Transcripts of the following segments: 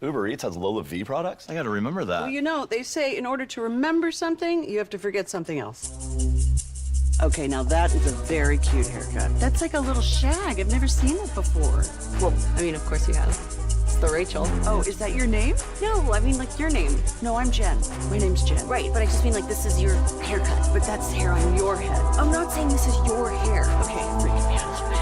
Uber Eats has Lola V products? I got to remember that. Well, you know, they say in order to remember something, you have to forget something else. Okay, now that is a very cute haircut. That's like a little shag. I've never seen it before. Well, I mean, of course you have. It's the Rachel. Oh, is that your name? No, I mean like your name. No, I'm Jen. My name's Jen. Right, but I just mean like this is your haircut. But that's hair on your head. I'm not saying this is your hair. Okay, freaking me out a little bit.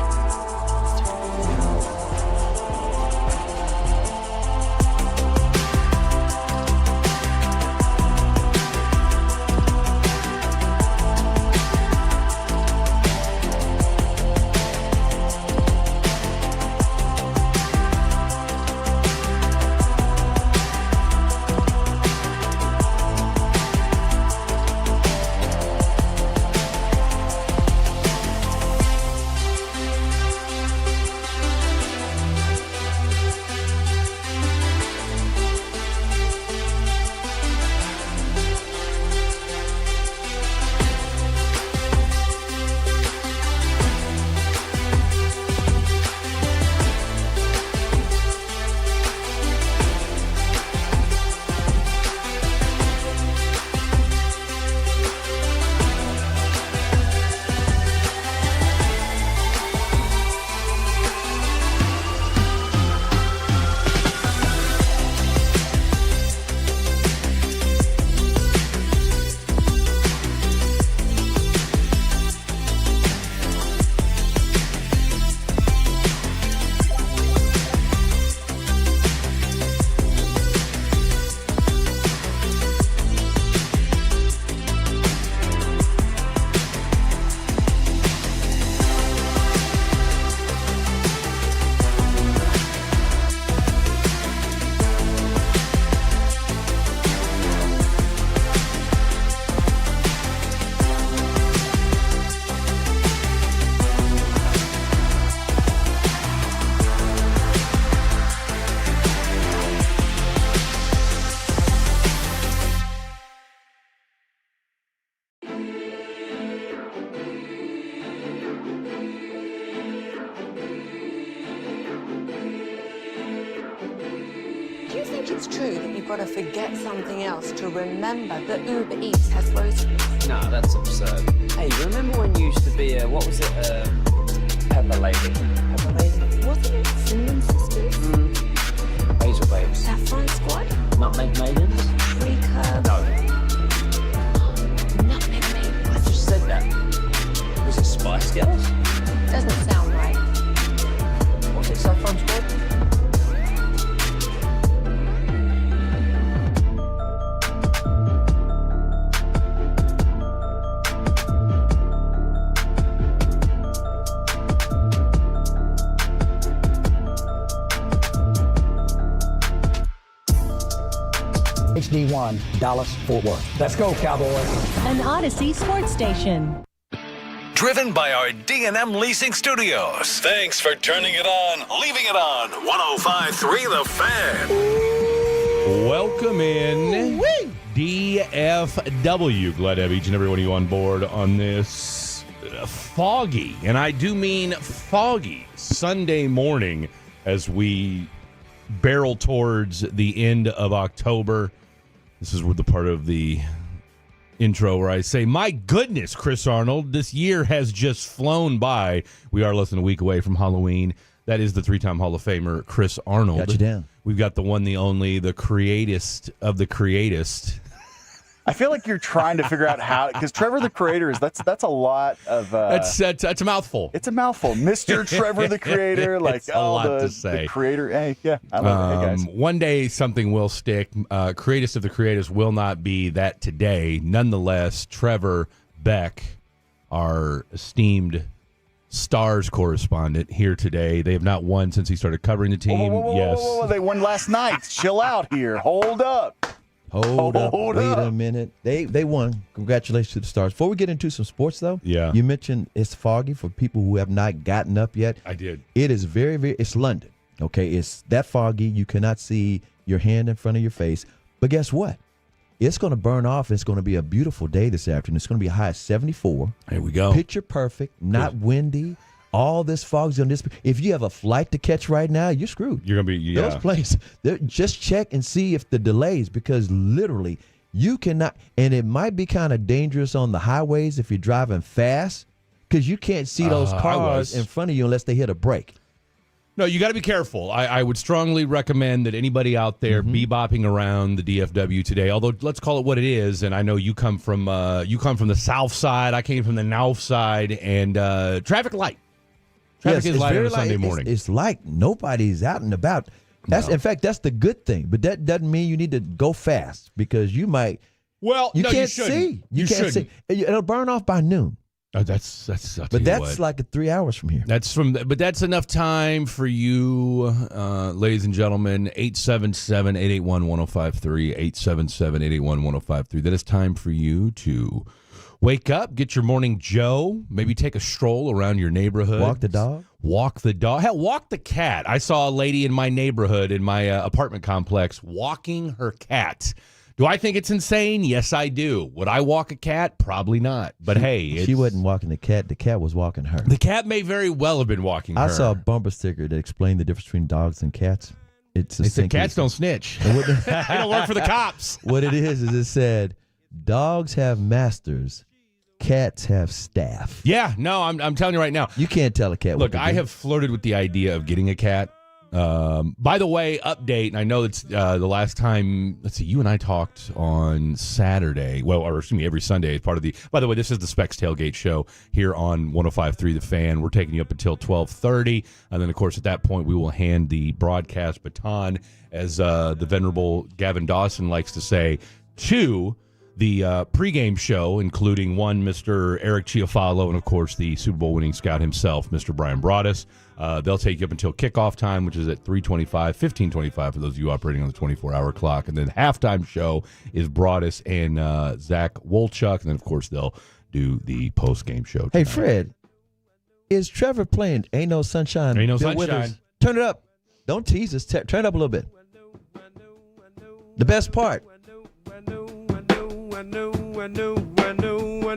Do you think it's true that you've got to forget something else to remember that Uber Eats has groceries? No, that's absurd. Hey, remember when you used to be a, what was it, Pepper Lady? Pepper Lady? Wasn't it Cinnamon Sisters? Hazel Babes. Saffron Squad? Nutmeg Maidens? Free Curb? No, Nutmeg Maidens? I just said that. Was it Spice Girls? Doesn't sound right. Was it Saffron Squad? HD1, Dallas, Fort Worth. Let's go, Cowboys. An Odyssey sports station. Driven by our D&M Leasing Studios. Thanks for turning it on, leaving it on. 105.3 The Fan. Welcome in, DFW. Glad to have each and every one of you on board on this foggy, and I do mean foggy, Sunday morning as we barrel towards the end of October. This is the part of the intro where I say, my goodness, Chris Arnold, this year has just flown by. We are less than a week away from Halloween. That is the three-time Hall of Famer, Chris Arnold. Got you down. We've got the one, the only, the creatist of the creatist. I feel like you're trying to figure out how, because Trevor the Creator is that's a lot of. That's a mouthful. It's a mouthful, Mr. Trevor the Creator. Like it's a lot to say. The creator. Hey, yeah, I love it. Hey, guys. One day something will stick. Creatist of the creators will not be that today. Nonetheless, Trevor Beck, our esteemed Stars correspondent here today. They have not won since he started covering the team. Whoa, they won last night. Chill out here. Hold up. Hold up. Wait a minute. They won. Congratulations to the Stars. Before we get into some sports, though, yeah, you mentioned it's foggy for people who have not gotten up yet. I did. It is very, very, it's London, okay? It's that foggy. You cannot see your hand in front of your face. But guess what? It's going to burn off. It's going to be a beautiful day this afternoon. It's going to be a high of 74. There we go. Picture perfect, not windy. all this fog's on this. If you have a flight to catch right now, you're screwed. You're going to be, Those planes, just check and see if the delays, because literally you cannot, and it might be kind of dangerous on the highways if you're driving fast, because you can't see those cars in front of you unless they hit a brake. No, you got to be careful. I would strongly recommend that anybody out there bebopping around the DFW today. Although let's call it what it is. And I know you come from the south side. I came from the north side, and traffic light. Traffic is light on a Sunday morning. It's like nobody's out and about. In fact, that's the good thing. But that doesn't mean you need to go fast, because you might. Well, you no, can't you shouldn't. see. You can't shouldn't. see. It'll burn off by noon. That's But that's like 3 hours from here. But that's enough time for you, ladies and gentlemen. 877-881-1053, 877-881-1053. That is time for you to wake up, get your morning Joe, maybe take a stroll around your neighborhood. Walk the dog. Walk the dog. Hell, walk the cat. I saw a lady in my neighborhood, in my apartment complex, walking her cat. Do I think it's insane? Yes, I do. Would I walk a cat? Probably not. But hey, she wasn't walking the cat. The cat was walking her. The cat may very well have been walking her. I saw a bumper sticker that explained the difference between dogs and cats. They said cats don't snitch. They don't work for the cops. What it is it said, dogs have masters, cats have staff. Yeah, no, I'm telling you right now. You can't tell a cat what to do. Look, I have flirted with the idea of getting a cat. By the way, update, and I know it's the last time, let's see, you and I talked on Saturday, every Sunday as part of by the way, this is the Specs Tailgate show here on 105.3 The Fan. We're taking you up until 12:30, and then, of course, at that point, we will hand the broadcast baton, as the venerable Gavin Dawson likes to say, to the pregame show, including one Mr. Eric Chiafalo and, of course, the Super Bowl winning scout himself, Mr. Brian Broaddus. They'll take you up until kickoff time, which is at 15:25 for those of you operating on the 24-hour clock. And then halftime show is Broaddus and Zach Wolchuk. And then, of course, they'll do the post-game show tonight. Hey, Fred, is Trevor playing Ain't No Sunshine? Ain't No Bill Sunshine. Withers? Turn it up. Don't tease us. Turn it up a little bit. The best part. I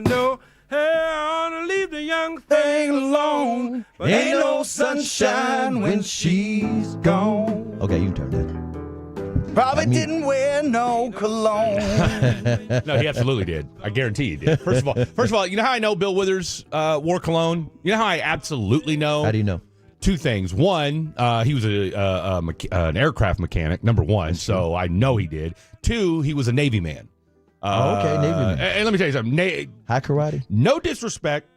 know. Hey, I wanna leave the young thing alone. But Ain't no sunshine when she's gone. Okay, you can turn that. Probably didn't wear no cologne. No, he absolutely did. I guarantee he did. First of all, you know how I know Bill Withers wore cologne? You know how I absolutely know? How do you know? Two things. One, he was an aircraft mechanic, number one, so I know he did. Two, he was a Navy man. Okay, Navy man. And let me tell you something. High karate? No disrespect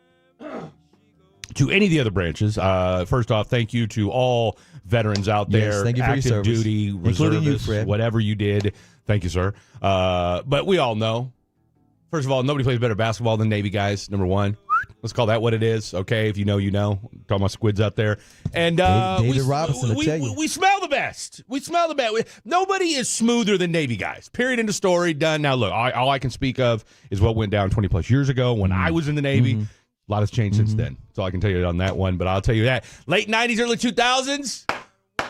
to any of the other branches. First off, thank you to all veterans out there. Yes, thank you for active your service. duty, Including you, reservists, Fred. whatever you did. Thank you, sir. But we all know. First of all, nobody plays better basketball than Navy guys, number one. Let's call that what it is, okay? If you know, you know. I'm talking about squids out there. And David Robinson will tell you. We smell the best. We smell the best. Nobody is smoother than Navy guys. Period. End of story. Done. Now, look, all I can speak of is what went down 20-plus years ago when I was in the Navy. A lot has changed since then. That's all I can tell you on that one. But I'll tell you that. Late 90s, early 2000s,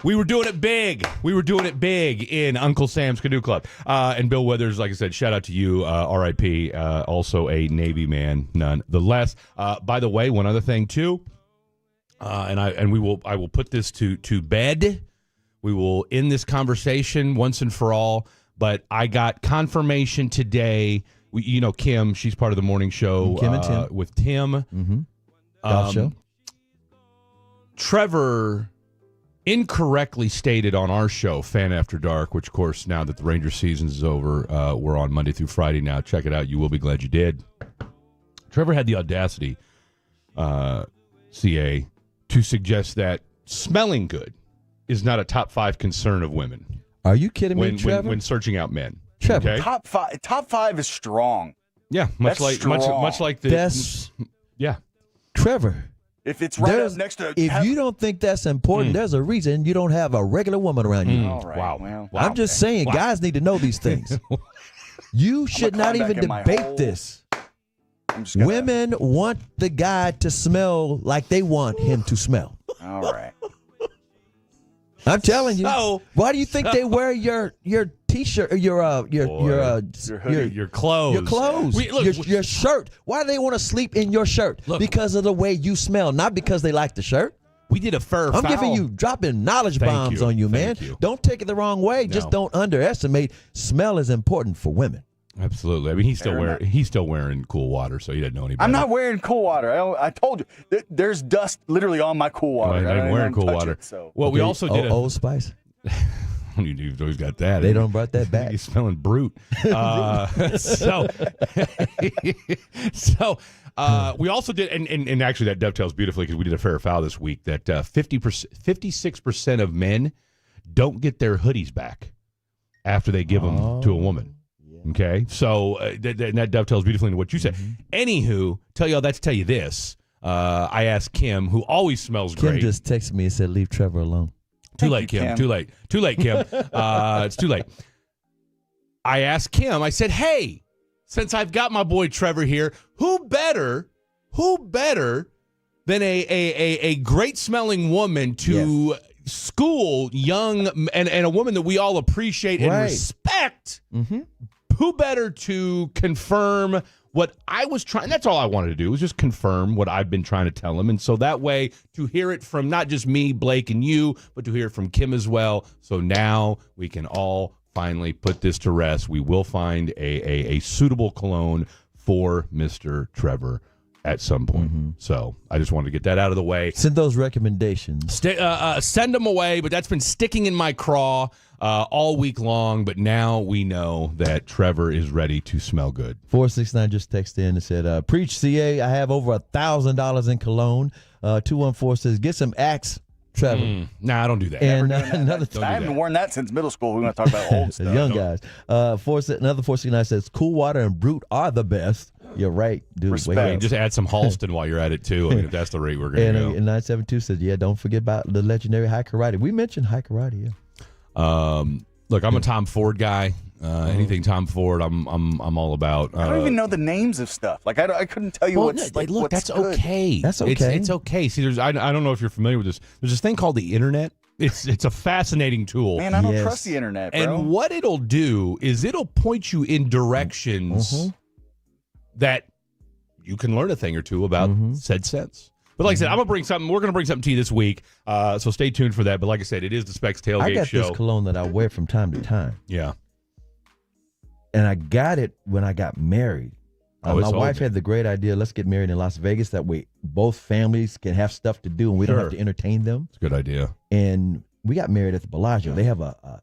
we were doing it big. We were doing it big in Uncle Sam's Canoe Club. And Bill Withers, like I said, shout out to you, R.I.P., also a Navy man, nonetheless. By the way, one other thing, too, I will put this to bed. We will end this conversation once and for all. But I got confirmation today. You know Kim, she's part of the morning show. Kim and Tim. With Tim. Mm-hmm. Golf show. Trevor incorrectly stated on our show, Fan After Dark, which, of course, now that the Rangers season is over, we're on Monday through Friday now. Check it out. You will be glad you did. Trevor had the audacity, CA, to suggest that smelling good is not a top 5 concern of women. Are you kidding me, Trevor? When searching out men. Trevor. Okay? Top five is strong. Yeah, much That's strong. much like the That's yeah. Trevor. If it's right up next to if you don't think that's important, there's a reason you don't have a regular woman around you. All right, Wow. well, I'm just saying, guys need to know these things. You should not climb even back in my debate hole. this. I'm just gonna- Women want the guy to smell like they want him to smell. All right. I'm telling you. So- Why do you think they wear your t-shirt, your hoodie, your clothes. Your clothes. Your shirt. Why do they want to sleep in your shirt? Look, because of the way you smell, not because they like the shirt. We did a fur I'm foul. giving you, dropping knowledge bombs on you, man. Don't take it the wrong way. No. Just don't underestimate. Smell is important for women. Absolutely. I mean, he's still wearing cool water, so he didn't know any better. I'm not wearing cool water. I told you, there's dust literally on my cool water. I'm wearing cool water. Well, we also did Old Spice. You've always got that. They don't brought that back. He's smelling brute. So we also did, and actually that dovetails beautifully because we did a fair or foul this week that 56% of men don't get their hoodies back after they give them to a woman. Okay, so that dovetails beautifully into what you said. Anywho, tell you this. I asked Kim, who always smells great. Kim just texted me and said, "Leave Trevor alone." Too late, Kim. Too late, Kim. It's too late. I asked Kim. I said, "Hey, since I've got my boy Trevor here, who better than a great smelling woman to school young and a woman that we all appreciate and respect? Who better to confirm what I was trying? That's all I wanted to do was just confirm what I've been trying to tell him. And so that way to hear it from not just me, Blake, and you, but to hear it from Kim as well. So now we can all finally put this to rest. We will find a suitable cologne for Mr. Trevor at some point. So I just wanted to get that out of the way. Send those recommendations. Send them away, but that's been sticking in my craw all week long. But now we know that Trevor is ready to smell good. 469 just texted in and said, "Preach, CA. I have over $1,000 in cologne." 214 says, "Get some Axe, Trevor." Nah, I don't do that. And I haven't worn that since middle school. We want to talk about old stuff. Young guys. Another 469 says, "Cool water and Brute are the best." You're right, dude. Respect. Just add some Halston while you're at it too. I mean, if that's the rate we're going to go. And 972 says, "Yeah, don't forget about the legendary high karate." We mentioned high karate. Yeah. Look, I'm a Tom Ford guy. Anything Tom Ford, I'm all about. I don't even know the names of stuff. Like I couldn't tell you what's like. Look, what's that's good. okay. That's okay. It's okay. See, I don't know if you're familiar with this. There's this thing called the internet. It's a fascinating tool. Man, I don't trust the internet, bro. And what it'll do is it'll point you in directions that you can learn a thing or two about said sense. But like I said, we're going to bring something to you this week. So stay tuned for that. But like I said, it is the Specs Tailgate I got show. this cologne that I wear from time to time. Yeah. And I got it when I got married. My wife had the great idea, let's get married in Las Vegas. That way both families can have stuff to do and we don't have to entertain them. It's a good idea. And we got married at the Bellagio. They have a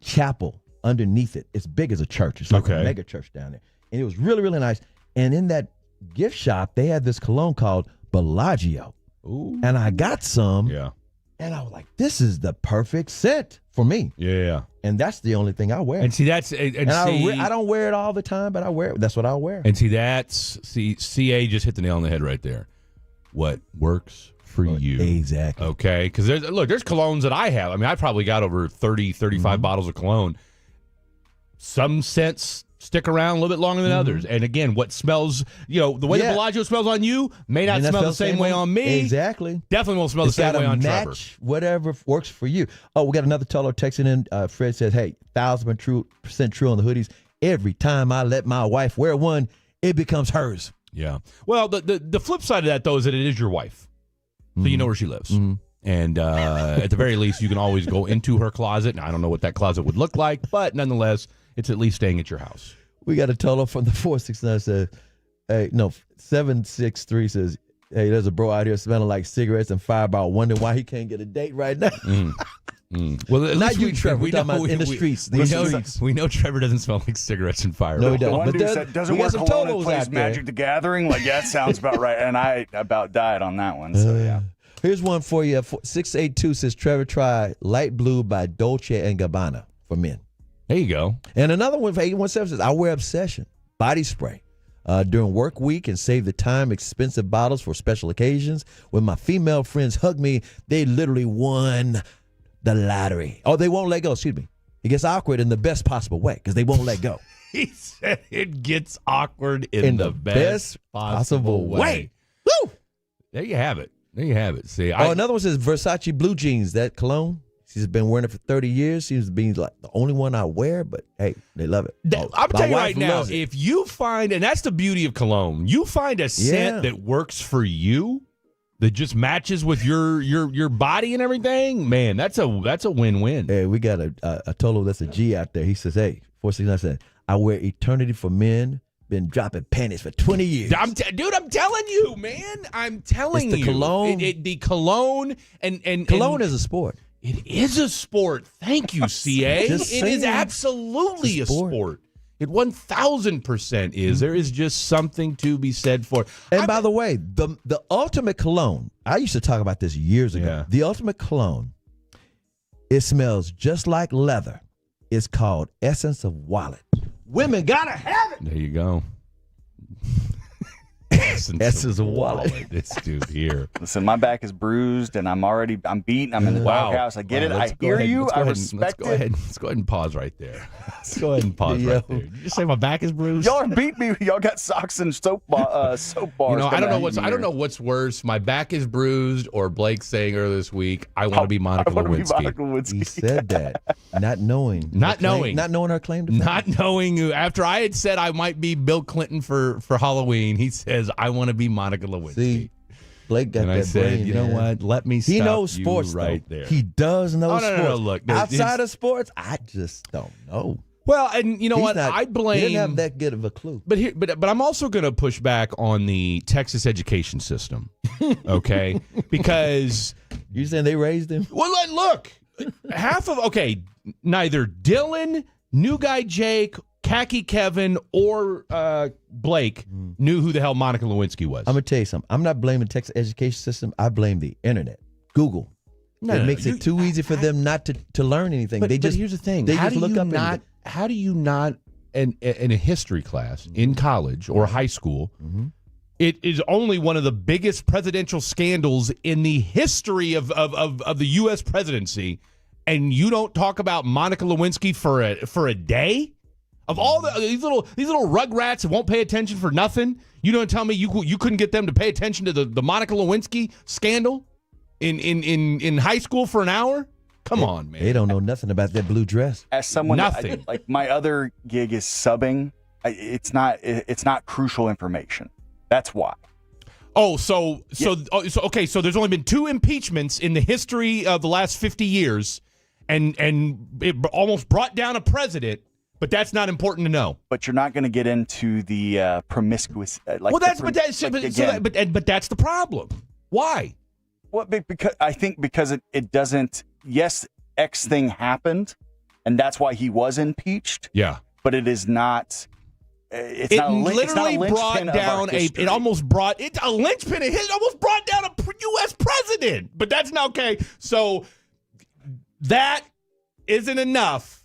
chapel underneath it. It's big as a church. It's like a mega church down there. And it was really, really nice. And in that gift shop, they had this cologne called Bellagio. Ooh. And I got some. Yeah. And I was like, this is the perfect scent for me. Yeah. And that's the only thing I wear. And see, that's I don't wear it all the time, but I wear it. That's what I'll wear. And see, CA just hit the nail on the head right there. What works for you. Exactly. Okay? Because there's colognes that I have. I mean, I probably got over 30, 35 bottles of cologne. Some scents stick around a little bit longer than others. And again, what smells, the way the Bellagio smells on you may not smell the same way on me. Exactly. Definitely won't smell the same way on Trevor. Match whatever works for you. Oh, we got another teller texting in. Fred says, "Hey, 1,000% true on the hoodies. Every time I let my wife wear one, it becomes hers." Yeah. Well, the flip side of that, though, is that it is your wife. So you know where she lives. And at the very least, you can always go into her closet. Now, I don't know what that closet would look like, but nonetheless, it's at least staying at your house. We got a teller from the 469 says, 763 says, "Hey, there's a bro out here smelling like cigarettes and Fireball, wondering why he can't get a date right now." Well, not you, Trevor. We're talking about in the streets. We know Trevor doesn't smell like cigarettes and Fireball. No, he doesn't. One dude said, doesn't work cologne that plays Magic the Gathering. Like, that sounds about right. And I about died on that one. So, yeah. Here's one for you. 682 says, "Trevor, try Light Blue by Dolce & Gabbana for men." There you go. And another one for 817 says, "I wear Obsession body spray during work week and save the time, expensive bottles for special occasions. When my female friends hug me, they literally won the lottery." Oh, they won't let go. Excuse me. It gets awkward in the best possible way because they won't let go. He said it gets awkward in the best possible way. Woo! There you have it. See, another one says Versace blue jeans, that cologne. She's been wearing it for 30 years. She's been like the only one I wear, but hey, they love it. I'm telling you right now, if you find, and that's the beauty of cologne, you find a scent that works for you, that just matches with your body and everything, man, that's a win-win. Hey, we got a Tolo that's a G out there. He says, hey, 469 said, I wear Eternity for Men. Been dropping panties for 20 years. Dude, I'm telling you, man. I'm telling you. It's the cologne. The cologne and cologne is a sport. It is a sport. Thank you, CA. It is absolutely a sport. It 1,000% is. There is just something to be said for it. And by the way, the ultimate cologne, I used to talk about this years ago. Yeah. The ultimate cologne, it smells just like leather. It's called Essence of Wallet. Women gotta have it. There you go. Essence of Wallet. This dude here. Listen, my back is bruised and I'm beaten. I'm in the doghouse. I get it. I hear you. I respect it. Let's go ahead and pause right there. Let's go ahead and pause right there. Did you just say my back is bruised? Y'all beat me. Y'all got socks and soap bars. I don't know what's worse. My back is bruised, or Blake saying earlier this week, I want to be Monica Lewinsky. He said that, not knowing her claim to fame. Not knowing who. After I had said I might be Bill Clinton for Halloween, he says I want to be Monica Lewinsky. See, Blake got and that I said, brain, you know what? Let me stop. He knows sports right though. there. He does know sports. No, look, outside of sports, I just don't know. Well, and you know what? I blame. He didn't have that good of a clue. But I'm also going to push back on the Texas education system, okay? Because you saying they raised him? Well, look, neither Dylan, New Guy Jake, Khaki Kevin, or Blake knew who the hell Monica Lewinsky was. I'm gonna tell you something. I'm not blaming the Texas education system. I blame the internet, Google. It makes it too easy for them not to learn anything. But here's the thing: they just look up. How do you not, in a history class in college or high school, it is only one of the biggest presidential scandals in the history of the U.S. presidency, and you don't talk about Monica Lewinsky for a day? Of all these little rugrats that won't pay attention for nothing, you don't tell me you couldn't get them to pay attention to the Monica Lewinsky scandal in high school for an hour? Come on, man. They don't know nothing about that blue dress. As someone, nothing. Like my other gig is subbing. It's not crucial information. That's why. Oh, so there's only been 2 impeachments in the history of the last 50 years, and it almost brought down a president. But that's not important to know. But you're not going to get into the promiscuous. But that's the problem. Why? Well, because it doesn't. Yes, X thing happened, and that's why he was impeached. Yeah, but it is not. It literally brought down It almost brought a linchpin. It almost brought down a U.S. president. But that's not okay. So that isn't enough.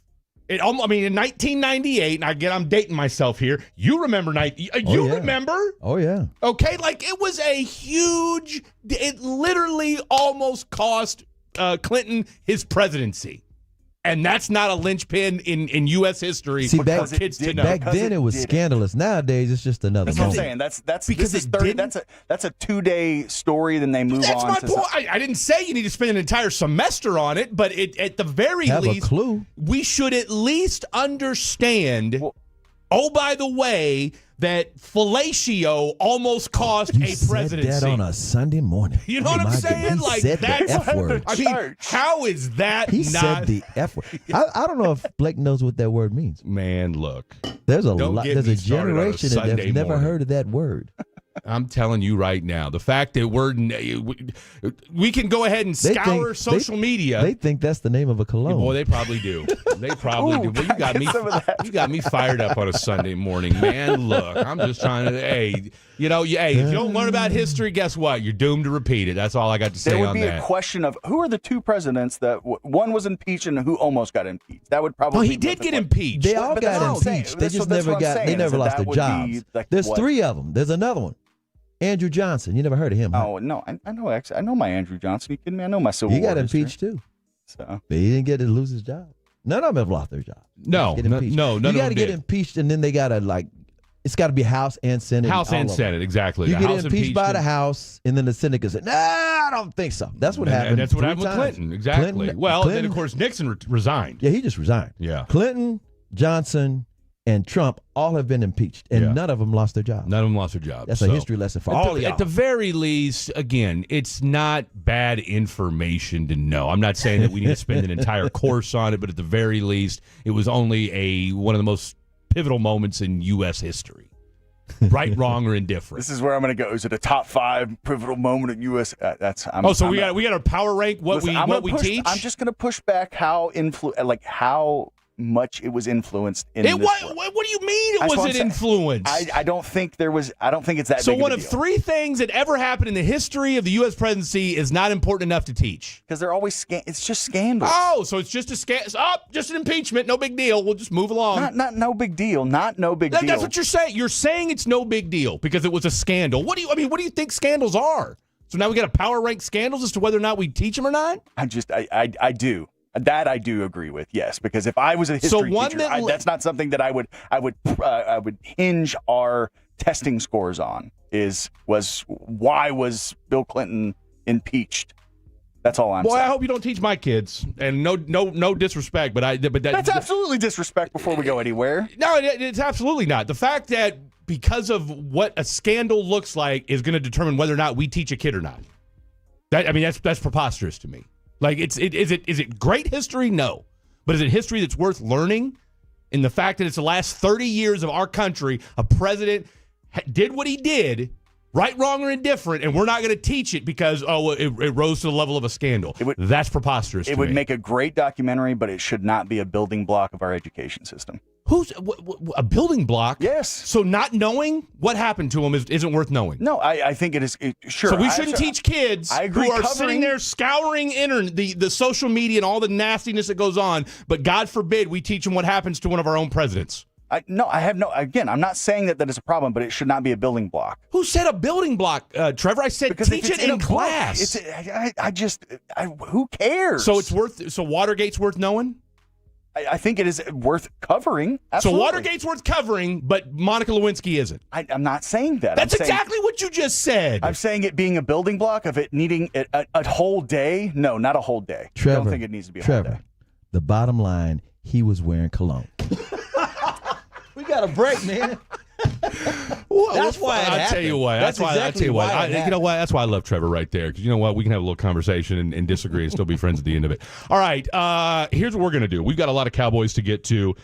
In 1998, and I'm dating myself here. You remember remember? Oh, yeah. Okay, like it was a huge, it literally almost cost Clinton his presidency. And that's not a linchpin in U.S. history for kids to know. Back then it was scandalous. Nowadays it's just another. That's what I'm saying. That's because this is 30. That's a 2-day story. Then they move on. That's my point. I didn't say you need to spend an entire semester on it, but at the very least, a clue. We should at least understand. Oh, by the way, that fellatio almost cost a presidency. Said that on a Sunday morning. You know what I'm saying? He said the F word. I mean, how is that He said the F word. I don't know if Blake knows what that word means. Man, look. There's a generation that's never heard of that word. I'm telling you right now, the fact that we can go ahead and scour social media. They think that's the name of a cologne. Boy, they probably do. They probably do. Well, you got me fired up on a Sunday morning, man. Look, I'm just trying to. If you don't learn about history, guess what? You're doomed to repeat it. That's all I got to say on that. There would be a question of who are the 2 presidents that one was impeached and who almost got impeached. That would probably. Well, he did get impeached. They all got impeached. They just never got. They never lost their jobs. There's 3 of them. There's another one. Andrew Johnson. You never heard of him? Huh? Oh no, I know. Actually, I know my Andrew Johnson. You kidding me? I know my Civil War. He got impeached too. So but he didn't get to lose his job. None of them have lost their job. No. You got to get impeached, and then they got to It's got to be House and Senate. House and Senate, exactly. You The get House impeached by the impeachment. House, and then the Senate can say, "Nah, I don't think so." That's what happened. And that's what 3 happened with times. Clinton. Exactly. Clinton, Then, of course, Nixon resigned. Yeah, he just resigned. Yeah. Clinton, Johnson, and Trump all have been impeached, and none of them lost their jobs. None of them lost their jobs. That's a history lesson for all of y'all. At the very least, again, it's not bad information to know. I'm not saying that we need to spend an entire course on it, but at the very least, it was only one of the most pivotal moments in U.S. history. Right, wrong, or indifferent. This is where I'm going to go. Is it a top 5 pivotal moment in U.S.? We got to power rank what we teach. I'm just going to push back how much it was influenced in this what work. do you mean it wasn't influenced? I don't think there was. I don't think it's that. So big one of of a deal. 3 things that ever happened in the history of the U.S. presidency is not important enough to teach. Because they're always it's just scandals. Oh, so it's just just an impeachment, no big deal. We'll just move along. Not no big deal. Not no big deal. That's what you're saying. You're saying it's no big deal because it was a scandal. What do you think scandals are? So now we got to power rank scandals as to whether or not we teach them or not? I do. That I do agree with, yes. Because if I was a history teacher, that's not something that I would hinge our testing scores on. Why was Bill Clinton impeached? That's all I'm saying. Boy, I hope you don't teach my kids. And no disrespect, but that's absolutely disrespect before we go anywhere. No, it's absolutely not. The fact that because of what a scandal looks like is going to determine whether or not we teach a kid or not. That's preposterous to me. Like, is it great history? No. But is it history that's worth learning? In the fact that it's the last 30 years of our country, a president did what he did, right, wrong, or indifferent, and we're not going to teach it because, it rose to the level of a scandal. That's preposterous to me. It would make a great documentary, but it should not be a building block of our education system. Who's a building block? Yes. So not knowing what happened to him isn't worth knowing. No, I think it is. Sure. So we shouldn't teach kids who are sitting there scouring the social media and all the nastiness that goes on. But God forbid we teach them what happens to one of our own presidents. Again, I'm not saying that is a problem, but it should not be a building block. Who said a building block, Trevor? I said because teach it in class. Who cares? So Watergate's worth knowing? I think it is worth covering. Absolutely. So Watergate's worth covering, but Monica Lewinsky isn't. I'm not saying that. That's exactly what you just said. I'm saying it being a building block of it needing a whole day. No, not a whole day. Trevor, I don't think it needs to be a whole day. The bottom line, he was wearing cologne. We got a break, man. That's why it happened. I'll tell you what. That's why you know what? That's why I love Trevor right there. Because you know what? We can have a little conversation and disagree and still be friends at the end of it. All right. Here's what we're going to do. We've got a lot of Cowboys to get to.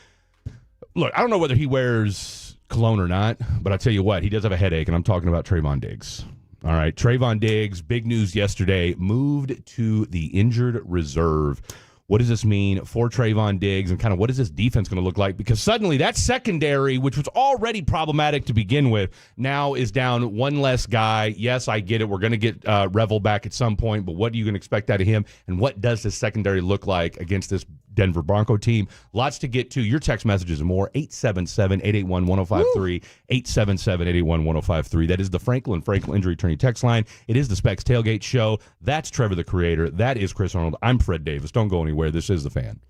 Look, I don't know whether he wears cologne or not, but I'll tell you what. He does have a headache, and I'm talking about Trayvon Diggs. All right. Trayvon Diggs, big news yesterday, moved to the injured reserve. What does this mean for Trayvon Diggs, and kind of what is this defense going to look like? Because suddenly that secondary, which was already problematic to begin with, now is down one less guy. Yes, I get it. We're going to get Revel back at some point, but what are you going to expect out of him? And what does this secondary look like against this Denver Bronco team? Lots to get to. Your text messages and more. 877-881-1053. 877-881-1053. That is the Franklin Injury Attorney text line. It is the Specs Tailgate Show. That's Trevor the Creator. That is Chris Arnold. I'm Fred Davis. Don't go anywhere. This is The Fan.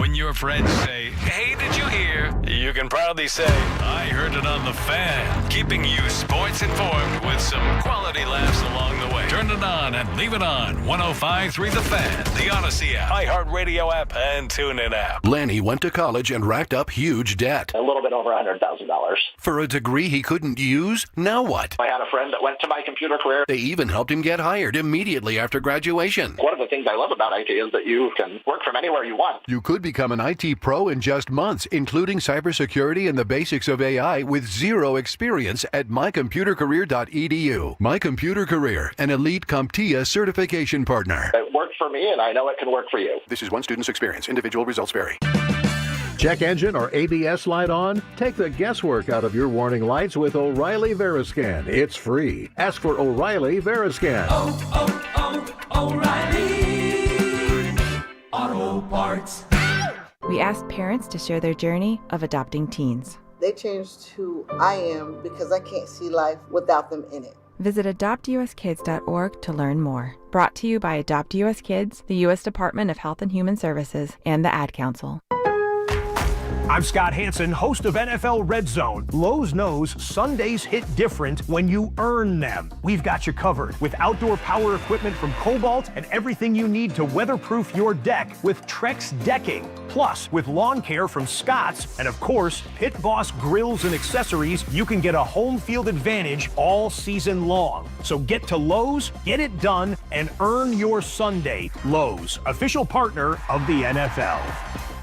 When your friends say, "Hey, did you hear?" you can proudly say, "I heard it on The Fan." Keeping you sports informed with some quality laughs along the way. Turn it on and leave it on. 105.3 The Fan, the Odyssey app, iHeartRadio app, and TuneIn app. Lanny went to college and racked up huge debt. A little bit over $100,000. For a degree he couldn't use? Now what? I had a friend that went to My Computer Career. They even helped him get hired immediately after graduation. One of the things I love about IT is that you can work from anywhere you want. You could become an IT pro in just months, including cybersecurity and the basics of AI with zero experience at mycomputercareer.edu. My Computer Career, an elite CompTIA certification partner. It worked for me, and I know it can work for you. This is one student's experience. Individual results vary. Check engine or ABS light on? Take the guesswork out of your warning lights with O'Reilly Veriscan. It's free. Ask for O'Reilly Veriscan. O'Reilly Auto Parts. We asked parents to share their journey of adopting teens. They changed who I am because I can't see life without them in it. Visit adoptuskids.org to learn more. Brought to you by Adopt US Kids, the U.S. Department of Health and Human Services, and the Ad Council. I'm Scott Hansen, host of NFL Red Zone. Lowe's knows Sundays hit different when you earn them. We've got you covered with outdoor power equipment from Cobalt and everything you need to weatherproof your deck with Trex decking. Plus, with lawn care from Scott's and, of course, Pit Boss grills and accessories, you can get a home field advantage all season long. So get to Lowe's, get it done, and earn your Sunday. Lowe's, official partner of the NFL.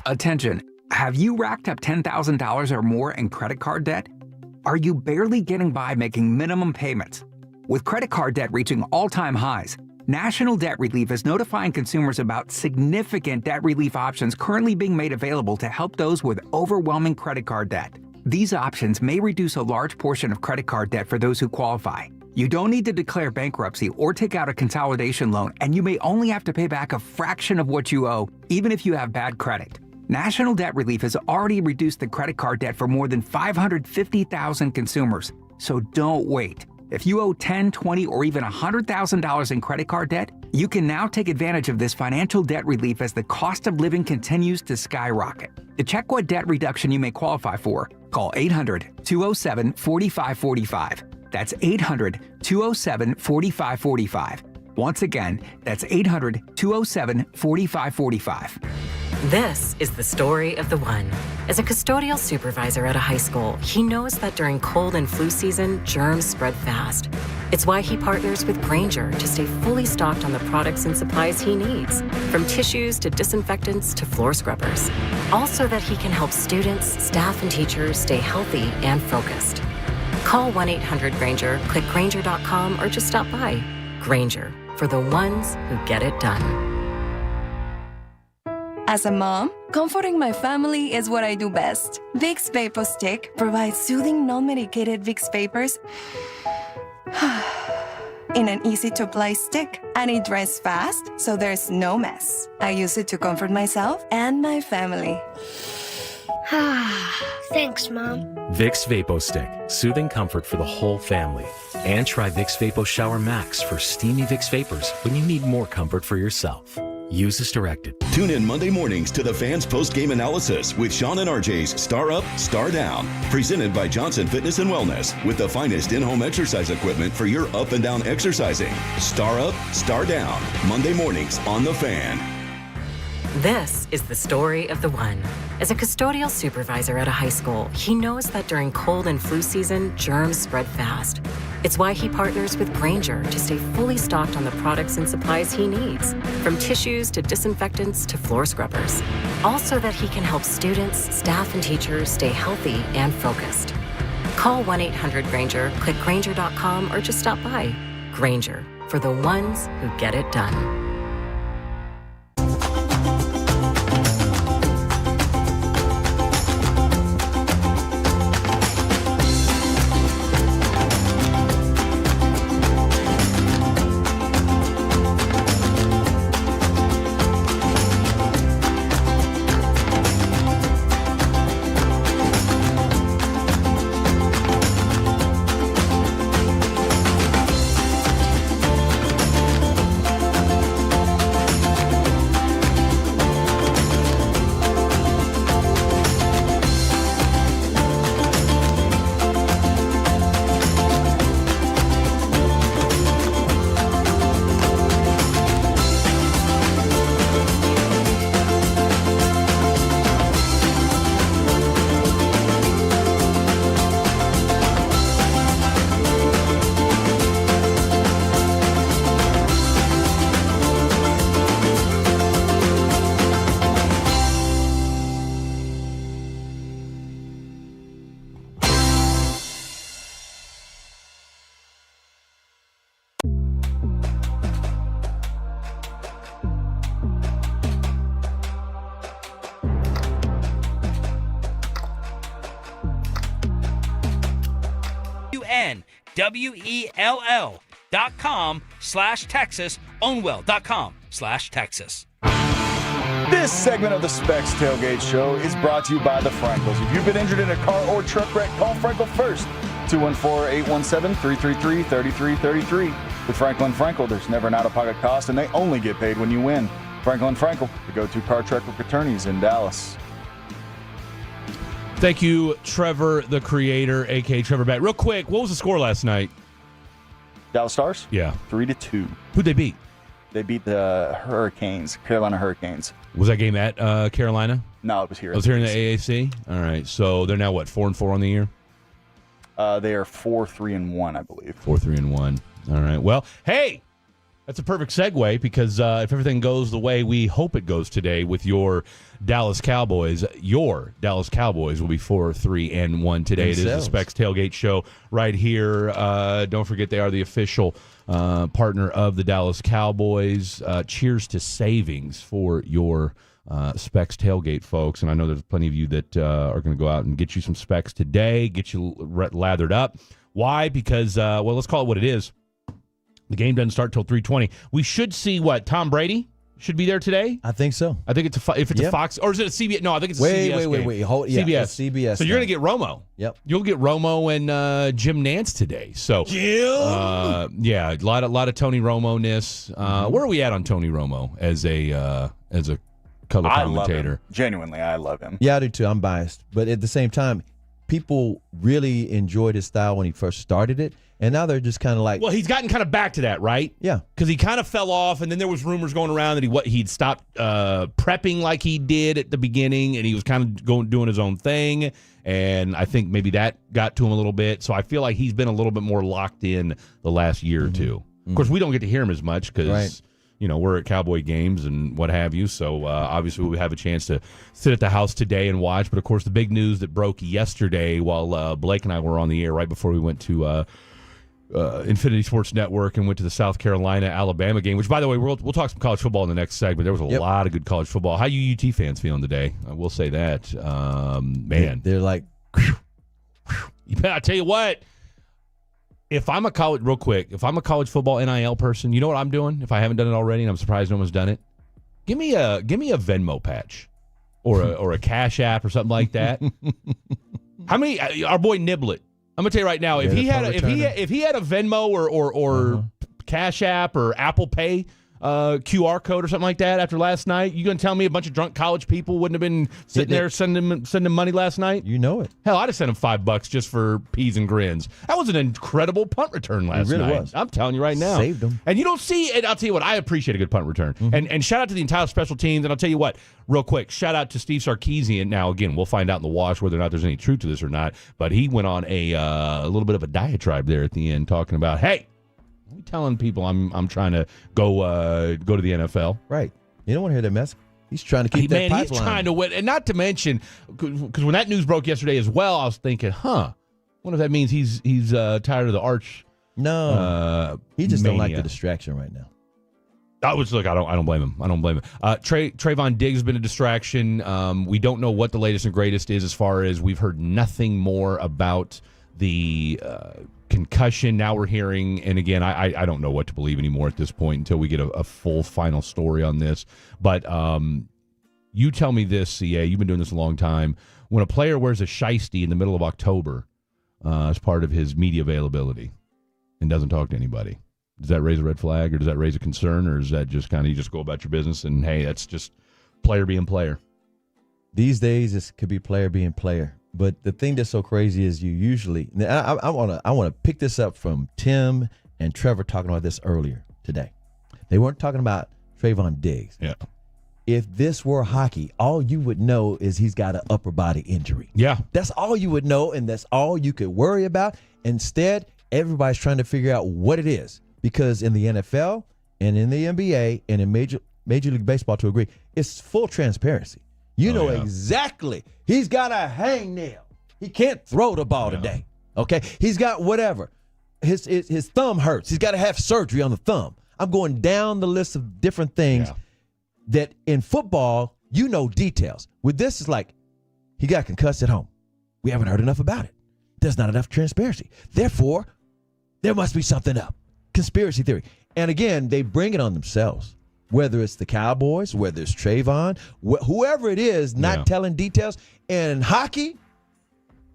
Attention. Have you racked up $10,000 or more in credit card debt? Are you barely getting by making minimum payments? With credit card debt reaching all-time highs, National Debt Relief is notifying consumers about significant debt relief options currently being made available to help those with overwhelming credit card debt. These options may reduce a large portion of credit card debt for those who qualify. You don't need to declare bankruptcy or take out a consolidation loan, and you may only have to pay back a fraction of what you owe, even if you have bad credit. National Debt Relief has already reduced the credit card debt for more than 550,000 consumers. So don't wait. If you owe $10,000, $20,000, or even $100,000 in credit card debt, you can now take advantage of this financial debt relief as the cost of living continues to skyrocket. To check what debt reduction you may qualify for, call 800-207-4545. That's 800-207-4545. Once again, that's 800-207-4545. This is the story of the one. As a custodial supervisor at a high school, he knows that during cold and flu season, germs spread fast. It's why he partners with Grainger to stay fully stocked on the products and supplies he needs, from tissues to disinfectants to floor scrubbers. All so that he can help students, staff, and teachers stay healthy and focused. Call 1-800-GRAINGER, click Grainger.com, or just stop by. Grainger, for the ones who get it done. As a mom, comforting my family is what I do best. Vicks Vapor Stick provides soothing, non-medicated Vicks Vapors in an easy-to-apply stick, and it dries fast, so there's no mess. I use it to comfort myself and my family. Thanks, Mom. Vicks Vapo Stick, soothing comfort for the whole family. And try Vicks Vapo Shower Max for steamy Vicks Vapors when you need more comfort for yourself. Use as directed. Tune in Monday mornings to the Fans Post-Game Analysis with Sean and RJ's Star Up, Star Down. Presented by Johnson Fitness and Wellness with the finest in-home exercise equipment for your up and down exercising. Star Up, Star Down. Monday mornings on The Fan. This is the story of the one. As a custodial supervisor at a high school, he knows that during cold and flu season, germs spread fast. It's why he partners with Grainger to stay fully stocked on the products and supplies he needs, from tissues to disinfectants to floor scrubbers. All so that he can help students, staff, and teachers stay healthy and focused. Call 1-800-GRAINGER, click Grainger.com, or just stop by. Grainger, for the ones who get it done. WELL.com/Texas, ownwell.com/Texas. This segment of the Specs Tailgate Show is brought to you by the Frankels. If you've been injured in a car or truck wreck, call Frankel first. 214-817-333-3333. With Frankel & Frankel, there's never an out-of-pocket cost, and they only get paid when you win. Frankel & Frankel, the go-to car truck wreck attorneys in Dallas. Thank you, Trevor, the creator, a.k.a. Trevor Bat. Real quick, what was the score last night? Dallas Stars? Yeah. 3-2. Who'd they beat? They beat the Hurricanes, Carolina Hurricanes. Was that game at Carolina? No, it was here. It was here in the AAC? All right. So they're now, 4-4 on the year? They are 4-3-1, I believe. 4-3-1. All right. Well, hey, that's a perfect segue because if everything goes the way we hope it goes today with your Dallas Cowboys will be 4-3-1 today. It is the Specs Tailgate Show right here. Don't forget they are the official partner of the Dallas Cowboys. Cheers to savings for your Specs Tailgate, folks. And I know there's plenty of you that are going to go out and get you some Specs today, get you lathered up. Why? Because, let's call it what it is. The game doesn't start till 3:20. We should see Tom Brady should be there today. I think so. I think it's a Fox, or is it a CBS? No, I think it's a CBS. Wait. CBS. CBS. So you're gonna get Romo. Yep. You'll get Romo and Jim Nance today. So Jim. A lot of Tony Romo-ness. Where are we at on Tony Romo as a color commentator? Genuinely, I love him. Yeah, I do too. I'm biased, but at the same time, people really enjoyed his style when he first started it. And now they're just kind of like... Well, he's gotten kind of back to that, right? Yeah. Because he kind of fell off, and then there was rumors going around that he'd stopped prepping like he did at the beginning, and he was kind of doing his own thing. And I think maybe that got to him a little bit. So I feel like he's been a little bit more locked in the last year or two. Of course, we don't get to hear him as much because... we're at Cowboy games and what have you, so obviously we have a chance to sit at the house today and watch. But, of course, the big news that broke yesterday while Blake and I were on the air right before we went to Infinity Sports Network and went to the South Carolina-Alabama game, which, by the way, we'll talk some college football in the next segment. There was a lot of good college football. How you UT fans feeling today? I will say that. Man. They're like... I tell you what. If I'm a college football NIL person, you know what I'm doing? If I haven't done it already, and I'm surprised no one's done it, give me a Venmo patch, or a Cash App or something like that. How many? Our boy Niblet. I'm gonna tell you right now, if he had a Venmo or Cash App or Apple Pay QR code or something like that after last night, you gonna tell me a bunch of drunk college people wouldn't have been sitting there sending money last night? You know it. Hell, I'd have sent him $5 just for peas and grins. That was an incredible punt return last night. It really was. I'm telling you right now. Saved them. And you don't see it. I'll tell you what, I appreciate a good punt return. And shout out to the entire special teams. And I'll tell you what, real quick, shout out to Steve Sarkisian. Now, again, we'll find out in the wash whether or not there's any truth to this or not. But he went on a little bit of a diatribe there at the end talking about, hey, I'm telling people I'm trying to go to the NFL. Right. You don't want to hear that mess. He's trying to keep that pipeline. He's trying to win. And not to mention, because when that news broke yesterday as well, I was thinking, wonder if that means he's tired of the arch. No. He just don't like the distraction right now. I don't blame him. Trayvon Diggs has been a distraction. We don't know what the latest and greatest is as far as we've heard nothing more about the concussion. Now we're hearing, and again, I don't know what to believe anymore at this point until we get a full final story on this. But you tell me this, CA, you've been doing this a long time. When a player wears a shiesty in the middle of October as part of his media availability and doesn't talk to anybody, does that raise a red flag, or does that raise a concern, or is that just kind of you just go about your business and, hey, that's just player being player? These days, it could be player being player. But the thing that's so crazy is you usually – I want to pick this up from Tim and Trevor talking about this earlier today. They weren't talking about Trayvon Diggs. Yeah. If this were hockey, all you would know is he's got an upper body injury. Yeah. That's all you would know, and that's all you could worry about. Instead, everybody's trying to figure out what it is, because in the NFL and in the NBA and in Major League Baseball, to agree, it's full transparency. You know exactly. He's got a hangnail. He can't throw the ball today. Okay? He's got whatever. His thumb hurts. He's got to have surgery on the thumb. I'm going down the list of different things that in football, you know details. With this, it's like, he got concussed at home. We haven't heard enough about it. There's not enough transparency. Therefore, there must be something up. Conspiracy theory. And again, they bring it on themselves. Whether it's the Cowboys, whether it's Trayvon, whoever it is, not telling details. And hockey,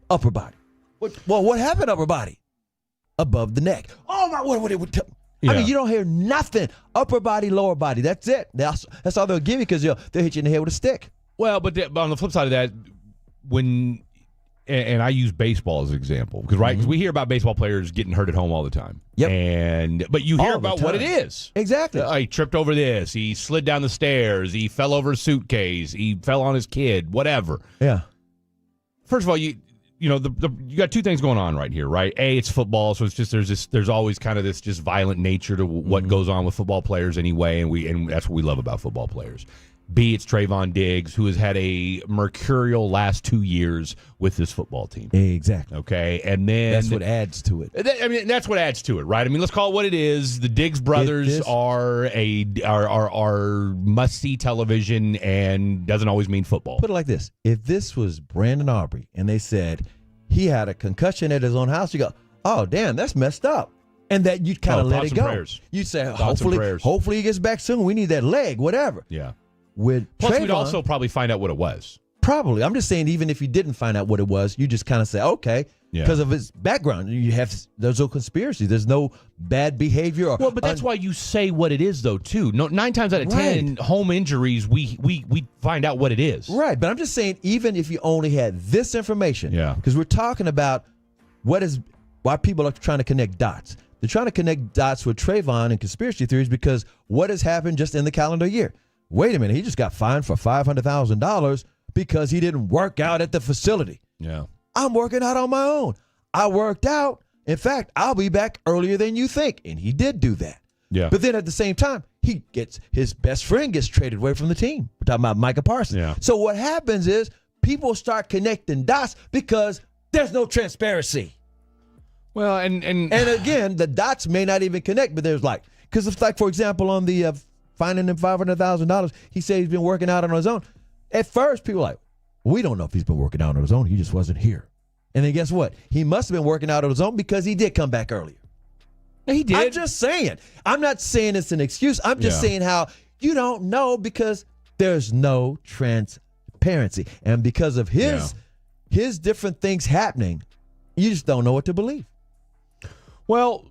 upper body. What happened upper body? Above the neck. Oh, my, what it would tell. I mean, you don't hear nothing. Upper body, lower body. That's it. That's all they'll give you, because they'll hit you in the head with a stick. Well, but on the flip side of that, when and I use baseball as an example because right, 'cause we hear about baseball players getting hurt at home all the time. Yep. But you hear about what it is. Exactly. He tripped over this. He slid down the stairs. He fell over a suitcase. He fell on his kid. Whatever. Yeah. First of all, you got two things going on right here, right? A, it's football, so it's just there's always kind of this just violent nature to what goes on with football players anyway, and that's what we love about football players. B, it's Trayvon Diggs, who has had a mercurial last 2 years with this football team. Exactly. Okay, and then that's what adds to it. I mean, that's what adds to it, right? I mean, let's call it what it is. The Diggs brothers are must-see television, and doesn't always mean football. Put it like this: if this was Brandon Aubrey, and they said he had a concussion at his own house, you go, "Oh, damn, that's messed up," and that you'd kind of let it go. Prayers. You'd say, "Hopefully, he gets back soon. We need that leg, whatever." Yeah. With Plus, Trayvon, we'd also probably find out what it was. Probably. I'm just saying, even if you didn't find out what it was, you just kind of say, okay, because of his background. There's no conspiracy. There's no bad behavior. Well, but that's why you say what it is, though, too. 9 times out of 10, home injuries, we find out what it is. Right, but I'm just saying, even if you only had this information, Yeah. because we're talking about why people are trying to connect dots. They're trying to connect dots with Trayvon and conspiracy theories because what has happened just in the calendar year? Wait a minute, he just got fined for $500,000 because he didn't work out at the facility. Yeah. I'm working out on my own. I worked out. In fact, I'll be back earlier than you think. And he did do that. Yeah. But then at the same time, his best friend gets traded away from the team. We're talking about Micah Parsons. Yeah. So what happens is people start connecting dots because there's no transparency. Well, and again, the dots may not even connect, but there's because it's like, for example, on the finding him $500,000, he said he's been working out on his own. At first, people are like, we don't know if he's been working out on his own. He just wasn't here. And then guess what? He must have been working out on his own because he did come back earlier. He did. I'm just saying. I'm not saying it's an excuse. I'm just saying how you don't know because there's no transparency. And because of his different things happening, you just don't know what to believe. Well,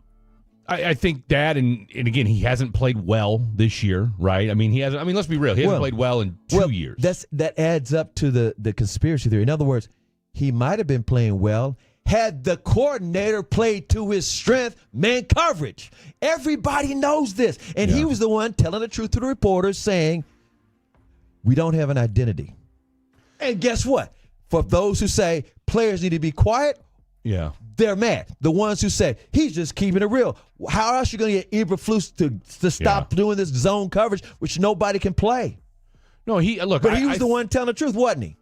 I think that, and again, he hasn't played well this year, right? I mean, he hasn't. I mean, let's be real. He hasn't played well in 2 years. That adds up to the conspiracy theory. In other words, he might have been playing well had the coordinator played to his strength, man coverage. Everybody knows this. And he was the one telling the truth to the reporters saying, we don't have an identity. And guess what? For those who say players need to be quiet, they're mad. The ones who say he's just keeping it real. How else are you going to get Eberflus to stop doing this zone coverage, which nobody can play? No, he was the one telling the truth, wasn't he?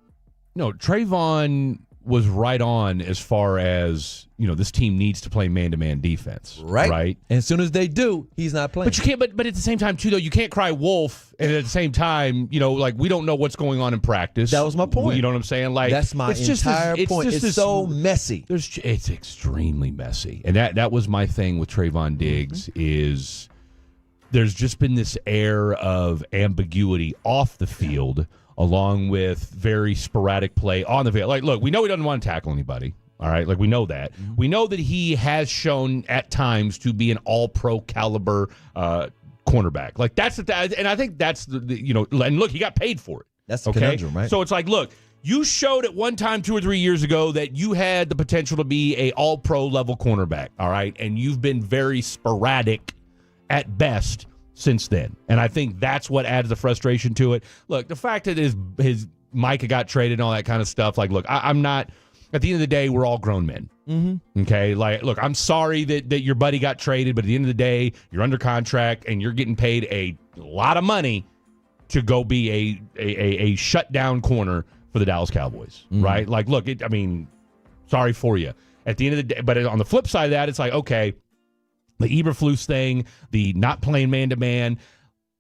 No, Trayvon was right on as far as, this team needs to play man-to-man defense. Right? And as soon as they do, he's not playing. But you can't. But at the same time, too, though, you can't cry wolf. And at the same time, we don't know what's going on in practice. That was my point. You know what I'm saying? That's my entire point. It's so messy. It's extremely messy. And that was my thing with Trayvon Diggs is there's just been this air of ambiguity off the field, along with very sporadic play on the field. Look, we know he doesn't want to tackle anybody. All right, we know that. Mm-hmm. We know that he has shown at times to be an all-pro caliber cornerback. That's and I think that's and look, he got paid for it. That's the conundrum, right? So it's look, you showed at one time 2 or 3 years ago that you had the potential to be a all-pro level cornerback. All right, and you've been very sporadic at best since then. And I think that's what adds the frustration to it. Look, the fact that his Micah got traded and all that kind of stuff, look, I'm not, at the end of the day, we're all grown men. Mm-hmm. Okay? Look, I'm sorry that your buddy got traded, but at the end of the day, you're under contract and you're getting paid a lot of money to go be a shutdown corner for the Dallas Cowboys, right? Look, sorry for you. At the end of the day, but on the flip side of that, it's okay, the Eberflus thing, the not playing man-to-man,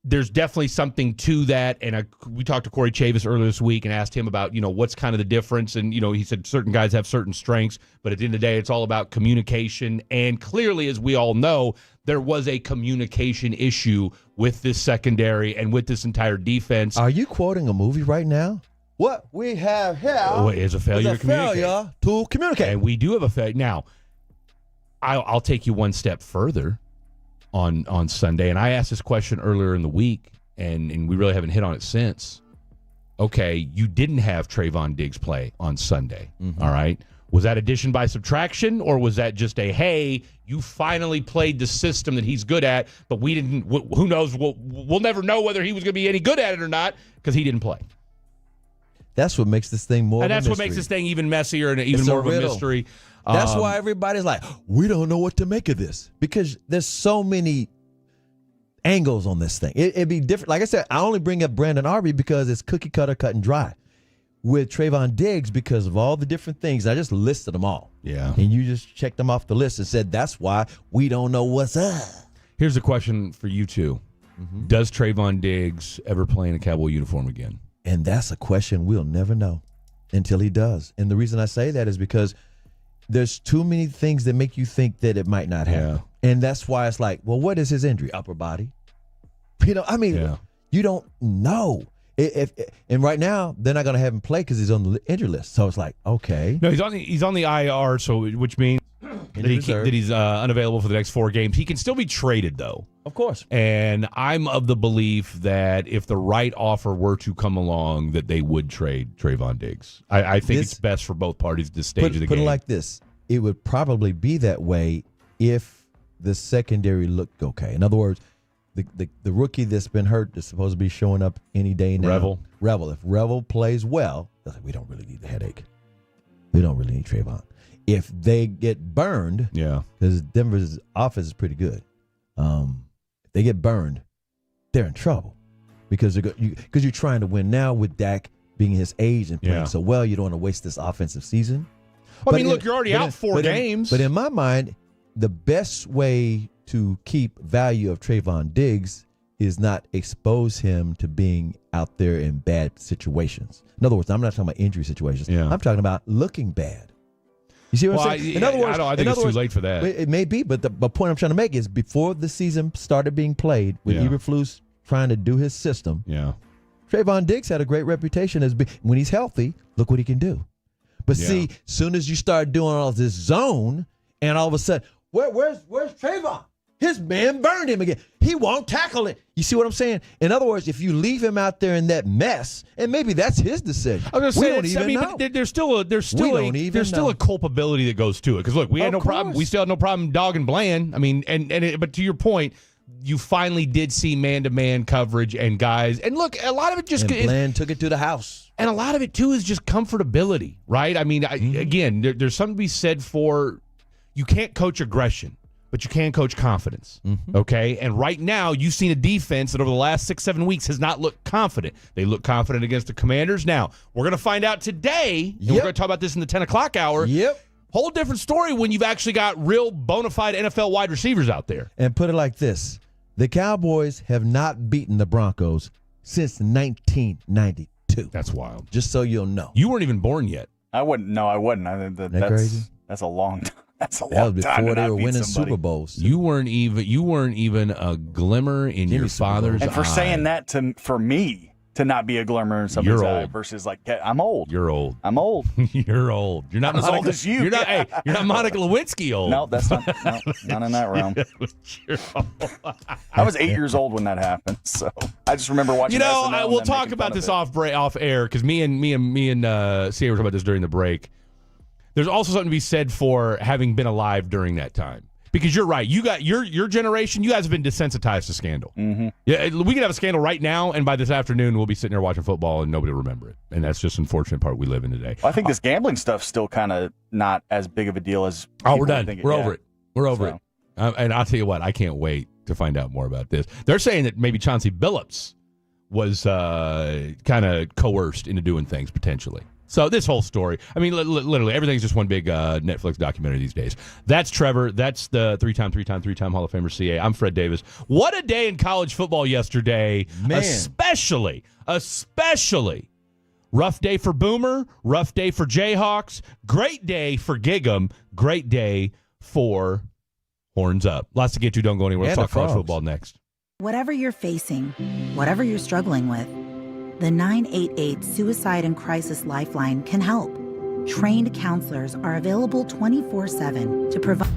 there's definitely something to that. And we talked to Corey Chavis earlier this week and asked him about, what's kind of the difference. And, he said certain guys have certain strengths, but at the end of the day, it's all about communication. And clearly, as we all know, there was a communication issue with this secondary and with this entire defense. Are you quoting a movie right now? What we have here is a failure to communicate. And we do have a failure. Now, I'll take you one step further on Sunday, and I asked this question earlier in the week, and we really haven't hit on it since. okay, you didn't have Trayvon Diggs play on Sunday, Mm-hmm. all right? Was that addition by subtraction, or was that just a, hey, you finally played the system that he's good at, but we didn't, who knows, we'll never know whether he was going to be any good at it or not because he didn't play. That's what makes this thing more And of a that's what mystery. makes this thing even messier and even It's more of a riddle. mystery. That's why everybody's like, we don't know what to make of this because there's so many angles on this thing. It'd be different. Like I said, I only bring up Brandon Arby because it's cookie cutter, cut and dry. With Trayvon Diggs, because of all the different things, I just listed them all. Yeah. And you just checked them off the list and said, that's why we don't know what's up. Here's a question for you two. Mm-hmm. Does Trayvon Diggs ever play in a Cowboy uniform again? And that's a question we'll never know until he does. And the reason I say that is because there's too many things that make you think that it might not happen. Yeah. And that's why it's like, well, what is his injury? Upper body? You don't know. And right now, they're not going to have him play because he's on the injury list. So it's like, okay. No, he's on the IR, so which means that he's unavailable for the next 4 games. He can still be traded, though. Of course. And I'm of the belief that if the right offer were to come along, that they would trade Trayvon Diggs. I think it's best for both parties at this stage of the game. Put it like this. It would probably be that way if the secondary looked okay. In other words, the rookie that's been hurt that's supposed to be showing up any day now. Revel. If Revel plays well, we don't really need the headache. We don't really need Trayvon. If they get burned, because Denver's offense is pretty good. If they get burned, they're in trouble because you're trying to win now with Dak being his age and playing so well. You don't want to waste this offensive season. Well, look, you're already out 4 games. But in my mind, the best way to keep value of Trayvon Diggs is not expose him to being out there in bad situations. In other words, I'm not talking about injury situations. I'm talking about looking bad. You see what I'm saying? In other words, I think it's too late for that. It may be, but the point I'm trying to make is before the season started being played, with Eberflus trying to do his system, Trayvon Diggs had a great reputation as when he's healthy, look what he can do. But see, soon as you start doing all this zone, and all of a sudden, where's Trayvon? His man burned him again. He won't tackle it. You see what I'm saying? In other words, if you leave him out there in that mess, and maybe that's his decision. I was we going don't to say, even know. but there's still a culpability that goes to it. Because look, we had no problem. We still had no problem dogging Bland. I mean, but to your point, you finally did see man-to-man coverage and guys. And look, a lot of it just Bland took it to the house. And a lot of it too is just comfortability, right? I mean, again, there's something to be said for you can't coach aggression, but you can coach confidence, okay? And right now, you've seen a defense that over the last 6-7 weeks has not looked confident. They look confident against the Commanders. Now, we're going to find out today, and we're going to talk about this in the 10 o'clock hour. Whole different story when you've actually got real bona fide NFL wide receivers out there. And put it like this. The Cowboys have not beaten the Broncos since 1992. That's wild. Just so you'll know. You weren't even born yet. I wouldn't. No, I wouldn't. That's crazy? That's a long time. That's a That long was time. before they were winning somebody. Super Bowls. You weren't even a glimmer in your father's And for eye. saying that for me to not be a glimmer in somebody's You're eye old. versus like, I'm old. You're old. I'm old. You're old. You're not I'm as Monica, old as you. You're not. Hey, you're not Monica Lewinsky old. No, that's not. No, not in that realm. You're old. I was 8 years old when that happened, so I just remember watching. We'll talk about this off air because me and CA were talking about this during the break. There's also something to be said for having been alive during that time. Because you're right. You got your generation, you guys have been desensitized to scandal. Mm-hmm. Yeah, we could have a scandal right now, and by this afternoon, we'll be sitting there watching football, and nobody will remember it. And that's just an unfortunate part we live in today. Well, I think this gambling stuff's still kind of not as big of a deal as. We're done. We're over it. We're over it. And I'll tell you what, I can't wait to find out more about this. They're saying that maybe Chauncey Billups was kind of coerced into doing things, potentially. So this whole story, I mean, literally everything's just one big Netflix documentary these days. That's Trevor. That's the three-time Hall of Famer CA. I'm Fred Davis. What a day in college football yesterday. Man. Especially. Rough day for Boomer. Rough day for Jayhawks. Great day for Gig'em. Great day for Horns Up. Lots to get to. Don't go anywhere. Let's talk college football next. Whatever you're facing, whatever you're struggling with, the 988 Suicide and Crisis Lifeline can help. Trained counselors are available 24/7 to provide.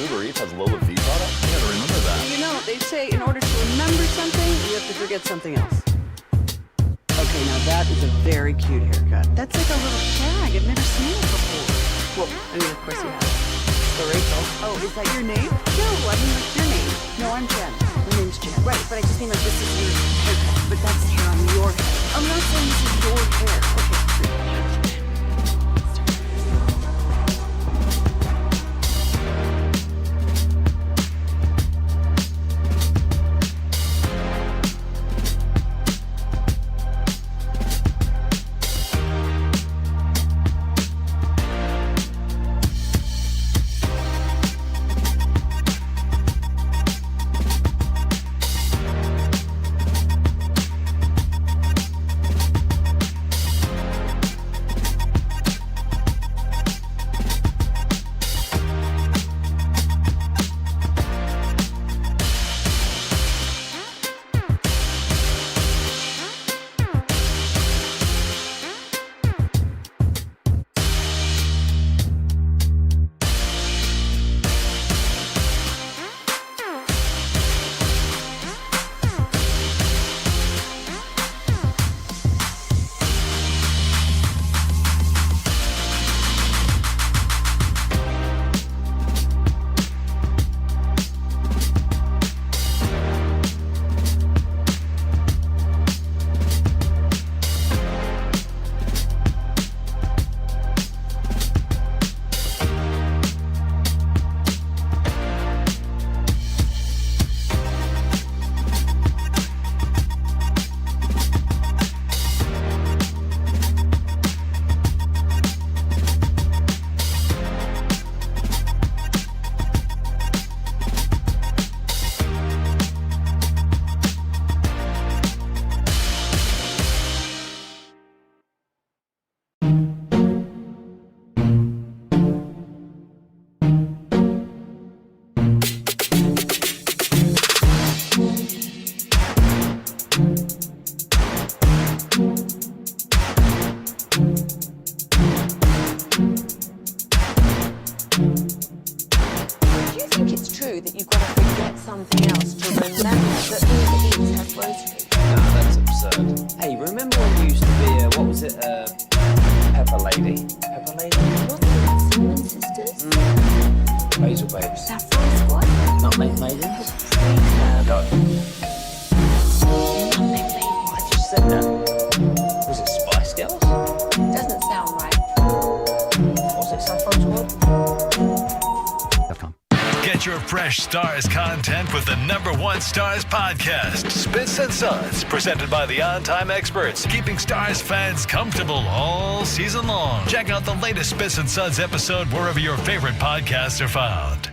Uber Eats has low fees on it? I gotta remember that. You know, they say in order to remember something, you have to forget something else. Okay, now that is a very cute haircut. That's like a little shag. I've never seen it before. Well, I mean, of course you have. So Rachel. Oh, is that your name? No, I mean, what's your name? No, I'm Jen. My name's Jen. Right, but I just mean like this is your haircut. But that's hair on your head. I'm not saying this is your hair. Okay. Stars content with the #1 Stars podcast, Spits and Suds, presented by the On Time Experts, keeping Stars fans comfortable all season long. Check out the latest Spits and Suds episode wherever your favorite podcasts are found.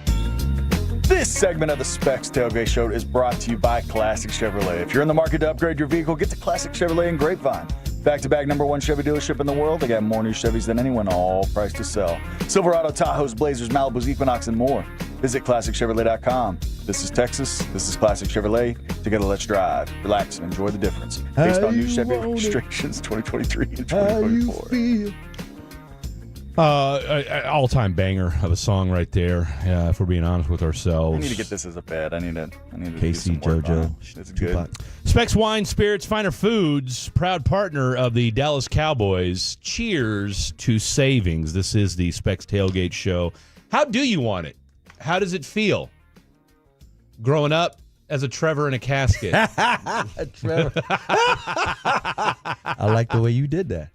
This segment of the Specs Tailgate Show is brought to you by Classic Chevrolet. If you're in the market to upgrade your vehicle, get to Classic Chevrolet in Grapevine. Back-to-back #1 Chevy dealership in the world. They got more new Chevys than anyone, all priced to sell. Silverado, Tahoes, Blazers, Malibus, Equinox, and more. Visit ClassicChevrolet.com. This is Texas. This is Classic Chevrolet. Together, let's drive, relax, and enjoy the difference. Based on new Chevy restrictions 2023 and 2024. All-time banger of a song right there, if we're being honest with ourselves. I need to get this as a bed. I need to Casey, do some work JoJo. on it. It's good. Specs Wine, Spirits, Finer Foods, proud partner of the Dallas Cowboys. Cheers to savings. This is the Specs Tailgate Show. How do you want it? How does it feel? Growing up as a Trevor in a casket. Trevor. I like the way you did that.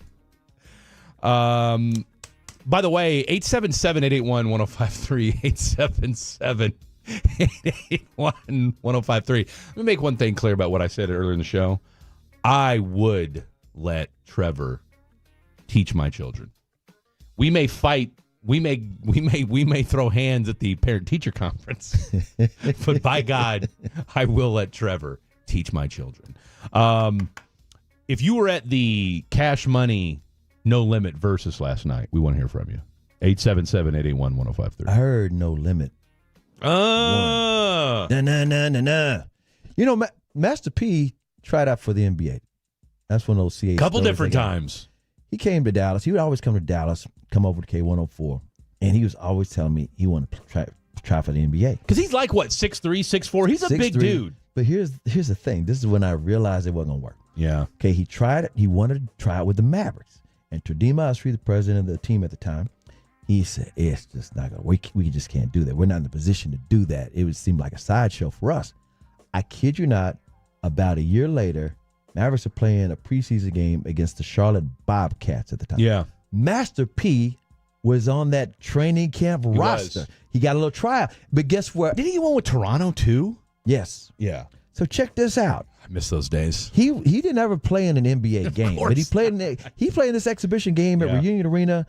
By the way, 877-881-1053, 877-881-1053. Let me make one thing clear about what I said earlier in the show. I would let Trevor teach my children. We may fight. We may throw hands at the parent-teacher conference, but by God, I will let Trevor teach my children. If you were at the Cash Money No Limit versus last night, we want to hear from you. 877-881-1053. I heard No Limit. Nah. You know, Master P tried out for the NBA. That's one of those CA. Couple different times. He came to Dallas. He would always come to Dallas, come over to K104, and he was always telling me he wanted to try for the NBA. Because he's like, what, 6'3", 6'4"? He's a big dude. But here's the thing. This is when I realized it wasn't going to work. Yeah. Okay, he tried it. He wanted to try it with the Mavericks. And Turdima Asri, the president of the team at the time, he said, it's just not going to work. We just can't do that. We're not in the position to do that. It would seem like a sideshow for us. I kid you not, about a year later, Mavericks are playing a preseason game against the Charlotte Bobcats at the time. Yeah. Master P was on that training camp roster. He got a little tryout. But guess what? Did he get one with Toronto too? Yes. Yeah. So check this out. I miss those days. He didn't ever play in an NBA game, but he played in this exhibition game at Reunion Arena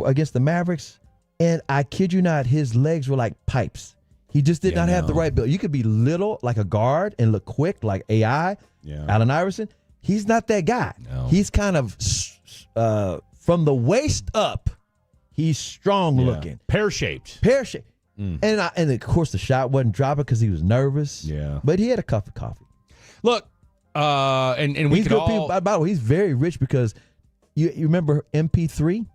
against the Mavericks, and I kid you not, his legs were like pipes. He just did not have the right build. You could be little like a guard and look quick like AI, Allen Iverson. He's not that guy. No. He's kind of from the waist up. He's strong looking, pear-shaped. And of course the shot wasn't dropping because he was nervous. Yeah, but he had a cup of coffee. Look, and we he's could good all. People, by the way, he's very rich because you remember MP3,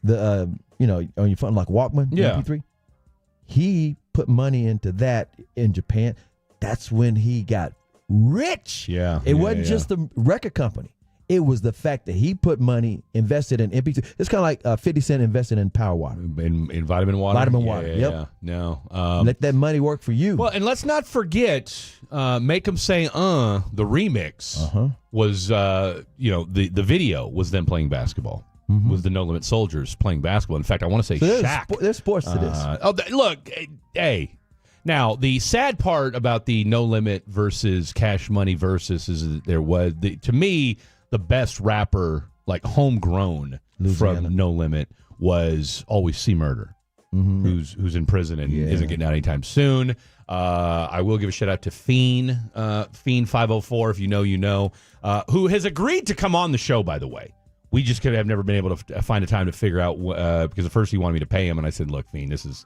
the on your phone like Walkman. Yeah. MP3. He put money into that in Japan. That's when he got rich. Yeah, it wasn't just the record company. It was the fact that he put money, invested in MP3. It's kind of like 50 Cent invested in Power Water. In vitamin water? Vitamin water, yep. Yeah. No. Let that money work for you. Well, and let's not forget, Make 'Em Say the remix was, the video was them playing basketball. Was the No Limit Soldiers playing basketball. In fact, I want to say Shaq. There's sports to this. Look, hey. Now, the sad part about the No Limit versus Cash Money versus is that there was, to me, the best rapper, like homegrown from No Limit, was Always See Murder, who's in prison and isn't getting out anytime soon. I will give a shout out to Fiend 504, if you know, you know, who has agreed to come on the show, by the way. We just have never been able to find a time to figure out because at first he wanted me to pay him, and I said, "Look, Fiend, this is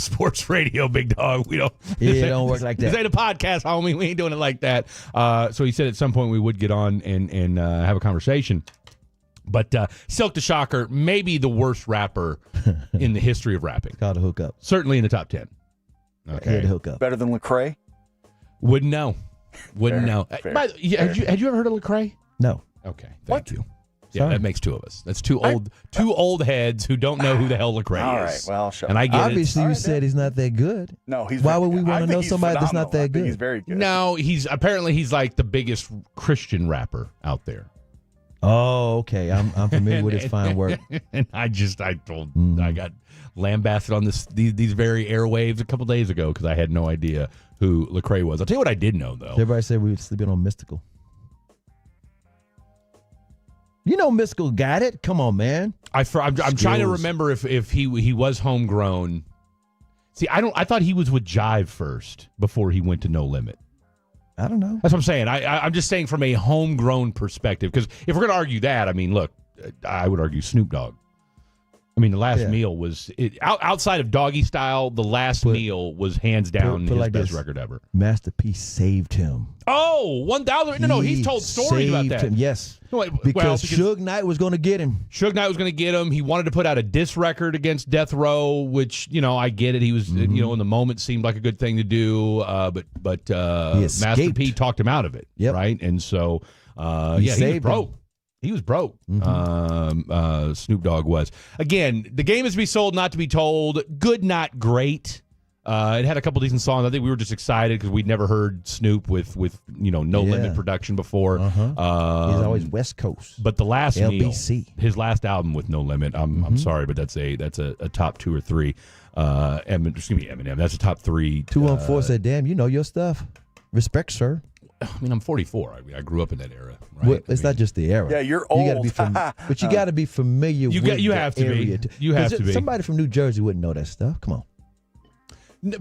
sports radio, big dog. We don't. It don't work like that. This ain't a podcast, homie. We ain't doing it like that." So he said at some point we would get on and have a conversation. But Silk the Shocker, maybe the worst rapper in the history of rapping. Called a hookup. Certainly in the top 10. Okay, hookup. Better than Lecrae? Wouldn't know. Wouldn't know. Had you ever heard of Lecrae? No. Okay. Thank you. Yeah, Sorry. that makes two of us. That's two old heads who don't know who the hell Lecrae is. All right, well, sure. And I get obviously you said he's not that good. No, he's. Why would we want to know somebody that's not that good? He's very good. No, he's like the biggest Christian rapper out there. Oh, okay. I'm familiar with his fine work. And I got lambasted on these very airwaves a couple days ago because I had no idea who Lecrae was. I'll tell you what I did know though. Everybody said we were sleeping on Mystical. You know Mystical got it. Come on, man. I'm trying to remember if he was homegrown. See, I thought he was with Jive first before he went to No Limit. I don't know. That's what I'm saying. I'm just saying from a homegrown perspective, because if we're going to argue that, I mean, look, I would argue Snoop Dogg. I mean, the last meal was outside of Doggy Style. The last meal was hands down his best record ever. Master P saved him. Oh, $1,000. No, he's told stories about that. Him, yes, because Suge Knight was going to get him. Suge Knight was going to get him. He wanted to put out a diss record against Death Row, which I get it. He was in the moment seemed like a good thing to do, but Master P talked him out of it, right? And so he was broke. Him. He was broke. Snoop Dogg was. Again, the game is to be sold, not to be told. Good, not great. It had a couple decent songs. I think we were just excited because we'd never heard Snoop with No Limit production before. He's always West Coast. But the last LBC. meal, his last album with No Limit. I'm sorry, but that's a top 2 or 3. Eminem. That's a top 3. 214 said, "Damn, you know your stuff. Respect, sir." I mean, I'm 44. I grew up in that era. Right? Well, it's not just the era. Yeah, you're old. You but you got to be familiar with you have to area. You have to be. Somebody from New Jersey wouldn't know that stuff. Come on.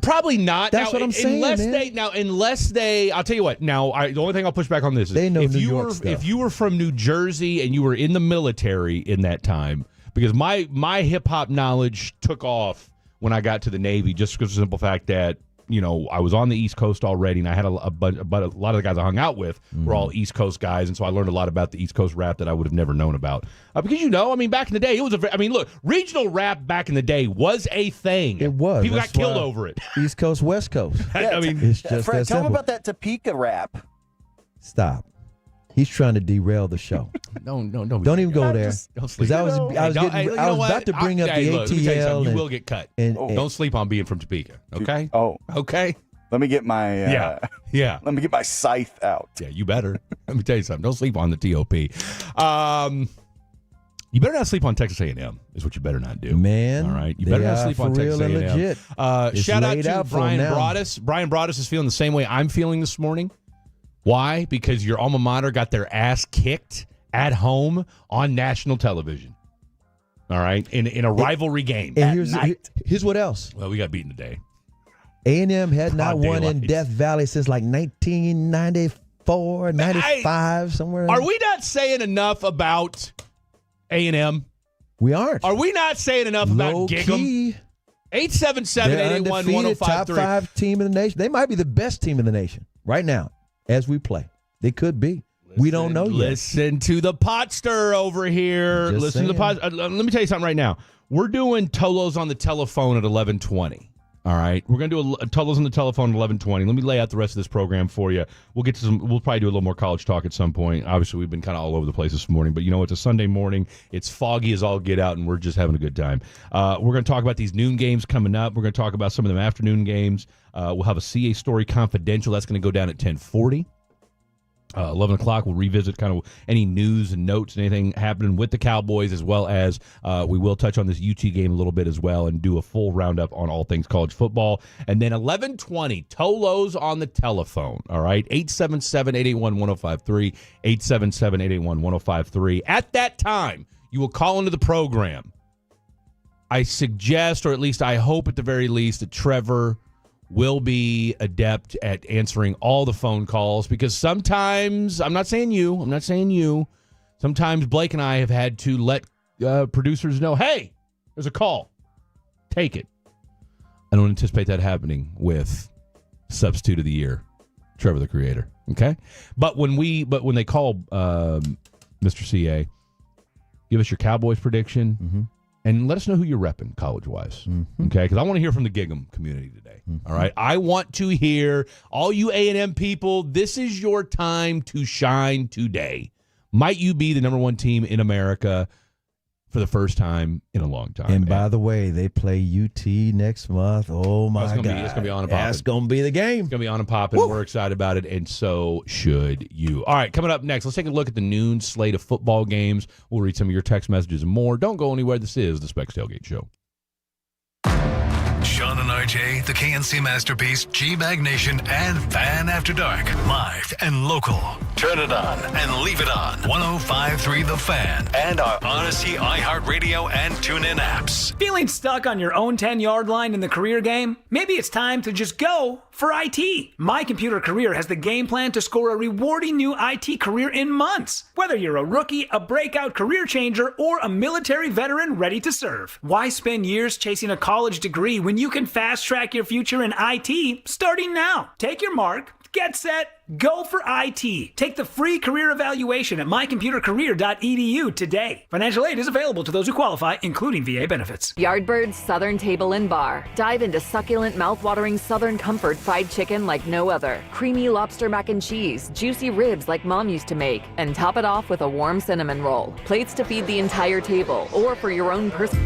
Probably not. That's what I'm saying, unless they, I'll tell you what. Now, the only thing I'll push back on this is they know New York stuff. If you were from New Jersey and you were in the military in that time, because my hip hop knowledge took off when I got to the Navy, just because of the simple fact that I was on the East Coast already, and I had a lot of the guys I hung out with were all East Coast guys, and so I learned a lot about the East Coast rap that I would have never known about. Because back in the day, it was look, regional rap back in the day was a thing. It was. People got killed over it. East Coast, West Coast. Yeah, it's just Fred, that tell simple. me about that Topeka rap. Stop. He's trying to derail the show. No. Don't even go there. Because I was about to bring up the ATL. You will get cut. Don't sleep on being from Topeka. Okay. Oh. Okay. Let me get my yeah. Let me get my scythe out. Yeah, you better. Let me tell you something. Don't sleep on the TOP. You better not sleep on Texas A&M. Is what you better not do. Man, all right. You better not sleep on Texas A&M. Legit. Shout out to Brian Broaddus. Brian Broaddus is feeling the same way I'm feeling this morning. Why? Because your alma mater got their ass kicked at home on national television. All right, in a rivalry game. And here's what else. Well, we got beaten today. A&M had not won in Death Valley since like 1994, 95, somewhere. Are we not saying enough about A&M? We aren't. Are we not saying enough about Gig'em? 877-881-1053. Top 5 team in the nation. They might be the best team in the nation right now as we play. They could be. We don't know yet. Listen to the pot stir over here. Listen to the pot. Let me tell you something right now. We're doing Tolos on the telephone at 11:20. All right, we're going to do a Tolos on the telephone at 11:20. Let me lay out the rest of this program for you. We'll get to we'll probably do a little more college talk at some point. Obviously, we've been kind of all over the place this morning, but it's a Sunday morning. It's foggy as all get out, and we're just having a good time. We're going to talk about these noon games coming up. We're going to talk about some of them afternoon games. We'll have a CA Story Confidential. That's going to go down at 10:40. 11 o'clock, we'll revisit kind of any news and notes and anything happening with the Cowboys, as well as we will touch on this UT game a little bit as well and do a full roundup on all things college football. And then 11:20, Tolos on the telephone, all right? 877-881-1053, 877-881-1053. At that time, you will call into the program. I suggest, or at least I hope at the very least, that Trevor will be adept at answering all the phone calls, because sometimes, I'm not saying you, sometimes Blake and I have had to let producers know, hey, there's a call. Take it. I don't anticipate that happening with Substitute of the Year, Trevor the Creator. Okay? But when they call Mr. CA, give us your Cowboys prediction. Mm-hmm. And let us know who you're repping college-wise, okay? Because I want to hear from the Gig'em community today, all right? I want to hear, all you A&M people, this is your time to shine today. Might you be the number one team in America for the first time in a long time? And by the way, they play UT next month. Oh, my God. It's going to be on and popping. That's going to be the game. It's going to be on and popping. We're excited about it, and so should you. All right, coming up next, let's take a look at the noon slate of football games. We'll read some of your text messages and more. Don't go anywhere. This is the Spec Tailgate Show. Sean and RJ, the KNC Masterpiece, G-Bag Nation, and Fan After Dark. Live and local. Turn it on and leave it on. 105.3 The Fan and our Odyssey, iHeartRadio, and TuneIn apps. Feeling stuck on your own 10-yard line in the career game? Maybe it's time to just go for IT. My Computer Career has the game plan to score a rewarding new IT career in months. Whether you're a rookie, a breakout career changer, or a military veteran ready to serve. Why spend years chasing a college degree when you can fast track your future in IT starting now? Take your mark, get set, go for IT. Take the free career evaluation at mycomputercareer.edu today. Financial aid is available to those who qualify, including VA benefits. Yardbird's Southern Table and Bar. Dive into succulent, mouth-watering Southern comfort fried chicken like no other. Creamy lobster mac and cheese, juicy ribs like Mom used to make, and top it off with a warm cinnamon roll. Plates to feed the entire table, or for your own person.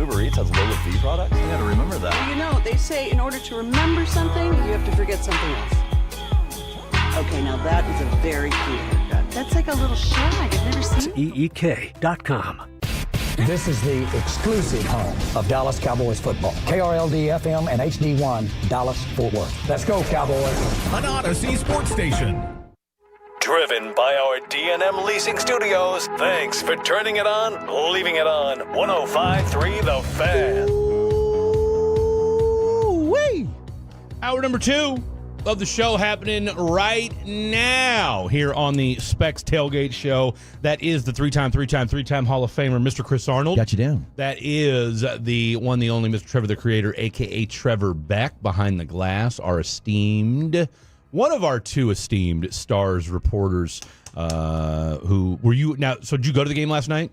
Uber Eats has lower fee products? I gotta remember that. Well, you know, they say in order to remember something, you have to forget something else. Okay, now that is a very cute haircut. That's like a little shag. I've never seen EEK.com. This is the exclusive home of Dallas Cowboys football. KRLD-FM and HD1, Dallas-Fort Worth. Let's go, Cowboys. An Odyssey sports station. Driven by our D&M Leasing Studios. Thanks for turning it on, leaving it on. 105.3 The Fan. Ooh-wee. Hour number 2 of the show happening right now here on the Specs Tailgate Show. That is the three-time Hall of Famer, Mr. Chris Arnold. Got you down. That is the one, the only Mr. Trevor the Creator, a.k.a. Trevor Beck, behind the glass, our esteemed, one of our 2 esteemed stars reporters who were you. Now, so did you go to the game last night?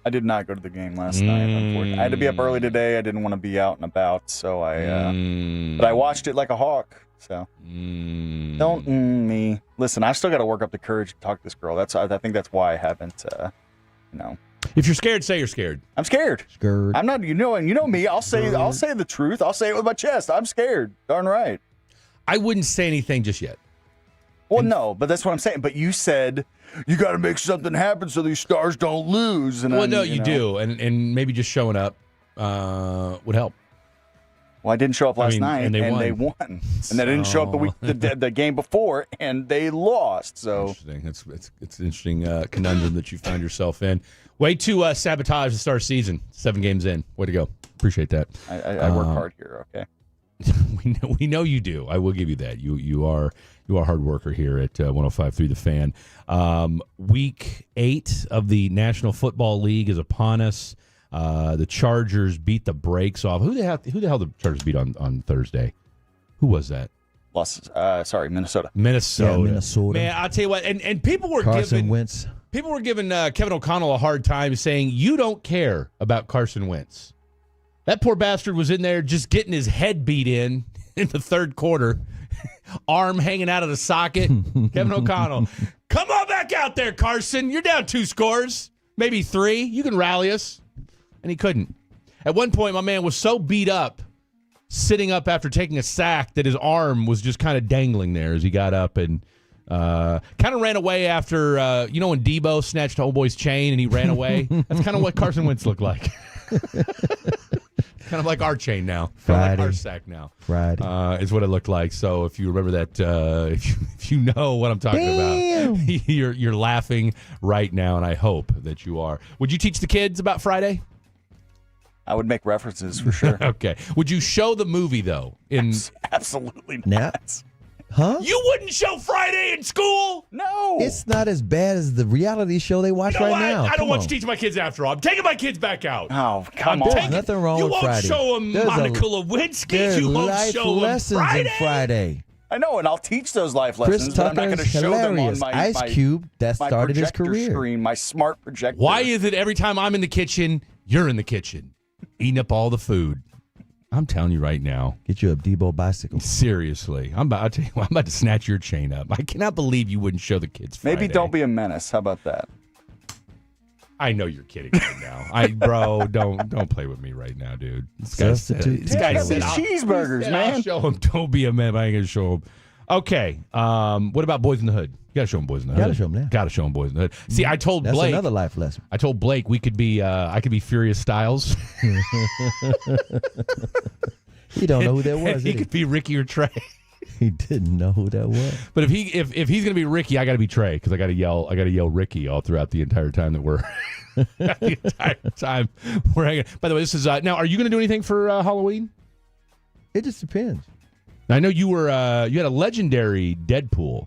I did not go to the game last night, unfortunately. I had to be up early today. I didn't want to be out and about, so but I watched it like a hawk. So don't me. Listen, I still got to work up the courage to talk to this girl. I think that's why I haven't. If you're scared, say you're scared. I'm scared. Scared. I'm not. You know me. I'll say the truth. I'll say it with my chest. I'm scared. Darn right. I wouldn't say anything just yet. Well, no, but that's what I'm saying. But you said you got to make something happen so these stars don't lose. And you do, and maybe just showing up would help. Well, I didn't show up last night, and they won. And they didn't show up the game before, and they lost. So interesting. It's an interesting conundrum that you find yourself in. Way to sabotage the start season. 7 games in. Way to go. Appreciate that. I work hard here. Okay. we know you do. I will give you that. You are a hard worker here at 105.3 The Fan. Week 8 of the National Football League is upon us. The Chargers beat the brakes off. Who the hell the Chargers beat on Thursday? Who was that? Minnesota. Yeah, Minnesota. Man, I'll tell you what. And people were Carson Wentz. People were giving Kevin O'Connell a hard time, saying you don't care about Carson Wentz. That poor bastard was in there just getting his head beat in the third quarter, arm hanging out of the socket. Kevin O'Connell, come on back out there, Carson. You're down 2 scores, maybe 3. You can rally us. And he couldn't. At one point, my man was so beat up, sitting up after taking a sack, that his arm was just kind of dangling there as he got up and kind of ran away after, when Debo snatched Old Boy's chain and he ran away? That's kind of what Carson Wentz looked like. Kind of like our chain now. Kind of like our sack now. Friday. Is what it looked like. So if you remember that, if you know what I'm talking about, you're laughing right now, and I hope that you are. Would you teach the kids about Friday? I would make references for sure. Okay. Would you show the movie, though? Absolutely not. Nah. Huh? You wouldn't show Friday in school? No. It's not as bad as the reality show they watch right now. I don't want you to teach my kids after all. I'm taking my kids back out. Oh, come on. There's nothing wrong with Friday. You won't show them Monica Lewinsky. You won't show them lessons in Friday. I know, and I'll teach those life lessons. Chris but I'm not going to show hilarious. them on Ice Cube, that started his career. Screen, my smart projector. Why is it every time I'm in the kitchen, you're in the kitchen, eating up all the food? I'm telling you right now. Get you a Debo bicycle. Seriously. I'm about to snatch your chain up. I cannot believe you wouldn't show the kids Friday. Maybe don't be a menace. How about that? I know you're kidding right now. Bro, don't play with me right now, dude. This guy said cheeseburgers, man. I'll show him. Don't be a man. I ain't going to show him. Okay. What about Boys in the Hood? You got to show him Boys in the Hood. Got to show him that. Got to show him Boys in the Hood. See, I told That's Blake. another life lesson. I told Blake we could be. I could be Furious Styles. He don't know who that was. He could be Ricky or Trey. He didn't know who that was. But if he's gonna be Ricky, I got to be Trey because I got to yell Ricky all throughout the entire time that we're the entire time we're hanging. By the way, this is now. Are you gonna do anything for Halloween? It just depends. I know you were you had a legendary Deadpool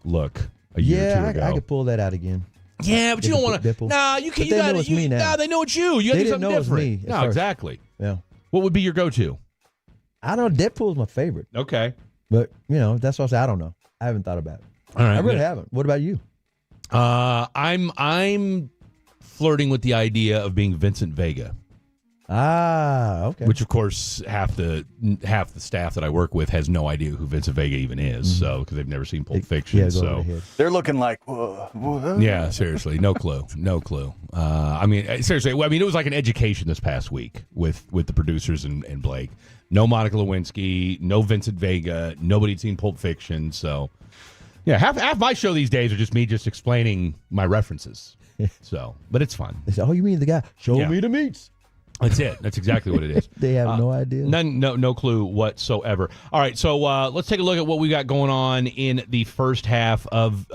look a year or two ago. I could pull that out again. Yeah, but you don't want to. Nah, you can't. They know it's me now. Nah, they know it's you. You got to do something different. No, exactly. Yeah. What would be your go-to? I don't know. Deadpool's my favorite. Okay. But, that's what I say. I don't know. I haven't thought about it. All right. I really haven't. What about you? I'm flirting with the idea of being Vincent Vega. Ah, okay. Which, of course, half the staff that I work with has no idea who Vincent Vega even is, so because they've never seen Pulp Fiction. So they're looking like, whoa. Yeah, seriously, no clue. I mean, seriously, it was like an education this past week with the producers and Blake. No Monica Lewinsky, no Vincent Vega, nobody'd seen Pulp Fiction. So, yeah, half my show these days are just me just explaining my references. So, but it's fun. They say, "Oh, you mean the guy? Show me the meats." That's it. That's exactly what it is. They have no idea. No clue whatsoever. All right, so let's take a look at what we got going on in the first half of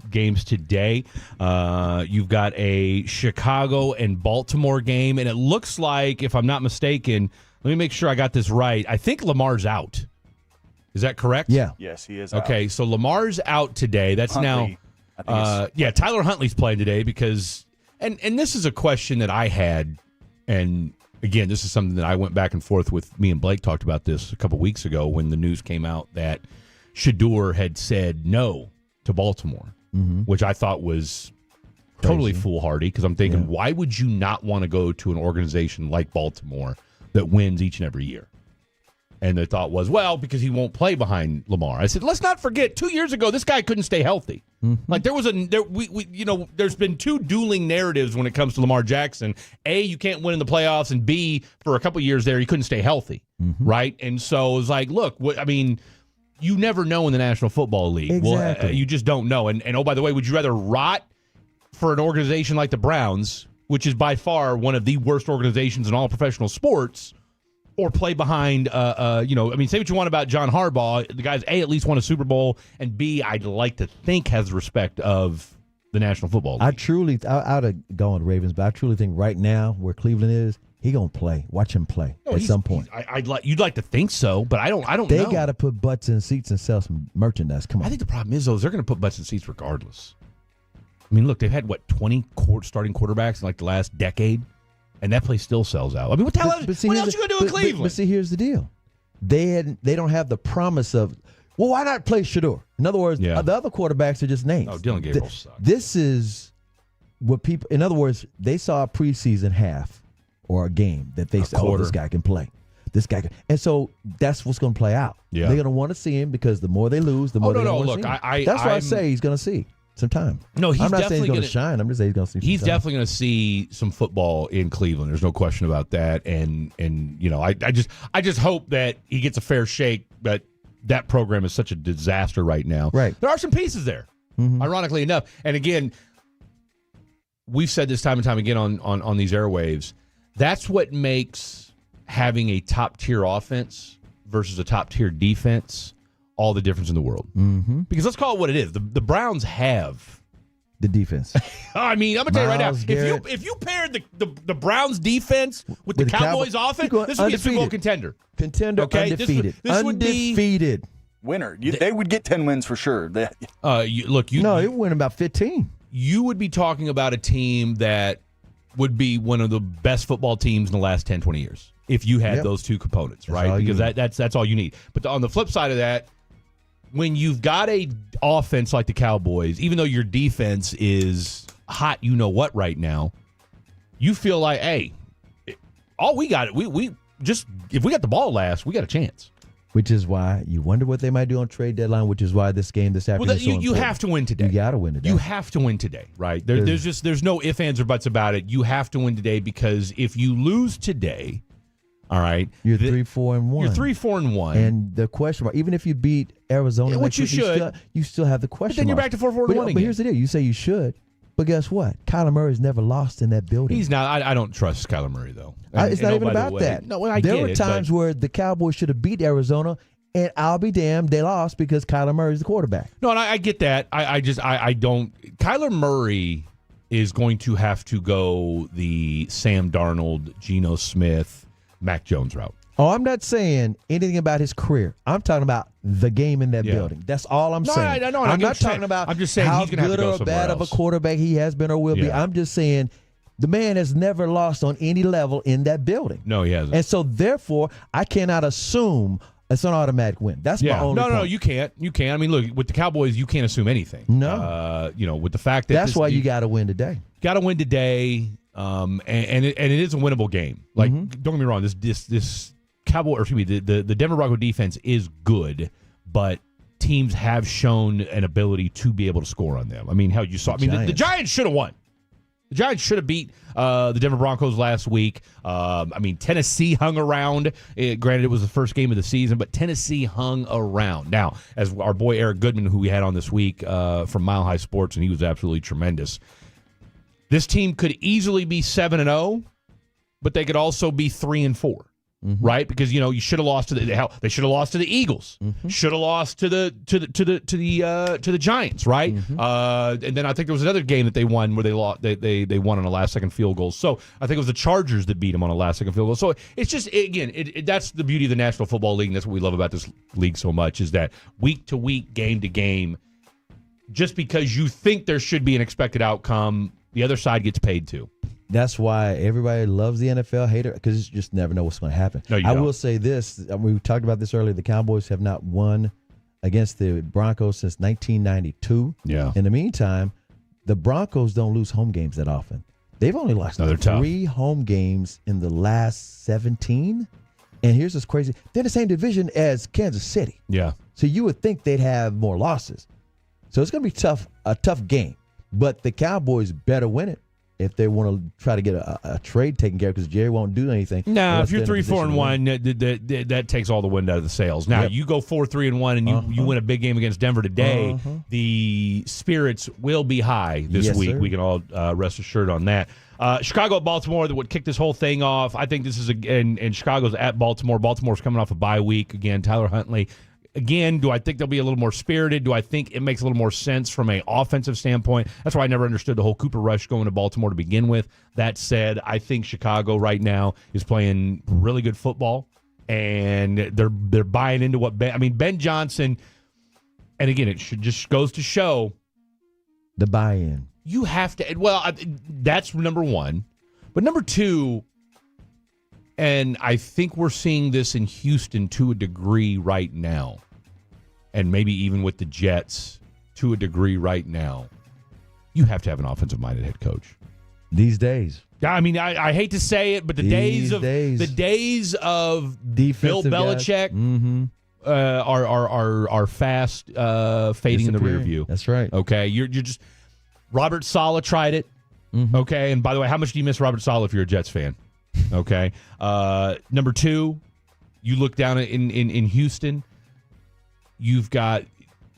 games today. You've got a Chicago and Baltimore game, and it looks like, if I'm not mistaken, let me make sure I got this right. I think Lamar's out. Is that correct? Yeah. Yes, he is out. Okay, so Lamar's out today. That's Huntley, Tyler Huntley's playing today because, and this is a question that I had. And again, this is something that I went back and forth with. Me and Blake talked about this a couple weeks ago when the news came out that Shedeur had said no to Baltimore, which I thought was totally foolhardy because I'm thinking, why would you not want to go to an organization like Baltimore that wins each and every year? And the thought was, well, because he won't play behind Lamar. I said, let's not forget, 2 years ago, this guy couldn't stay healthy. Like there's been two dueling narratives when it comes to Lamar Jackson. A, you can't win in the playoffs, and B, for a couple years there, he couldn't stay healthy, right? And so it was like, look, you never know in the National Football League. Exactly. Well, you just don't know. And oh, by the way, would you rather rot for an organization like the Browns, which is by far one of the worst organizations in all professional sports, or play behind, say what you want about John Harbaugh. The guy's, A, at least won a Super Bowl, and B, I'd like to think has the respect of the National Football League. I'd have gone Ravens, but I truly think right now where Cleveland is, he going to play. Watch him play at some point. You'd like to think so, but I don't know. They got to put butts in seats and sell some merchandise. Come on. I think the problem is, though, they're going to put butts in seats regardless. I mean, look, they've had, 20 starting quarterbacks in like the last decade? And that place still sells out. I mean, what else you going to do in Cleveland? But see, here's the deal. They don't have the promise of, well, why not play Shedeur? In other words, the other quarterbacks are just names. Oh, Dylan Gabriel sucks. This is what people, in other words, they saw a preseason half or a game that they said, oh, this guy can play. This guy can. And so that's what's going to play out. Yeah. They're going to want to see him because the more they lose, the more they're going to want to see him. That's why I say he's going to see some time. No, I'm not saying he's going to shine. I'm just saying he's going to see some time. He's definitely going to see some football in Cleveland. There's no question about that. And I just hope that he gets a fair shake, but that program is such a disaster right now. Right. There are some pieces there, ironically enough. And again, we've said this time and time again on these airwaves, that's what makes having a top-tier offense versus a top-tier defense all the difference in the world. Because let's call it what it is. The Browns have the defense. I mean, I'm going to tell you right now, if you paired the Browns defense with the Cowboys offense, this would be a Super Bowl contender. Undefeated. This undefeated. Winner. They would get 10 wins for sure. It would win about 15. You would be talking about a team that would be one of the best football teams in the last 10, 20 years if you had those two components, right? Because that's all you need. But on the flip side of that, when you've got a offense like the Cowboys, even though your defense is hot, you know what right now, you feel like, hey, all we got, we just, if we got the ball last, we got a chance. Which is why you wonder what they might do on trade deadline, which is why this game this afternoon is so important. You have to win today. You got to win today. You have to win today, right? There's no ifs, ands, or buts about it. You have to win today because if you lose today, all right, you're 3-4-1. You're 3-4-1, and the question mark, even if you beat Arizona, which you should, you still have the question. But then you're back to 4-4-1 again. But here's the deal: you say you should, but guess what? Kyler Murray's never lost in that building. He's not. I don't trust Kyler Murray though. It's not even about that. No, I there get were times where the Cowboys should have beat Arizona, and I'll be damned, they lost because Kyler Murray's the quarterback. No, and I get that. I don't. Kyler Murray is going to have to go the Sam Darnold, Geno Smith, Mac Jones route. Oh, I'm not saying anything about his career. I'm talking about the game in that building. That's all I'm saying. I'm not talking about I'm just saying how he's gonna good have to go or bad else. of a quarterback he has been or will be. I'm just saying the man has never lost on any level in that building. No, he hasn't. And so, therefore, I cannot assume it's an automatic win. That's my only point. No, you can't. You can't. I mean, look, with the Cowboys, you can't assume anything. No. With the fact that that's why you got to win today. Got to win today. and it is a winnable game. Like, don't get me wrong, this Cowboy, or excuse me, the Denver Bronco defense is good, but teams have shown an ability to be able to score on them. I mean, hell, you saw. The Giants should have won. The Giants should have beat the Denver Broncos last week. Tennessee hung around. Granted, it was the first game of the season, but Tennessee hung around. Now, as our boy Eric Goodman, who we had on this week from Mile High Sports, and he was absolutely tremendous. This team could easily be 7-0, but they could also be 3-4. Right, because you should have lost to they should have lost to the Eagles, should have lost to the Giants, right? And then I think there was another game that they won where they lost. They won on a last second field goal. So I think it was the Chargers that beat them on a last second field goal. So it's just that's the beauty of the National Football League. And that's what we love about this league so much is that week to week, game to game, just because you think there should be an expected outcome, the other side gets paid too. That's why everybody loves the NFL, hater, because you just never know what's going to happen. No, you don't. Will say this. We talked about this earlier. The Cowboys have not won against the Broncos since 1992. Yeah. In the meantime, the Broncos don't lose home games that often. They've only lost 3 home games in the last 17. And here's what's crazy. They're in the same division as Kansas City. Yeah. So you would think they'd have more losses. So it's going to be a tough game. But the Cowboys better win it if they want to try to get a trade taken care of, because Jerry won't do anything. No, if you're 3-4-1, that takes all the wind out of the sails. Now, you go 4-3-1 and you win a big game against Denver today, the spirits will be high this week. Sir. We can all rest assured on that. Chicago at Baltimore, that would kick this whole thing off. I think this is, and Chicago's at Baltimore. Baltimore's coming off a bye week. Again, Tyler Huntley. Again, do I think they'll be a little more spirited? Do I think it makes a little more sense from an offensive standpoint? That's why I never understood the whole Cooper Rush going to Baltimore to begin with. That said, I think Chicago right now is playing really good football, and they're buying into what Ben Johnson, and again, it just goes to show the buy-in. You have to. Well, that's number one, but number two. And I think we're seeing this in Houston to a degree right now, and maybe even with the Jets to a degree right now. You have to have an offensive-minded head coach these days. I mean, I hate to say it, but the days of Bill Belichick are fast fading in the rear view. That's right. Okay, you're just Robert Saleh tried it. Okay, and by the way, how much do you miss Robert Saleh if you're a Jets fan? Okay. Number two, you look down in Houston. You've got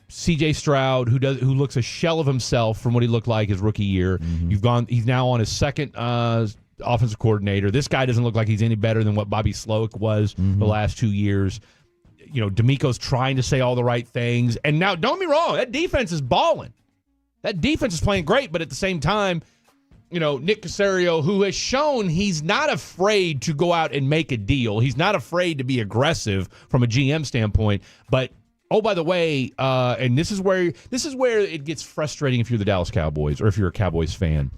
C.J. Stroud, who looks a shell of himself from what he looked like his rookie year. He's now on his second offensive coordinator. This guy doesn't look like he's any better than what Bobby Slowick was the last 2 years. D'Amico's trying to say all the right things. And now, don't get me wrong, that defense is balling. That defense is playing great, but at the same time, Nick Caserio, who has shown he's not afraid to go out and make a deal. He's not afraid to be aggressive from a GM standpoint. But, oh, by the way, and this is where it gets frustrating if you're the Dallas Cowboys or if you're a Cowboys fan.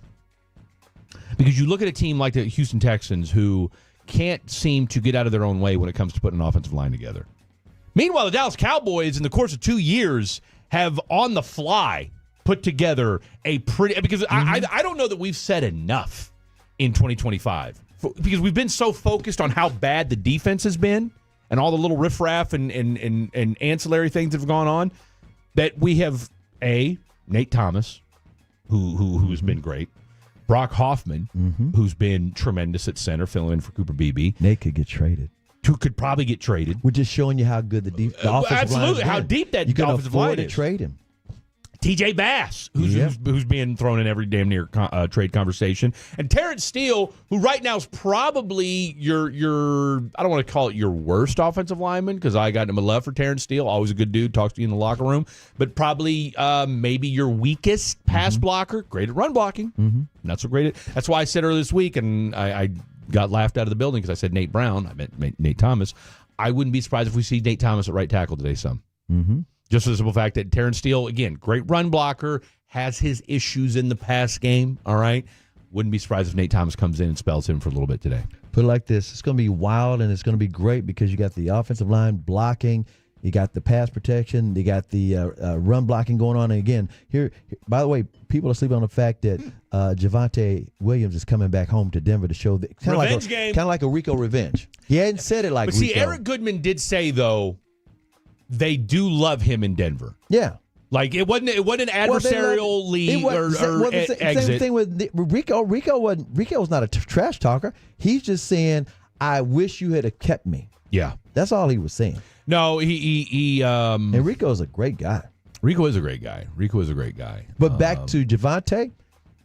Because you look at a team like the Houston Texans who can't seem to get out of their own way when it comes to putting an offensive line together. Meanwhile, the Dallas Cowboys, in the course of 2 years, have on the fly put together a pretty, because I don't know that we've said enough in 2025 because we've been so focused on how bad the defense has been and all the little riffraff and ancillary things that have gone on that we have Nate Thomas, who's been great, Brock Hoffman, who's been tremendous at center, filling in for Cooper Beebe. Nate could get traded. Could probably get traded. We're just showing you how good the offensive line is. Absolutely, how deep that offensive line is. You can afford to trade him. TJ Bass, who's being thrown in every damn near trade conversation, and Terrence Steele, who right now is probably your I don't want to call it your worst offensive lineman because I got him a love for Terrence Steele, always a good dude, talks to you in the locker room, but probably maybe your weakest pass blocker, great at run blocking, not so great at. That's why I said earlier this week, and I got laughed out of the building because I said Nate Brown, I meant Nate Thomas. I wouldn't be surprised if we see Nate Thomas at right tackle today. Just for the simple fact that Terrence Steele, again, great run blocker, has his issues in the pass game, all right? Wouldn't be surprised if Nate Thomas comes in and spells him for a little bit today. Put it like this. It's going to be wild, and it's going to be great because you got the offensive line blocking. You got the pass protection. You got the run blocking going on. And again, here, by the way, people are sleeping on the fact that Javonte Williams is coming back home to Denver to show that kind of like a Rico revenge. He hadn't said it like but Rico. See, Eric Goodman did say though they do love him in Denver. Yeah. Like it wasn't an adversarial league or exit. Same thing with Rico. Rico was not a trash talker. He's just saying, "I wish you had kept me." Yeah, that's all he was saying. No, he and Rico's a great guy. Rico is a great guy. But back to Javonte,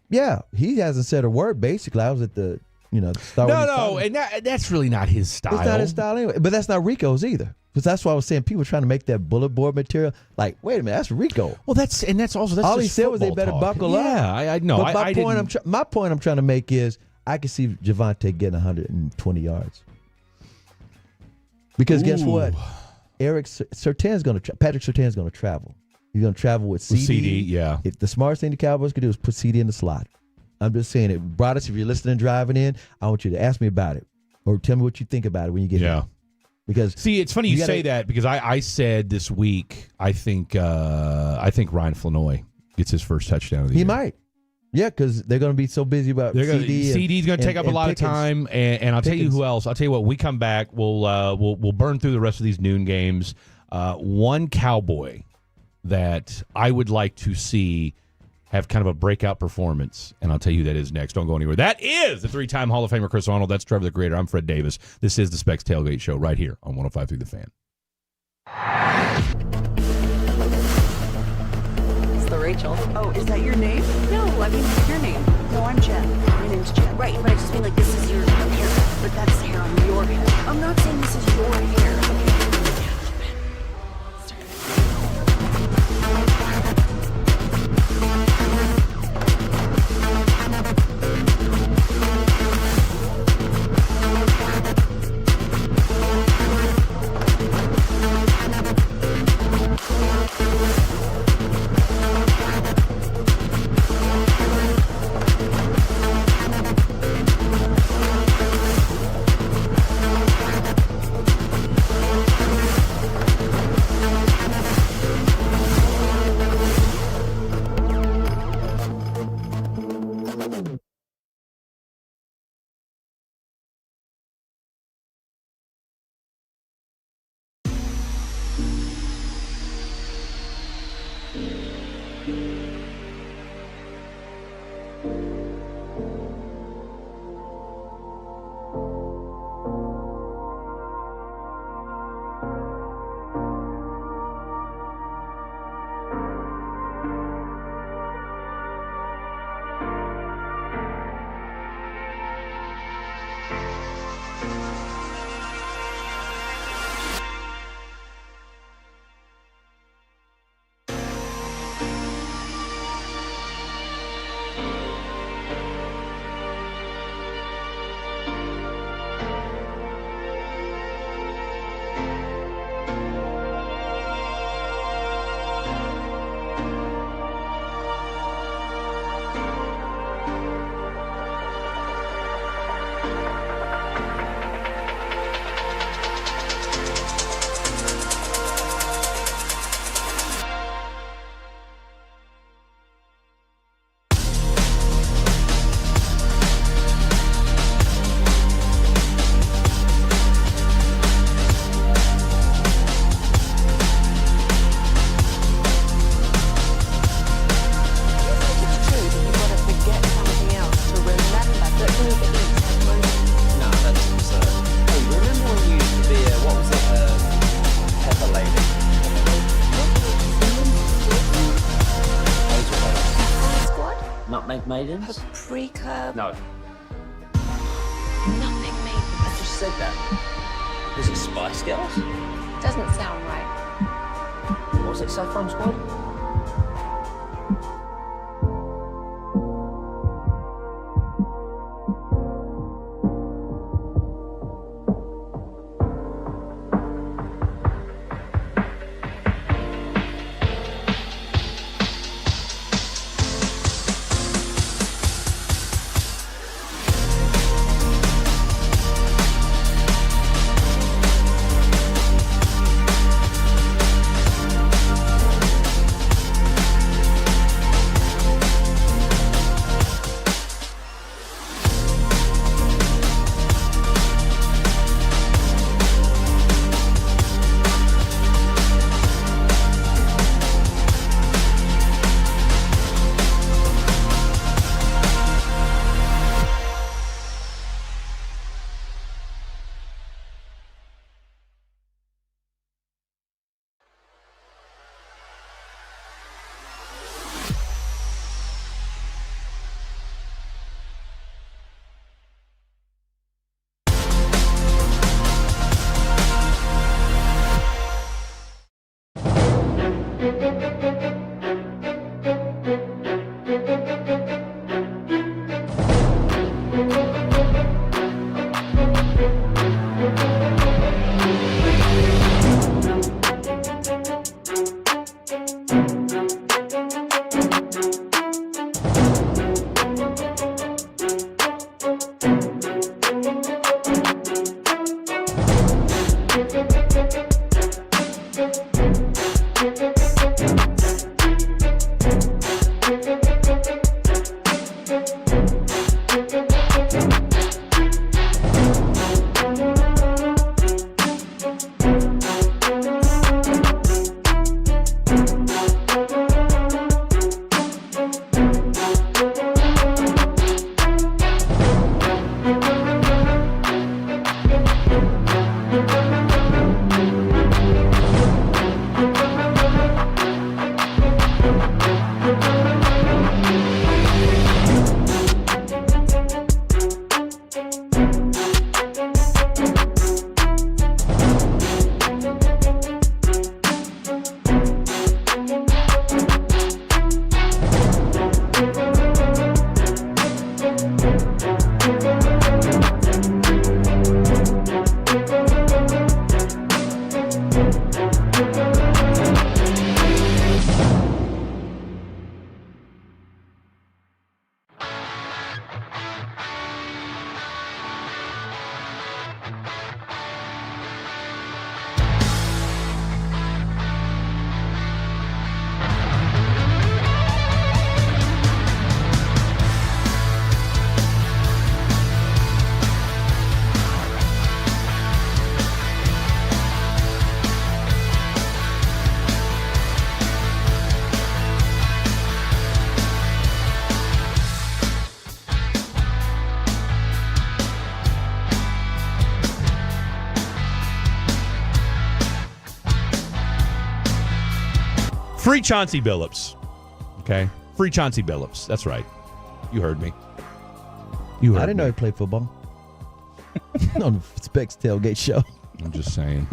yeah, he hasn't said a word. Basically, I was at the start. No, and that's really not his style. It's not his style anyway. But that's not Rico's either. Because that's why I was saying people trying to make that bullet board material. Like, wait a minute, that's Rico. Well, that's all he said was they better buckle up. Yeah, I know. But my point I'm trying to make is I can see Javonte getting 120 yards. Because guess what? Patrick Surtain's going to travel. He's going to travel with CD. CD, yeah. If the smartest thing the Cowboys could do is put CD in the slot. I'm just saying it. Broadus, if you're listening and driving in, I want you to ask me about it. Or tell me what you think about it when you get here. Because see, it's funny you say that because I said this week I think Ryan Flanoy gets his first touchdown of the year. He might. Yeah, because they're going to be so busy about CD. CD's going to take up a lot of time, and I'll tell you who else. I'll tell you what. We come back, we'll burn through the rest of these noon games. One Cowboy that I would like to see have kind of a breakout performance, and I'll tell you who that is next. Don't go anywhere. That is the 3-time Hall of Famer Chris Arnold. That's Trevor the Creator. I'm Fred Davis. This is the Specs Tailgate Show right here on 105.3 The Fan. Rachel. Oh, is that your name? No, I mean, your name. No, I'm Jen. My name's Jen. Right, but I just mean like this is your hair. But that's hair on your head. I'm not saying this is your hair. Maidens? Paprika. No. Nutmeg maidens. I just said that. Is it Spice Girls? Doesn't sound right. What's it, Saffron Squad? Free Chauncey Billups. Okay? Free Chauncey Billups. That's right. You heard me. You heard I didn't know he played football. On Spec's Tailgate show. I'm just saying.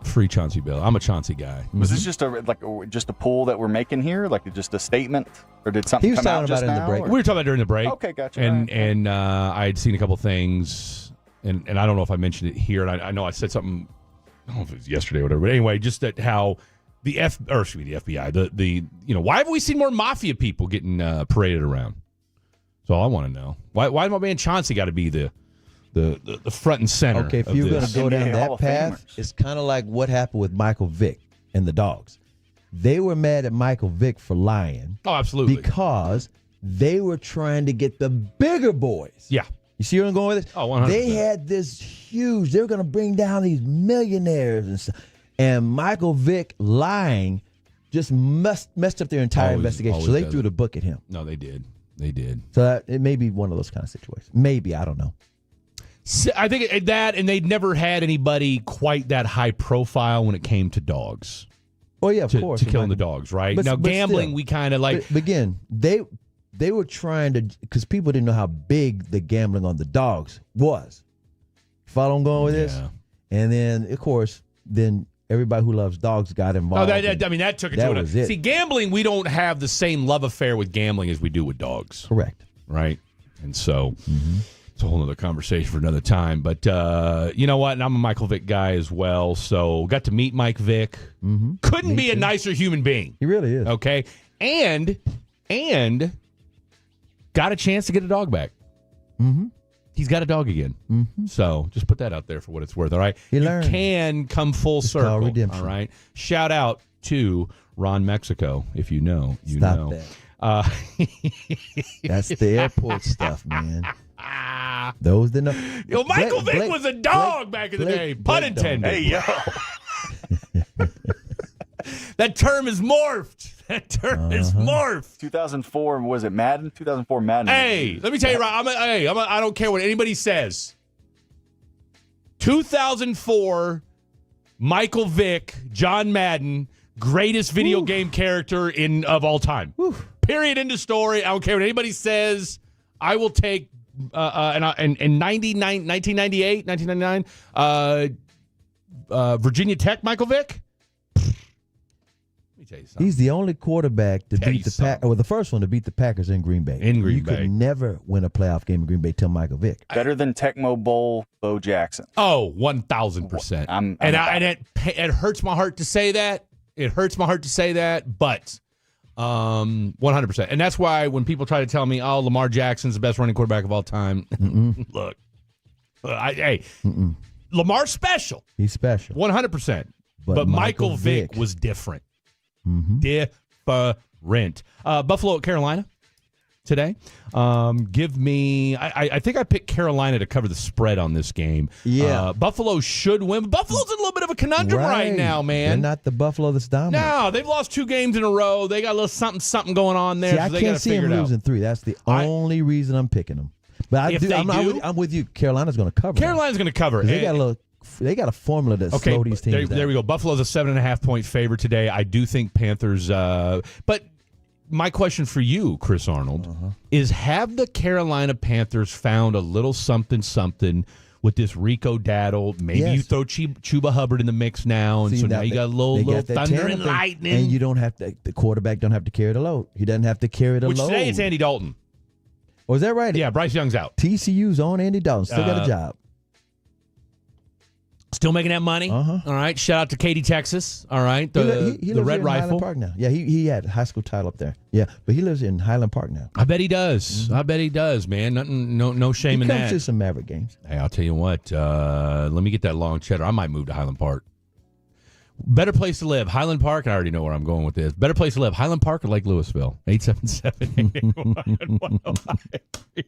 Free Chauncey Billups. I'm a Chauncey guy. Was this just a poll that we're making here? Like just a statement? Or did something come out just now? He was talking about it in the break. We were talking about it during the break. Okay, gotcha. And I had seen a couple things, and I don't know if I mentioned it here, and I know I said something, I don't know if it was yesterday or whatever, but anyway, just that how the FBI, why haven't we seen more mafia people getting paraded around? That's all I want to know. Why my man Chauncey got to be the front and center? Okay, if you're going to go down that path, it's kind of like what happened with Michael Vick and the Dogs. They were mad at Michael Vick for lying. Oh, absolutely. Because they were trying to get the bigger boys. Yeah. You see where I'm going with this? Oh, 100%. They had this huge, they were going to bring down these millionaires and stuff. And Michael Vick lying just messed up their entire investigation. So they threw the book at him. No, they did. They did. So it may be one of those kind of situations. Maybe, I don't know. I think that, and they'd never had anybody quite that high profile when it came to dogs. Well, yeah, of course. To killing the dogs, right? Now, gambling, still, we kind of like... But again, they were trying to... Because people didn't know how big the gambling on the dogs was. Follow where I'm going with this? And then, of course, everybody who loves dogs got involved. That took it to another. See, gambling, we don't have the same love affair with gambling as we do with dogs. Correct. Right? And so... It's a whole other conversation for another time. But you know what? And I'm a Michael Vick guy as well. So got to meet Mike Vick. Couldn't be a nicer human being. He really is. Okay. And got a chance to get a dog back. He's got a dog again. So just put that out there for what it's worth. All right. You can come full circle. Redemption. All right. Shout out to Ron Mexico. If you know, you Stop know. That. That's the airport stuff, man. Those didn't know. Yo, Michael Vick was a dog back in the day. Pun intended. Hey, yo. That term is morphed. That term is morphed. 2004, was it Madden? 2004 Madden. Hey, let me tell you, I don't care what anybody says. 2004, Michael Vick, John Madden, greatest video game character of all time. Period. End of story. I don't care what anybody says. I will take in 1998, 1999, Virginia Tech, Michael Vick. Let me tell you something. He's the only quarterback to beat the Packers. Well, the first one to beat the Packers in Green Bay. You could never win a playoff game in Green Bay till Michael Vick. Better than Tecmo Bowl, Bo Jackson. Oh, 1,000%. And it hurts my heart to say that. It hurts my heart to say that, but 100%. And that's why when people try to tell me, oh, Lamar Jackson's the best running quarterback of all time, look, Lamar's special. He's special. 100%. But Michael Vick was different. Different. Buffalo at Carolina. today. Give me, I think I picked Carolina to cover the spread on this game. Yeah. Buffalo should win. Buffalo's in a little bit of a conundrum right now, man. They're not the Buffalo that's dominant. No, they've lost 2 games in a row. They got a little something going on there. See, so I they can't see them losing 3. That's the only reason I'm picking them. But I'm with you. Carolina's going to cover. Carolina's going to cover. They got a formula that slow these teams down. There we go. Buffalo's a 7.5-point favorite today. I do think Panthers. But my question for you, Chris Arnold, is: have the Carolina Panthers found a little something with this Rico Daddle? Maybe you throw Chuba Hubbard in the mix now, and now you got a little thunder and lightning. And you don't have to. The quarterback don't have to carry the load. He doesn't have to carry the load. Which today it's Andy Dalton. Oh, is that right? Yeah, Bryce Young's out. TCU's on Andy Dalton. Still got a job. Still making that money. All right. Shout out to Katy, Texas. All right. The he lives Red in Rifle. Highland Park now. Yeah, he had a high school title up there. Yeah, but he lives in Highland Park now. I bet he does. I bet he does, man. Nothing, no shame in that. He comes to some Maverick games. Hey, I'll tell you what. Let me get that long cheddar. I might move to Highland Park. Better place to live, Highland Park. I already know where I'm going with this. Better place to live, Highland Park or Lake Louisville? 877-881-1053.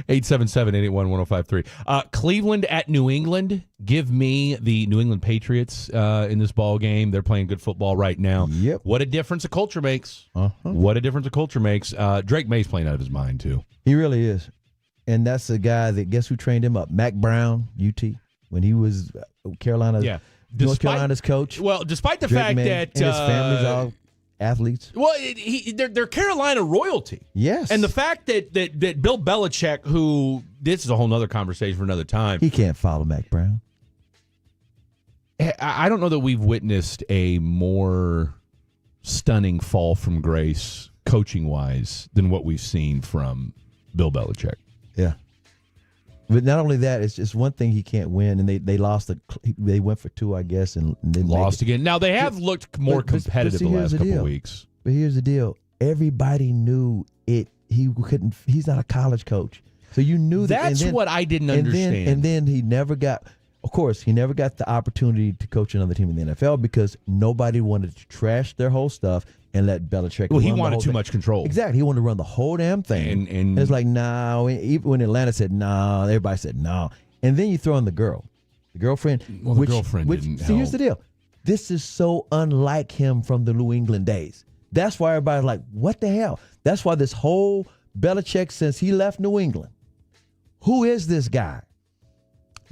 877-881-1053. Cleveland at New England. Give me the New England Patriots in this ball game. They're playing good football right now. Yep. What a difference a culture makes. What a difference a culture makes. Drake May's playing out of his mind, too. He really is. And that's the guy that, guess who trained him up? Mac Brown, UT, when he was Carolina. Yeah. North Carolina's coach. Well, despite the fact that and his family's all athletes. Well, they're Carolina royalty. Yes. And the fact that Bill Belichick, who this is a whole nother conversation for another time. He can't follow Mac Brown. I don't know that we've witnessed a more stunning fall from grace coaching wise than what we've seen from Bill Belichick. Yeah. But not only that, it's just one thing he can't win, and they lost. They went for 2, I guess, and they lost again. Now they have looked more competitive the last couple of weeks. But here's the deal: everybody knew it. He couldn't. He's not a college coach, so you knew that. That's what I didn't understand. And then he never got. Of course, he never got the opportunity to coach another team in the NFL because nobody wanted to trash their whole stuff and let Belichick. Well, he wanted too much control. Exactly, he wanted to run the whole damn thing. And it's like, no. Even when Atlanta said no, everybody said no. And then you throw in the girlfriend. Well, the girlfriend didn't help. Here's the deal: this is so unlike him from the New England days. That's why everybody's like, what the hell? That's why this whole Belichick, since he left New England, who is this guy?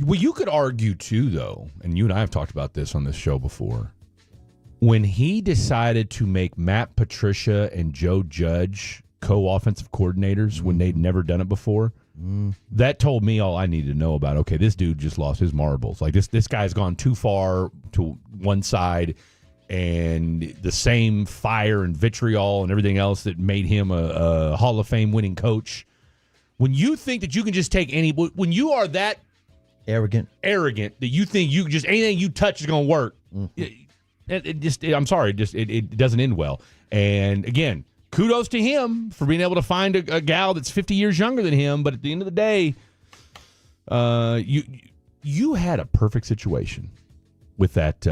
Well, you could argue, too, though, and you and I have talked about this on this show before, when he decided to make Matt Patricia and Joe Judge co-offensive coordinators when they'd never done it before, that told me all I needed to know about, okay, this dude just lost his marbles. Like, this guy's gone too far to one side, and the same fire and vitriol and everything else that made him a Hall of Fame winning coach. When you think that you can just take when you are that arrogant that you think you just anything you touch is going to work. I'm sorry, it doesn't end well. And again, kudos to him for being able to find a gal that's 50 years younger than him. But at the end of the day, you had a perfect situation with that.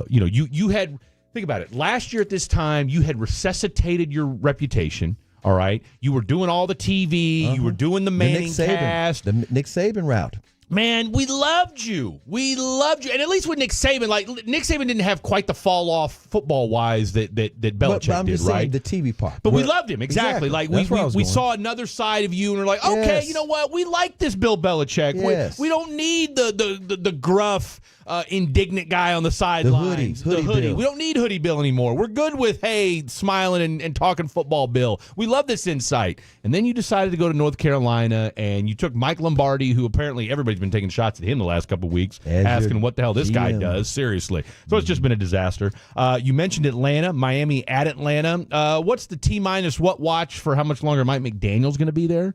You had, think about it. Last year at this time, you had resuscitated your reputation. All right, you were doing all the TV. You were doing the Manning cast, the Nick Saban route. Man, we loved you. And at least with Nick Saban, Nick Saban didn't have quite the fall off football wise that Belichick but I'm did, just right? Saying the TV part. But we loved him, exactly. Like we saw another side of you, and we're like, okay, you know what? We like this Bill Belichick. Yes. We don't need the gruff, indignant guy on the sidelines. The hoodie Bill. We don't need Hoodie Bill anymore. We're good with smiling and talking football Bill. We love this insight. And then you decided to go to North Carolina, and you took Mike Lombardi, who apparently everybody's been taking shots at him the last couple of weeks, asking what the hell this guy does. Seriously. So it's just been a disaster. You mentioned Atlanta, Miami at Atlanta. What's the T-minus what watch for how much longer Mike McDaniel's going to be there?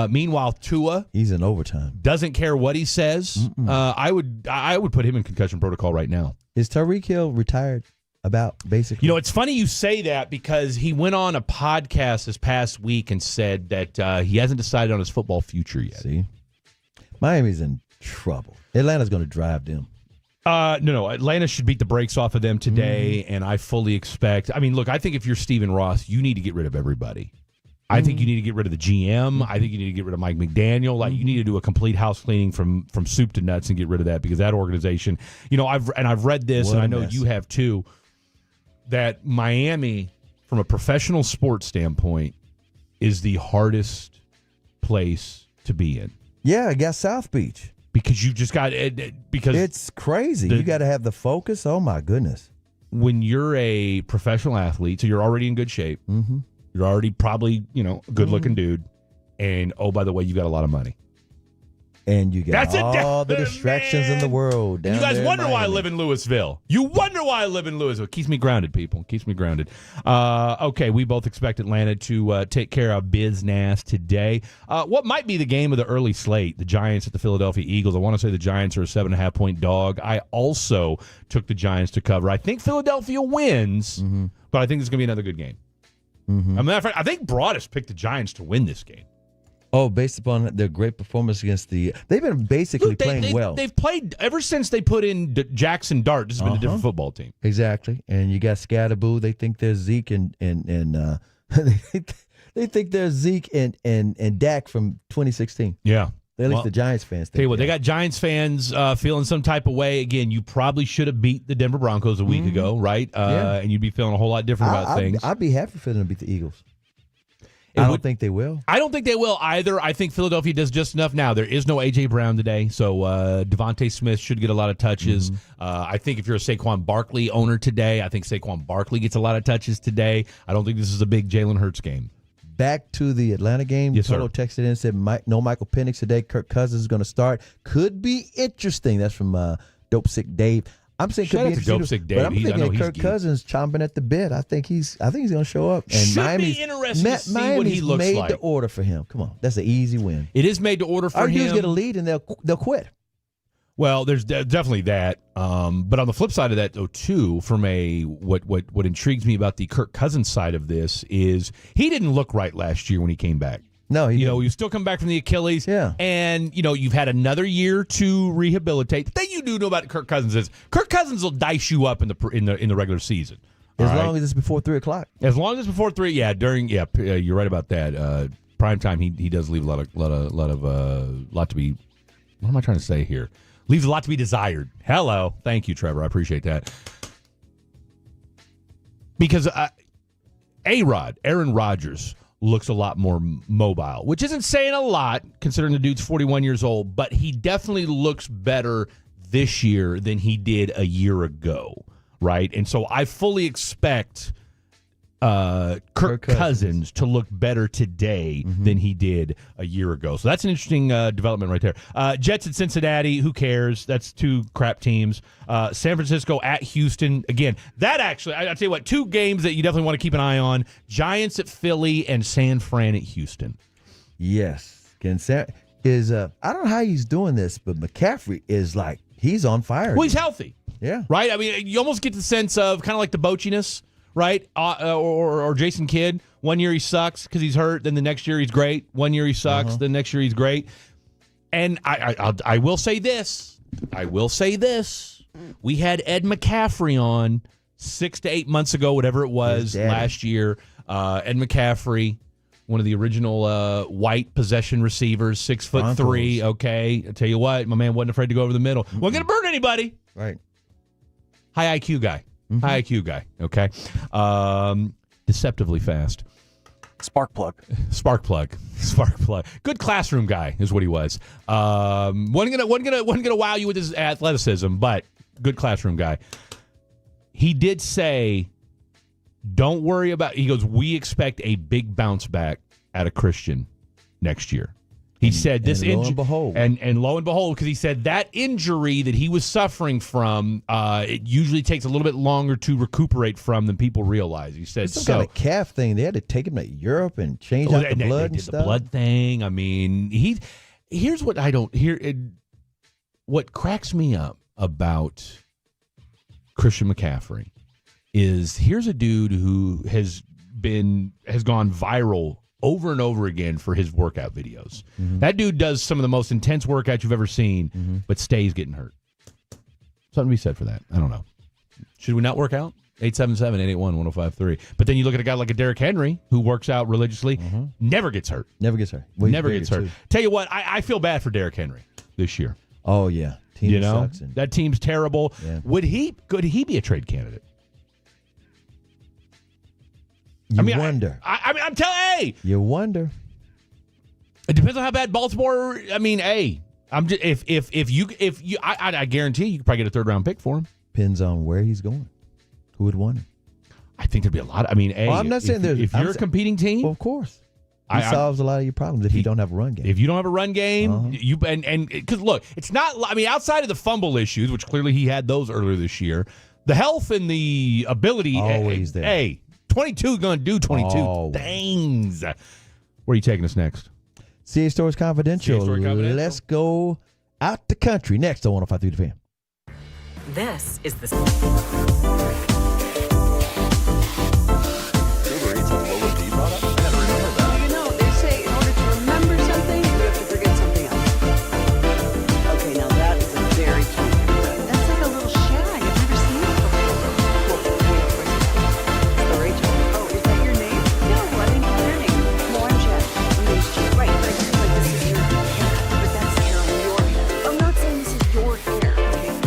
Meanwhile, Tua, he's in overtime. Doesn't care what he says. I would put him in concussion protocol right now. Is Tyreek Hill retired? About basically, it's funny you say that because he went on a podcast this past week and said that he hasn't decided on his football future yet. See, Miami's in trouble. Atlanta's going to drive them. No. Atlanta should beat the brakes off of them today, and I fully expect. I mean, look, I think if you're Stephen Ross, you need to get rid of everybody. I think you need to get rid of the GM. I think you need to get rid of Mike McDaniel. Like you need to do a complete house cleaning from soup to nuts and get rid of that, because that organization, I've read this, and I know you have too, that Miami, from a professional sports standpoint, is the hardest place to be in. Yeah, I got South Beach. Because you just got because it's crazy. You got to have the focus. Oh my goodness! When you're a professional athlete, so you're already in good shape. Mm-hmm. You're already probably a good looking dude, and oh, by the way, you got a lot of money, and you got all the distractions in the world. You guys wonder why I live in Louisville. You wonder why I live in Louisville. It keeps me grounded, people. It keeps me grounded. Okay, we both expect Atlanta to take care of business today. What might be the game of the early slate? The Giants at the Philadelphia Eagles. I want to say the Giants are a 7.5-point dog. I also took the Giants to cover. I think Philadelphia wins, but I think it's going to be another good game. Mm-hmm. As a matter of fact, I think Broadus picked the Giants to win this game. Oh, based upon their great performance against they've been basically playing well. They've played ever since they put in Jackson Dart. This has been a different football team. Exactly. And you got Scatterboo. They think they're Zeke and they think they're Zeke and Dak from 2016. Yeah. At least the Giants fans think. Tell you what, they got Giants fans feeling some type of way. Again, you probably should have beat the Denver Broncos a week ago, right? And you'd be feeling a whole lot different about things. I'd be happy for them to beat the Eagles. I don't think they will. I don't think they will either. I think Philadelphia does just enough now. There is no A.J. Brown today, so Devontae Smith should get a lot of touches. I think if you're a Saquon Barkley owner today, I think Saquon Barkley gets a lot of touches today. I don't think this is a big Jalen Hurts game. Back to the Atlanta game. Yes, Toto texted in and said, no Michael Penix today. Kirk Cousins is going to start. Could be interesting. That's from Dope Sick Dave. I'm saying could be interesting. Dope Sick Dave. But I'm thinking Kirk Cousins chomping at the bit. I think he's going to show up. And should be interesting to see what he looks made like. to order for him. Come on, that's an easy win. It is made to order for him. Our dudes get a lead and they'll quit. Well, there's definitely that. But on the flip side of that, though, too, from what intrigues me about the Kirk Cousins side of this is he didn't look right last year when he came back. No, he was still coming back from the Achilles. Yeah. And, you've had another year to rehabilitate. The thing you do know about Kirk Cousins is Kirk Cousins will dice you up in the regular season. As long as it's before 3 o'clock. As long as it's before 3, you're right about that. Prime time, he does leave a lot to be. What am I trying to say here? Leaves a lot to be desired. Hello, thank you, Trevor. I appreciate that. Because Aaron Rodgers looks a lot more mobile, which isn't saying a lot considering the dude's 41 years old, but he definitely looks better this year than he did a year ago, right? And so I fully expect Kirk Cousins to look better today than he did a year ago. So that's an interesting development right there. Jets at Cincinnati, who cares? That's 2 crap teams. San Francisco at Houston. Again, that actually, I'll tell you what, 2 games that you definitely want to keep an eye on. Giants at Philly and San Fran at Houston. Yes. I don't know how he's doing this, but McCaffrey is like, he's on fire. Well, he's healthy. Yeah. Right? I mean, you almost get the sense of kind of like the Bochiness, right? Or Jason Kidd. One year he sucks because he's hurt. Then the next year he's great. One year he sucks. Then next year he's great. And I will say this. We had Ed McCaffrey on 6 to 8 months ago, whatever it was, last year. Ed McCaffrey, one of the original white possession receivers, 6'3". Okay, I tell you what, my man wasn't afraid to go over the middle. Wasn't going to burn anybody. Right. High IQ guy. High IQ guy, okay? Deceptively fast. Spark plug. Good classroom guy is what he was. Wasn't gonna wow you with his athleticism, but good classroom guy. He did say, don't worry about, he goes, we expect a big bounce back out of Christian next year. He said this lo and behold. And lo and behold, because he said that injury that he was suffering from, it usually takes a little bit longer to recuperate from than people realize. He said some kind of calf thing. They had to take him to Europe and change out the blood and stuff. The blood thing. I mean, here's what I don't hear. What cracks me up about Christian McCaffrey is here's a dude who has gone viral over and over again for his workout videos. That dude does some of the most intense workouts you've ever seen, but stays getting hurt. Something to be said for that. I don't know. Should we not work out? 877-881-1053. But then you look at a guy like a Derrick Henry who works out religiously, never gets hurt. Never gets hurt. Well, never gets hurt. Too. Tell you what, I feel bad for Derrick Henry this year. Oh, yeah. Team sucks. That team's terrible. Yeah. Could he be a trade candidate? You wonder. I'm telling you. You wonder. It depends on how bad Baltimore. I mean, I'm just if you I guarantee you could probably get a 3rd round pick for him. Depends on where he's going. Who would want him? I think there'd be a lot. I mean, I'm not saying if you're a competing team, well, of course, he solves a lot of your problems if you don't have a run game. If you don't have a run game, you and because look, it's not. I mean, outside of the fumble issues, which clearly he had those earlier this year, the health and the ability always there. Hey, 22 is going to do 22 things. Where are you taking us next? CA Stores Confidential. Let's go out the country next on 105.3 The Fan. This is the... Uber Eats has lower fee products? I gotta remember that. You know, they say in order to remember something, you have to forget something else. Okay, now that is a very cute haircut. That's like a little shag. I've never seen it before. Well, wait, it's the Rachel. Oh, is that your name? No, I didn't know your name. No, I'm Jen. My name's Jen. Right, but this is your haircut. But that's the hair on your head. I'm not saying this is your hair. Okay.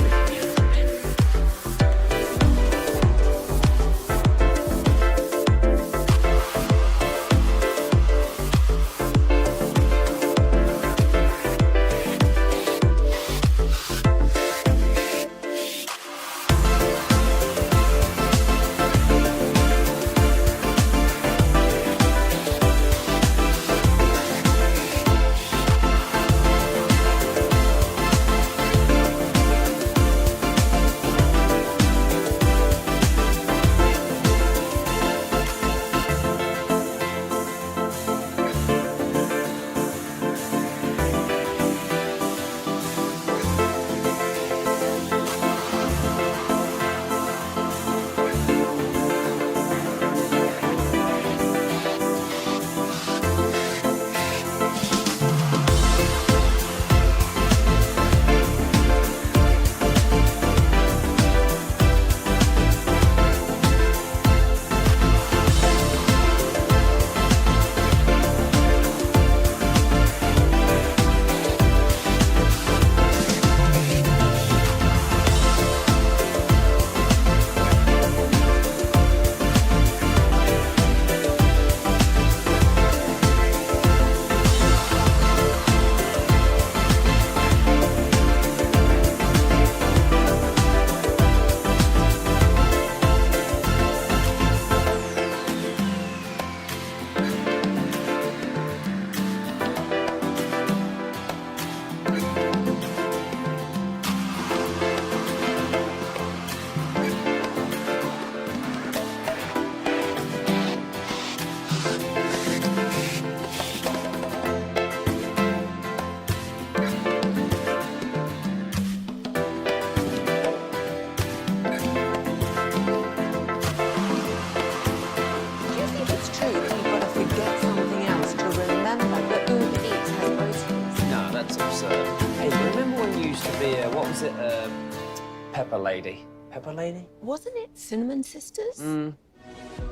Pepper Lady. Pepper Lady? Wasn't it Cinnamon Sisters?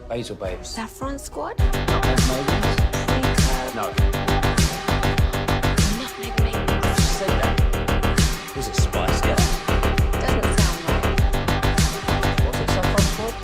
Basil Babes. Saffron Squad? No. Nutmeg Babies. Said that. Was it Spice Girls? Doesn't sound right. Was it Saffron Squad?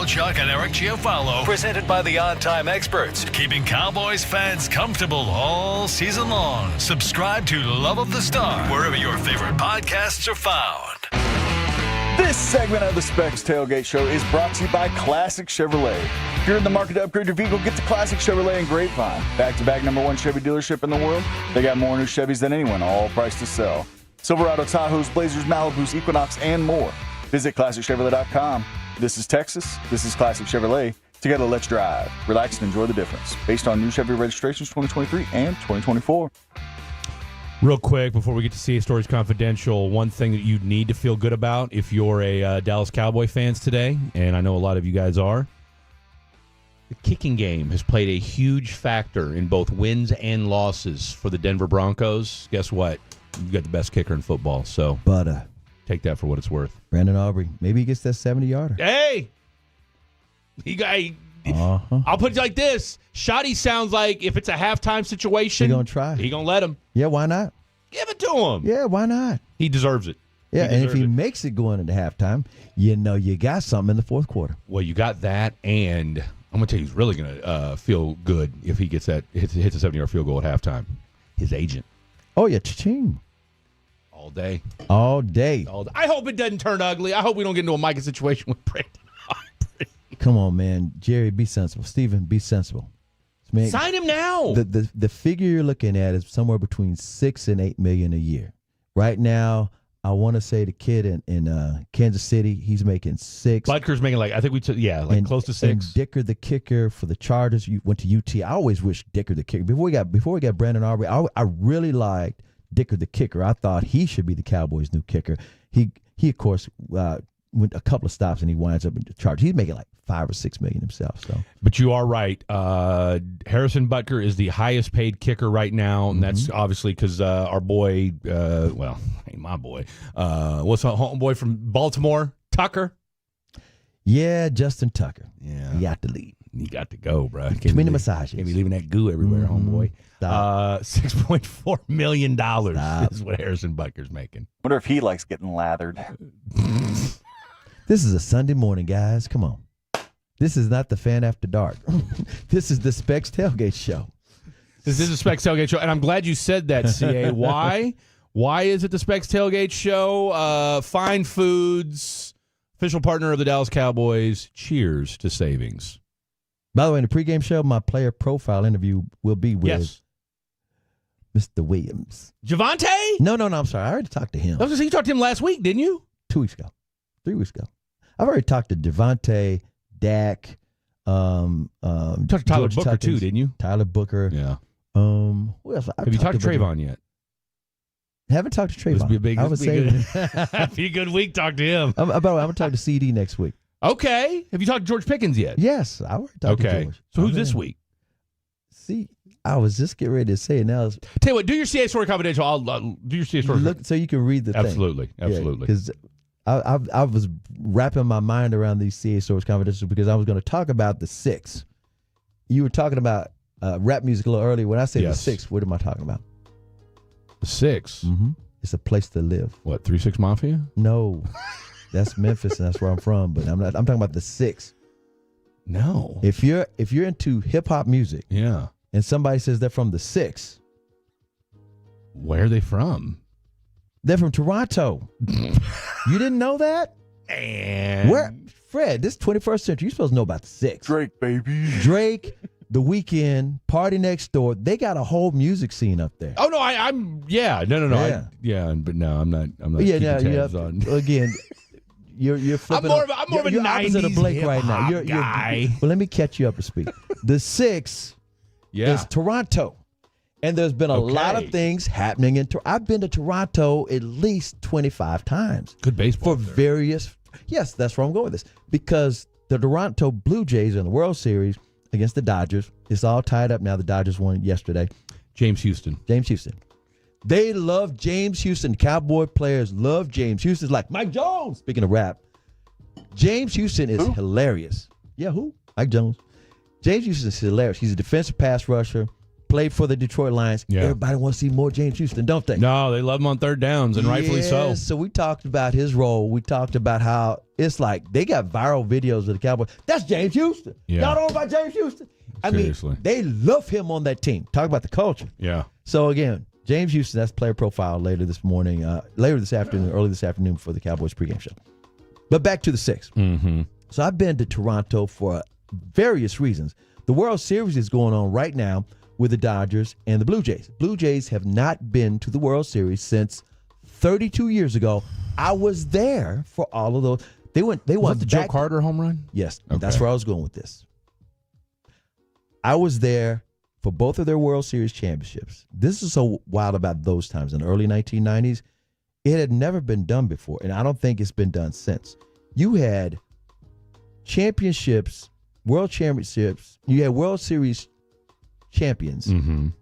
Chuck and Eric Giafalo, presented by the On Time Experts, keeping Cowboys fans comfortable all season long. Subscribe to Love of the Star, wherever your favorite podcasts are found. This segment of the Specs Tailgate Show is brought to you by Classic Chevrolet. If you're in the market to upgrade your vehicle, get to Classic Chevrolet in Grapevine. Back-to-back #1 Chevy dealership in the world. They got more new Chevys than anyone, all priced to sell. Silverado, Tahoes, Blazers, Malibus, Equinox, and more. Visit ClassicChevrolet.com. This is Texas. This is Classic Chevrolet. Together, let's drive. Relax and enjoy the difference. Based on new Chevy registrations 2023 and 2024. Real quick, before we get to CA Stories Confidential, one thing that you need to feel good about if you're a Dallas Cowboy fans today, and I know a lot of you guys are, the kicking game has played a huge factor in both wins and losses for the Denver Broncos. Guess what? You got the best kicker in football, so take that for what it's worth. Brandon Aubrey, maybe he gets that 70-yarder. Hey! I'll put it like this. Shoddy sounds like if it's a halftime situation, He's going to try. He going to let him. Yeah, why not? Give it to him. Yeah, why not? He deserves it. Yeah, and if he makes it going into halftime, you know you got something in the fourth quarter. Well, you got that, and I'm going to tell you who's really going to feel good if he gets that hits a 70-yard field goal at halftime. His agent. Oh, yeah, cha-ching. All day. All day. I hope it doesn't turn ugly. I hope we don't get into a Micah situation with Brandon. Come on, man. Jerry, be sensible. Steven, be sensible. Man, sign him now. The figure you're looking at is somewhere between $6 and $8 million a year. Right now, I want to say the kid in Kansas City, he's making $6. Butker's making close to $6. And Dicker, the kicker for the Chargers, went to UT. I always wish Dicker, the kicker. Before we got Brandon Aubrey, I really liked Dicker, the kicker. I thought he should be the Cowboys' new kicker. He of course went a couple of stops and he winds up in the Chargers. He's making like $5 or $6 million himself. So, but you are right. Harrison Butker is the highest paid kicker right now, and that's obviously because our boy, ain't my boy. What's our homeboy from Baltimore, Tucker? Yeah, Justin Tucker. Yeah, he got to leave. He got to go, bro. Too many massages. Can't be leaving that goo everywhere, homeboy. $6.4 million is what Harrison Butker's making. Wonder if he likes getting lathered. This is a Sunday morning, guys. Come on. This is not the Fan After Dark. This is the Specs Tailgate Show. This is the Specs Tailgate Show, and I'm glad you said that, CA. Why? Why is it the Specs Tailgate Show? Fine Foods, official partner of the Dallas Cowboys. Cheers to savings. By the way, in the pregame show, my player profile interview will be with Mr. Williams. Javante? No, I'm sorry. I already talked to him. I was going to say, you talked to him last week, didn't you? 2 weeks ago. 3 weeks ago. I've already talked to Javante, Dak. You talked to Tyler Booker, too, didn't you? Tyler Booker. Yeah. Who else? Have you talked to Trayvon yet? Haven't talked to Trayvon. Be a good week. Talk to him. I'm going to talk to CD next week. Okay. Have you talked to George Pickens yet? Yes, I already talked to George. So who's this week? See, I was just getting ready to say it now. Tell you what, do your CA Story Confidential. I'll do your CA Story. Look, so you can read the thing. Absolutely. Because I was wrapping my mind around these CA Stories Confidential because I was going to talk about the 6. You were talking about rap music a little earlier. When I say the 6, what am I talking about? The 6? Mm-hmm. It's a place to live. What, 3 6 Mafia? No. That's Memphis, and that's where I'm from. But I'm talking about the 6. No. If you're into hip hop music, and somebody says they're from the 6, where are they from? They're from Toronto. You didn't know that? And where, Fred? This 21st century, you're supposed to know about the 6. Drake, baby. Drake, The Weeknd, Party Next Door. They got a whole music scene up there. Oh no, I'm no. But no, I'm not. Yeah, tabs on. Again. You're flipping. I'm more of a 90s of Blake right now. guy. Well, let me catch you up to speed. The 6 is Toronto, and there's been a lot of things happening in Toronto. I've been to Toronto at least 25 times. Good baseball for various. Yes, that's where I'm going with this because the Toronto Blue Jays are in the World Series against the Dodgers. It's all tied up now. The Dodgers won yesterday. James Houston. They love James Houston. Cowboy players love James Houston. Like Mike Jones. Speaking of rap, James Houston is hilarious. Yeah, who? Mike Jones. James Houston is hilarious. He's a defensive pass rusher. played for the Detroit Lions. Yeah. Everybody wants to see more James Houston, don't they? No, they love him on third downs, and rightfully so. So we talked about his role. We talked about how it's like they got viral videos of the Cowboys. That's James Houston. Yeah. Y'all don't know about James Houston? Seriously. I mean, they love him on that team. Talk about the culture. Yeah. So, again, James Houston, that's player profile later this afternoon, early this afternoon for the Cowboys pregame show. But back to the six. Mm-hmm. So I've been to Toronto for various reasons. The World Series is going on right now with the Dodgers and the Blue Jays. Blue Jays have not been to the World Series since 32 years ago. I was there for all of those. They won the Joe Carter home run? Yes, Okay. That's where I was going with this. I was there for both of their World Series championships. This is so wild about those times. In the early 1990s, it had never been done before, and I don't think it's been done since. You had championships, world championships. You had World Series champions in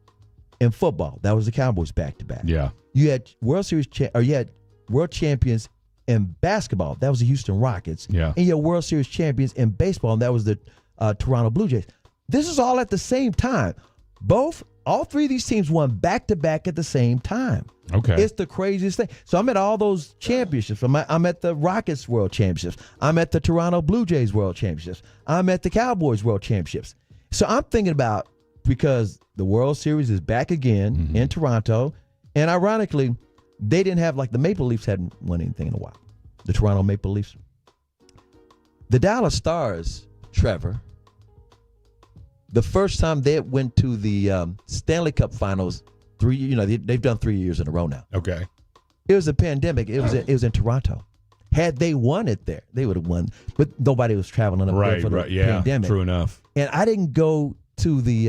football. That was the Cowboys back-to-back. Yeah. You had World Series you had world champions in basketball. That was the Houston Rockets. Yeah. And you had World Series champions in baseball, and that was the Toronto Blue Jays. This is all at the same time. All three of these teams won back-to-back at the same time. Okay. It's the craziest thing. So I'm at all those championships. I'm at the Rockets World Championships. I'm at the Toronto Blue Jays World Championships. I'm at the Cowboys World Championships. So I'm thinking about, because the World Series is back again in Toronto, and ironically, they didn't have, like, the Maple Leafs hadn't won anything in a while. The Toronto Maple Leafs. The Dallas Stars, Trevor, the first time they went to the Stanley Cup Finals, they've done 3 years in a row now. Okay. It was a pandemic. It was in Toronto. Had they won it there, they would have won. But nobody was traveling up there for the pandemic. True enough. And I didn't go to the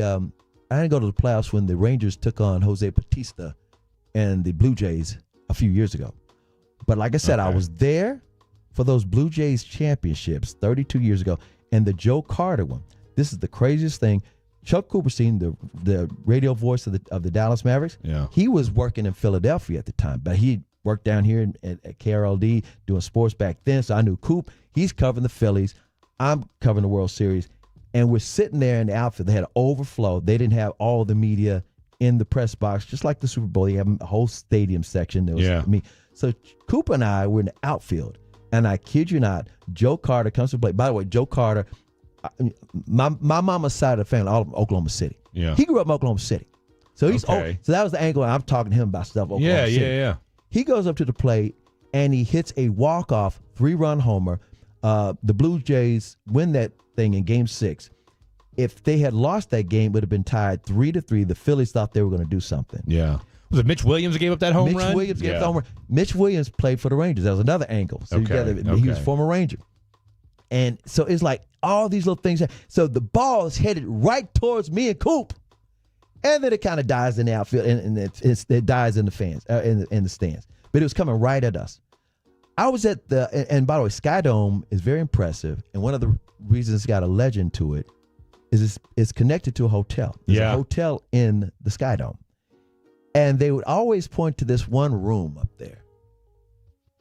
playoffs when the Rangers took on Jose Bautista and the Blue Jays a few years ago. But like I said, I was there for those Blue Jays championships 32 years ago, and the Joe Carter one. This is the craziest thing. Chuck Cooperstein, the radio voice of the Dallas Mavericks, he was working in Philadelphia at the time, but he worked down here at KRLD doing sports back then, so I knew Coop. He's covering the Phillies. I'm covering the World Series, and we're sitting there in the outfield. They had an overflow. They didn't have all the media in the press box, just like the Super Bowl. They have a whole stadium section. There was me. So Coop and I were in the outfield, and I kid you not, Joe Carter comes to play. By the way, Joe Carter, my mama's side of the family, all of Oklahoma City. Yeah. He grew up in Oklahoma City. So he's so that was the angle. I'm talking to him about stuff. Oklahoma City. Yeah. He goes up to the plate and he hits a walk-off 3-run homer. The Blue Jays win that thing in Game 6. If they had lost that game, it would have been tied 3-3. The Phillies thought they were going to do something. Yeah. Was it Mitch Williams that gave up that home run? Mitch Williams gave up the home run. Mitch Williams played for the Rangers. That was another angle. So he was a former Ranger. And so it's like all these little things. So the ball is headed right towards me and Coop. And then it kind of dies in the outfield, and it dies in the fans, in the stands. But it was coming right at us. I was at and by the way, Sky Dome is very impressive. And one of the reasons it's got a legend to it is it's connected to a hotel. There's a hotel in the Sky Dome. And they would always point to this one room up there.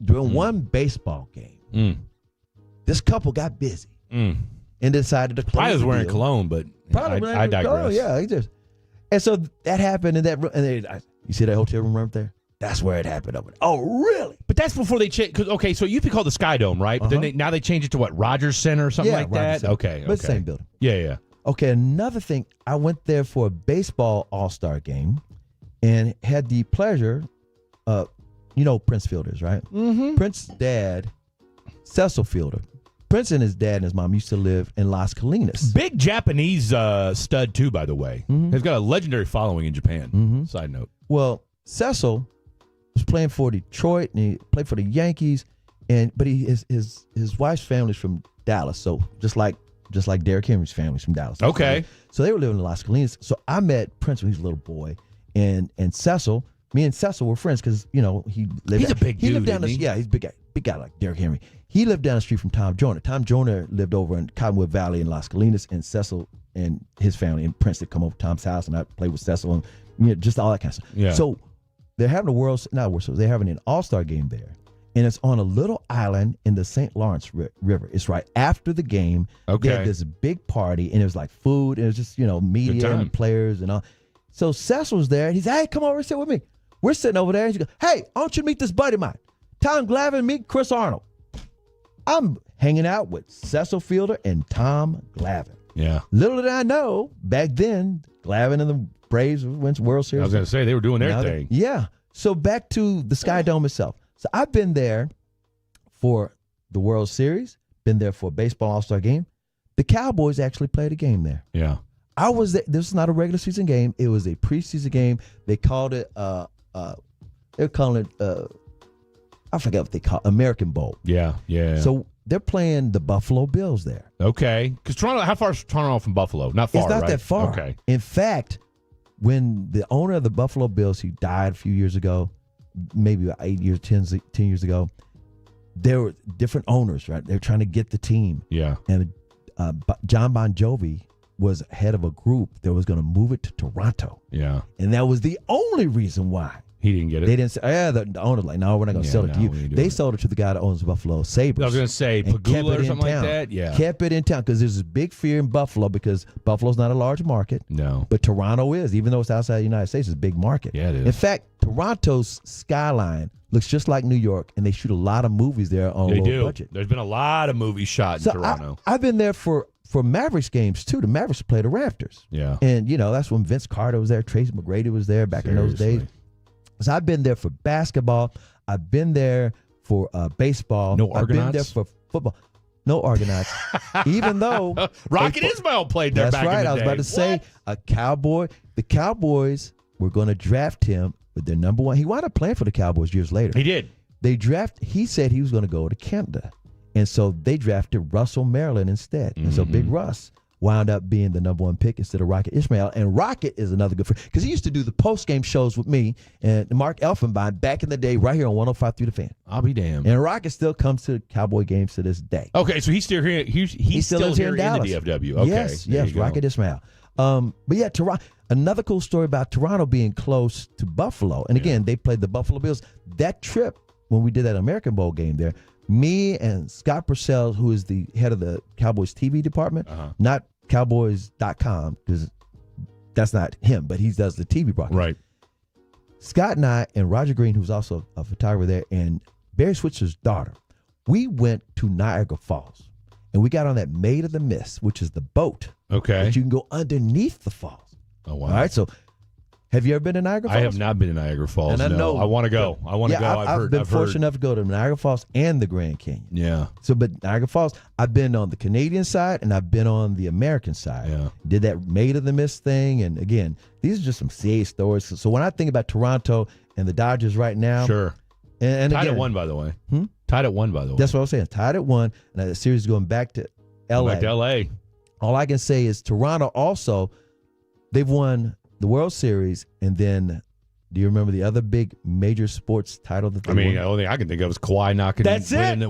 During one baseball game, this couple got busy and decided to close. I was wearing deal. cologne, but I digress. Oh, yeah, and so that happened in that room. And you see that hotel room right there? That's where it happened over there. Oh, really? But that's before they changed. Okay, so you could call the Sky Dome, right? But then now they changed it to what, Rogers Center or something like that? Center. Okay. But it's the same building. Yeah. Okay, another thing. I went there for a baseball all-star game and had the pleasure of, Prince Fielders, right? Mm-hmm. Prince's dad, Cecil Fielder. Prince and his dad and his mom used to live in Las Colinas. Big Japanese stud, too, by the way. Mm-hmm. He's got a legendary following in Japan. Mm-hmm. Side note. Well, Cecil was playing for Detroit, and he played for the Yankees, but his wife's family's from Dallas, so just like Derrick Henry's family's from Dallas. Okay. So they were living in Las Colinas. So I met Prince when he was a little boy, and Cecil. Me and Cecil were friends because he lived. He's a big dude. He lived down the he's a big guy like Derrick Henry. He lived down the street from Tom Joyner. Tom Joyner lived over in Cottonwood Valley in Las Colinas, and Cecil and his family and Prince would come over to Tom's house, and I played with Cecil and just all that kind of stuff. Yeah. So they're having they're having an all-star game there, and it's on a little island in the St. Lawrence River. It's right after the game. Okay. They had this big party, and it was like food, and it was just media and players and all. So Cecil's there, and he's, hey, come over and sit with me. We're sitting over there, and he goes, hey, I want you to meet this buddy of mine. Tom Glavine, meet Chris Arnold. I'm hanging out with Cecil Fielder and Tom Glavine. Yeah. Little did I know, back then, Glavine and the Braves went to World Series. I was going to say, they were doing their thing. Yeah. So back to the Sky Dome itself. So I've been there for the World Series, been there for a baseball all-star game. The Cowboys actually played a game there. Yeah. I was there. This was not a regular season game. It was a preseason game. They called it, they're calling it, I forget what they call it, American Bowl. Yeah. So they're playing the Buffalo Bills there. Okay. Because Toronto, how far is Toronto from Buffalo? Not far, It's not right? that far. Okay. In fact, when the owner of the Buffalo Bills, he died a few years ago, maybe about 8 years, 10 years ago, there were different owners, right? They're trying to get the team. Yeah. And John Bon Jovi was head of a group that was going to move it to Toronto. Yeah. And that was the only reason why. He didn't get it. They didn't say, the owner's like, no, we're not going to sell it to you. They sold it to the guy that owns Buffalo Sabres. I was going to say Pagula or something like that. Yeah. Kept it in town because there's this big fear in Buffalo because Buffalo's not a large market. No. But Toronto is. Even though it's outside the United States, it's a big market. Yeah, it is. In fact, Toronto's skyline looks just like New York, and they shoot a lot of movies there on a low budget. There's been a lot of movies shot in Toronto. I've been there for Mavericks games, too. The Mavericks play the Raptors. Yeah. And, that's when Vince Carter was there. Tracy McGrady was there back in those days. So I've been there for basketball. I've been there for baseball. No I've been Argonauts? there for football. No Argonauts. Even though Rocket Ismail played there back in the day. That's right. I was about to say a Cowboy. The Cowboys were going to draft him with their number one. He wound up playing for the Cowboys years later. He did. He said he was going to go to Canada. And so they drafted Russell Maryland instead. And so Big Russ wound up being the number one pick instead of Rocket Ismail. And Rocket is another good friend because he used to do the post-game shows with me and Mark Elfenbein back in the day right here on 105.3 The Fan. I'll be damned. And Rocket still comes to Cowboy games to this day. Okay, so he's still here. He's still here in the DFW. Okay. Yes, Rocket Ismail. But yeah, Toronto. Another cool story about Toronto being close to Buffalo. And again, they played the Buffalo Bills. That trip, when we did that American Bowl game there, me and Scott Purcell, who is the head of the Cowboys TV department, not Cowboys.com, because that's not him, but he does the TV broadcast. Right. Scott and I and Roger Green, who's also a photographer there, and Barry Switzer's daughter, we went to Niagara Falls. And we got on that Maid of the Mist, which is the boat. Okay. That you can go underneath the falls. Oh, wow. All right, so have you ever been to Niagara Falls? I have not been to Niagara Falls. And I know I want to go. I've been fortunate enough to go to Niagara Falls and the Grand Canyon. Yeah. So, but Niagara Falls, I've been on the Canadian side and I've been on the American side. Yeah. Did that Maid of the Mist thing. And again, these are just some CA stories. So when I think about Toronto and the Dodgers right now. Sure. And tied again, at 1, by the way. Tied at 1, by the way. That's what I was saying. Tied at 1. And the series is going back to L.A. Back to L.A. All I can say is Toronto also, they've won the World Series, and then do you remember the other big major sports title that they won? The only thing I can think of is Kawhi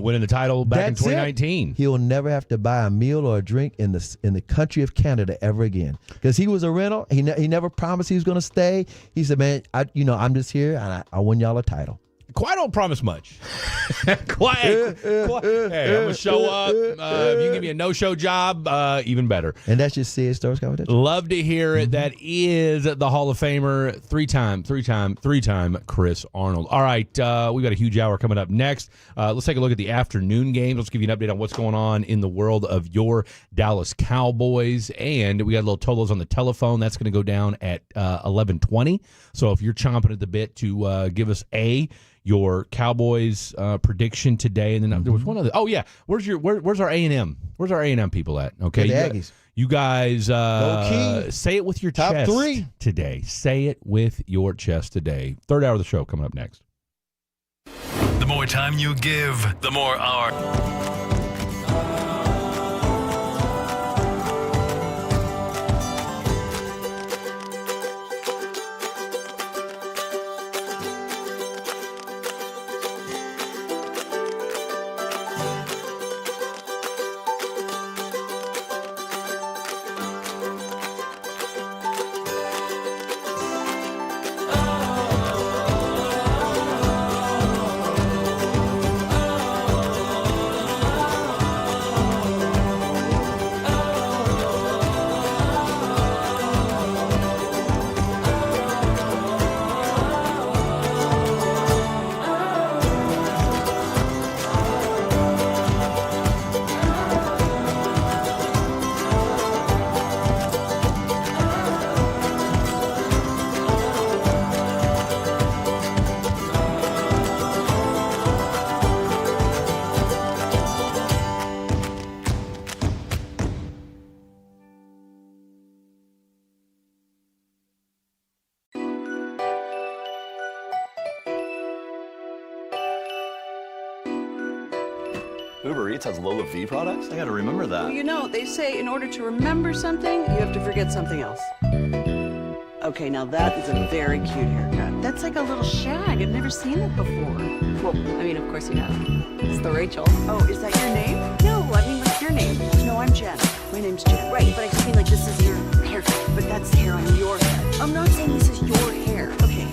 winning the title back in 2019. He'll never have to buy a meal or a drink in the country of Canada ever again because he was a rental. He never promised he was going to stay. He said, "Man, I'm just here, and I won y'all a title." Kawhi don't promise much. Kawhi, hey, I'm going to show up. If you can give me a no-show job, even better. And that's just CA Stars Competition. Love to hear it. That is the Hall of Famer, three-time Chris Arnold. All right, we've got a huge hour coming up next. Let's take a look at the afternoon games. Let's give you an update on what's going on in the world of your Dallas Cowboys. And we got a little Tolos on the telephone. That's going to go down at 11:20. So if you're chomping at the bit to give us your Cowboys prediction today, and then there was one other. Oh yeah, where's our A&M? Where's our A&M people at? Okay, the Aggies. You guys say it with your Top chest 3 today. Say it with your chest today. Third hour of the show coming up next. The more time you give, the more our Uber Eats has Lola V products? I gotta remember that. Well, you know, they say in order to remember something, you have to forget something else. Okay, now that is a very cute haircut. That's like a little shag. I've never seen it before. Well, I mean, of course you have. It's the Rachel. Oh, is that your name? No, I mean, what's your name? No, I'm Jen. My name's Jen. Right, but I just mean like this is your haircut, but that's the hair on your head. I'm not saying this is your hair. Okay,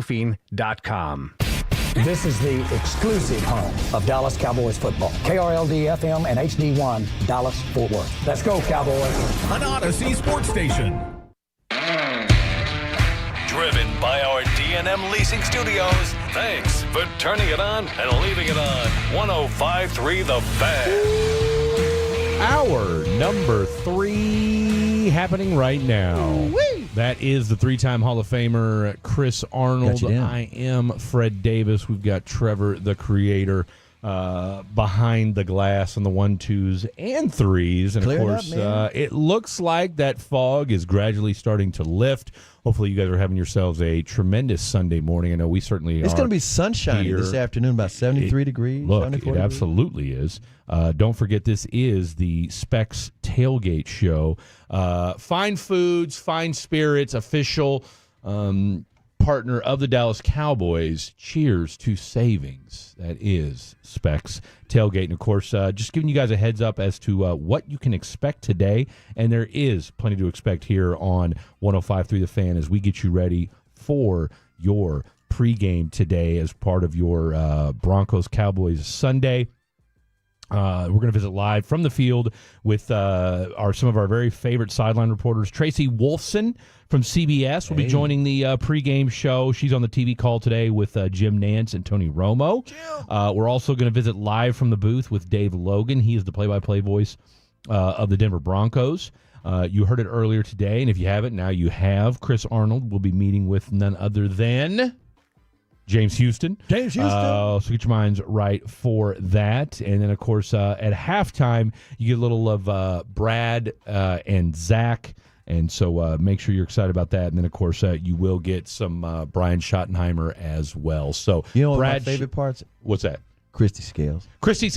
krld-fm.com. This is the exclusive home of Dallas Cowboys football. KRLD-FM and HD1, Dallas, Fort Worth. Let's go, Cowboys. An Odyssey sports station. Driven by our D&M Leasing Studios. Thanks for turning it on and leaving it on. 105.3 The Fan. Hour number 3 happening right now. Woo-wee. That is the 3-time Hall of Famer Chris Arnold. I am Fred Davis. We've got Trevor, the creator, behind the glass on the 1, 2s, and 3s. And, Clear of course, up, it looks like that fog is gradually starting to lift. Hopefully you guys are having yourselves a tremendous Sunday morning. I know we certainly are. It's going to be sunshiny this afternoon, about 73 degrees. Look, it absolutely is. Don't forget, this is the Spec's Tailgate Show. Fine foods, fine spirits, official partner of the Dallas Cowboys. Cheers to savings. That is Spec's Tailgate. And, of course, just giving you guys a heads up as to what you can expect today. And there is plenty to expect here on 105.3 The Fan as we get you ready for your pregame today as part of your Broncos-Cowboys Sunday. We're going to visit live from the field with some of our very favorite sideline reporters. Tracy Wolfson from CBS will be joining the pregame show. She's on the TV call today with Jim Nance and Tony Romo. We're also going to visit live from the booth with Dave Logan. He is the play-by-play voice of the Denver Broncos. You heard it earlier today, and if you haven't, now you have. Chris Arnold will be meeting with none other than James Houston. So get your minds right for that. And then, of course, at halftime, you get a little of Brad and Zach. And so make sure you're excited about that. And then, of course, you will get some Brian Schottenheimer as well. So, you know what Brad, my favorite parts? What's that? Christy Scales.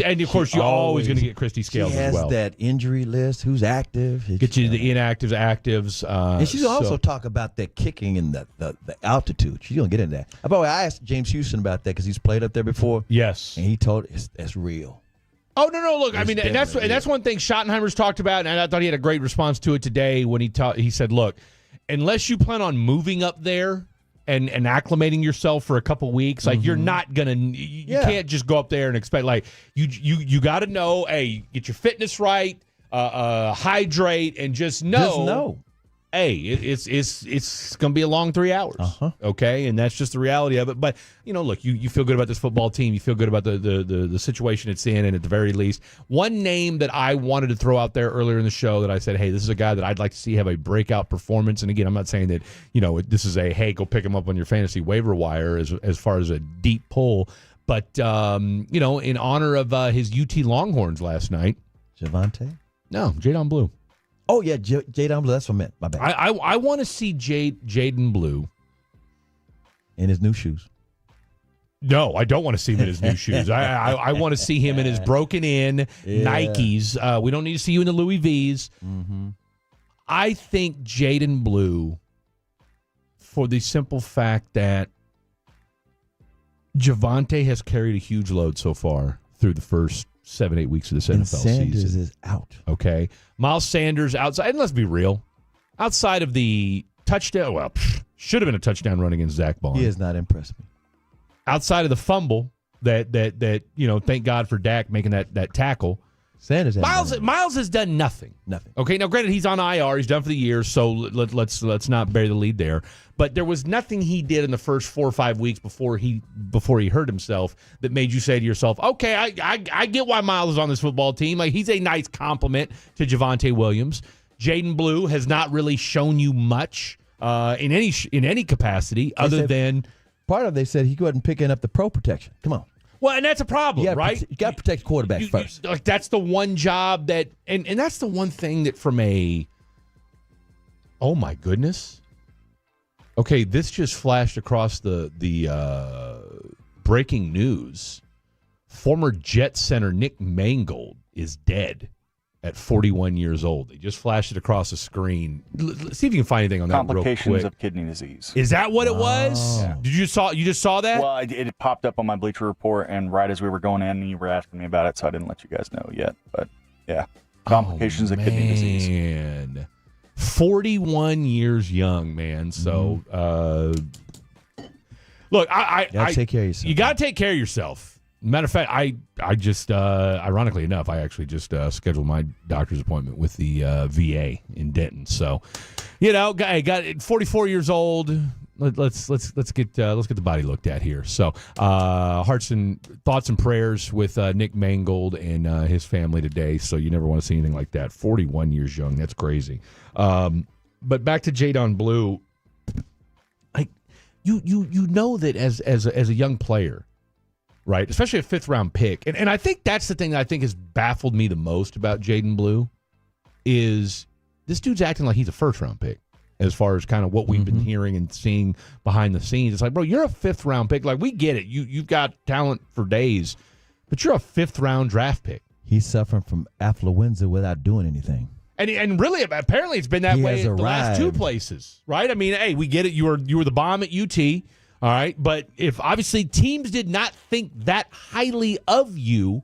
And of course, you're always going to get Christy Scales as well. She has that injury list. Who's active? Get you the inactives, actives. And she's also talk about that kicking and the altitude. She's going to get into that. By the way, I asked James Houston about that because he's played up there before. Yes. And he told us that's real. Oh, no, look, I mean, and that's one thing Schottenheimer's talked about, and I thought he had a great response to it today when he said, look, unless you plan on moving up there and acclimating yourself for a couple weeks, like you're not gonna, you can't just go up there and expect, like you got to know, hey, get your fitness right, hydrate, and just know, hey, it's gonna be a long 3 hours, okay, and that's just the reality of it. But look, you feel good about this football team, you feel good about the situation it's in, and at the very least, one name that I wanted to throw out there earlier in the show that I said, hey, this is a guy that I'd like to see have a breakout performance. And again, I'm not saying that this is a hey, go pick him up on your fantasy waiver wire as far as a deep pull, but in honor of his UT Longhorns last night, Javonte? No, Jadon Blue. Oh, yeah, Jadon Blue. That's what I meant. My bad. I want to see Jadon Blue in his new shoes. No, I don't want to see him in his new shoes. I want to see him in his broken in Nikes. We don't need to see you in the Louis V's. Mm-hmm. I think Jadon Blue, for the simple fact that Javonte has carried a huge load so far through the first 7-8 weeks of this NFL Sanders season. is out. Okay. Miles Sanders outside, and let's be real, outside of the touchdown, should have been a touchdown run against Zach Bond. He has not impressed me. Outside of the fumble that thank God for Dak making that tackle. Sanders Miles has done nothing. Nothing. Okay, now granted he's on IR, he's done for the year, so let's not bury the lead there. But there was nothing he did in the first 4 or 5 weeks before he hurt himself that made you say to yourself, okay, I get why Miles is on this football team. Like, he's a nice compliment to Javonte Williams. Jadon Blue has not really shown you much in any capacity other than part of they said he wasn't picking up the pro protection. Come on. Well, and that's a problem, right? You got to protect quarterbacks first. Like, that's the one job that, and that's the one thing that from a, oh my goodness. Okay, this just flashed across the breaking news. Former Jet center Nick Mangold is dead at 41 years old. They just flashed it across the screen. See if you can find anything on that real quick. Complications of kidney disease. Is that what it was? Yeah. You just saw that? Well, it popped up on my Bleacher Report, and right as we were going in, you were asking me about it, so I didn't let you guys know yet. But yeah, complications of kidney disease. Man, 41 years young, man. So, look, I take care of yourself. You got to take care of yourself. Matter of fact, I just, ironically enough, I actually just scheduled my doctor's appointment with the VA in Denton. So, got 44 years old. Let's get the body looked at here. So, hearts and thoughts and prayers with Nick Mangold and his family today. So you never want to see anything like that. 41 years young, that's crazy. But back to Jadon Blue, like you know that as a young player. Right, especially a 5th-round pick. And I think that's the thing that I think has baffled me the most about Jadon Blue is this dude's acting like he's a 1st-round pick as far as kind of what we've been hearing and seeing behind the scenes. It's like, bro, you're a 5th-round pick. Like, we get it. You've got talent for days, but you're a 5th-round draft pick. He's suffering from affluenza without doing anything. And really, apparently it's been that way at the last 2 places, right? I mean, hey, we get it. You were the bomb at UT. All right, but if obviously teams did not think that highly of you,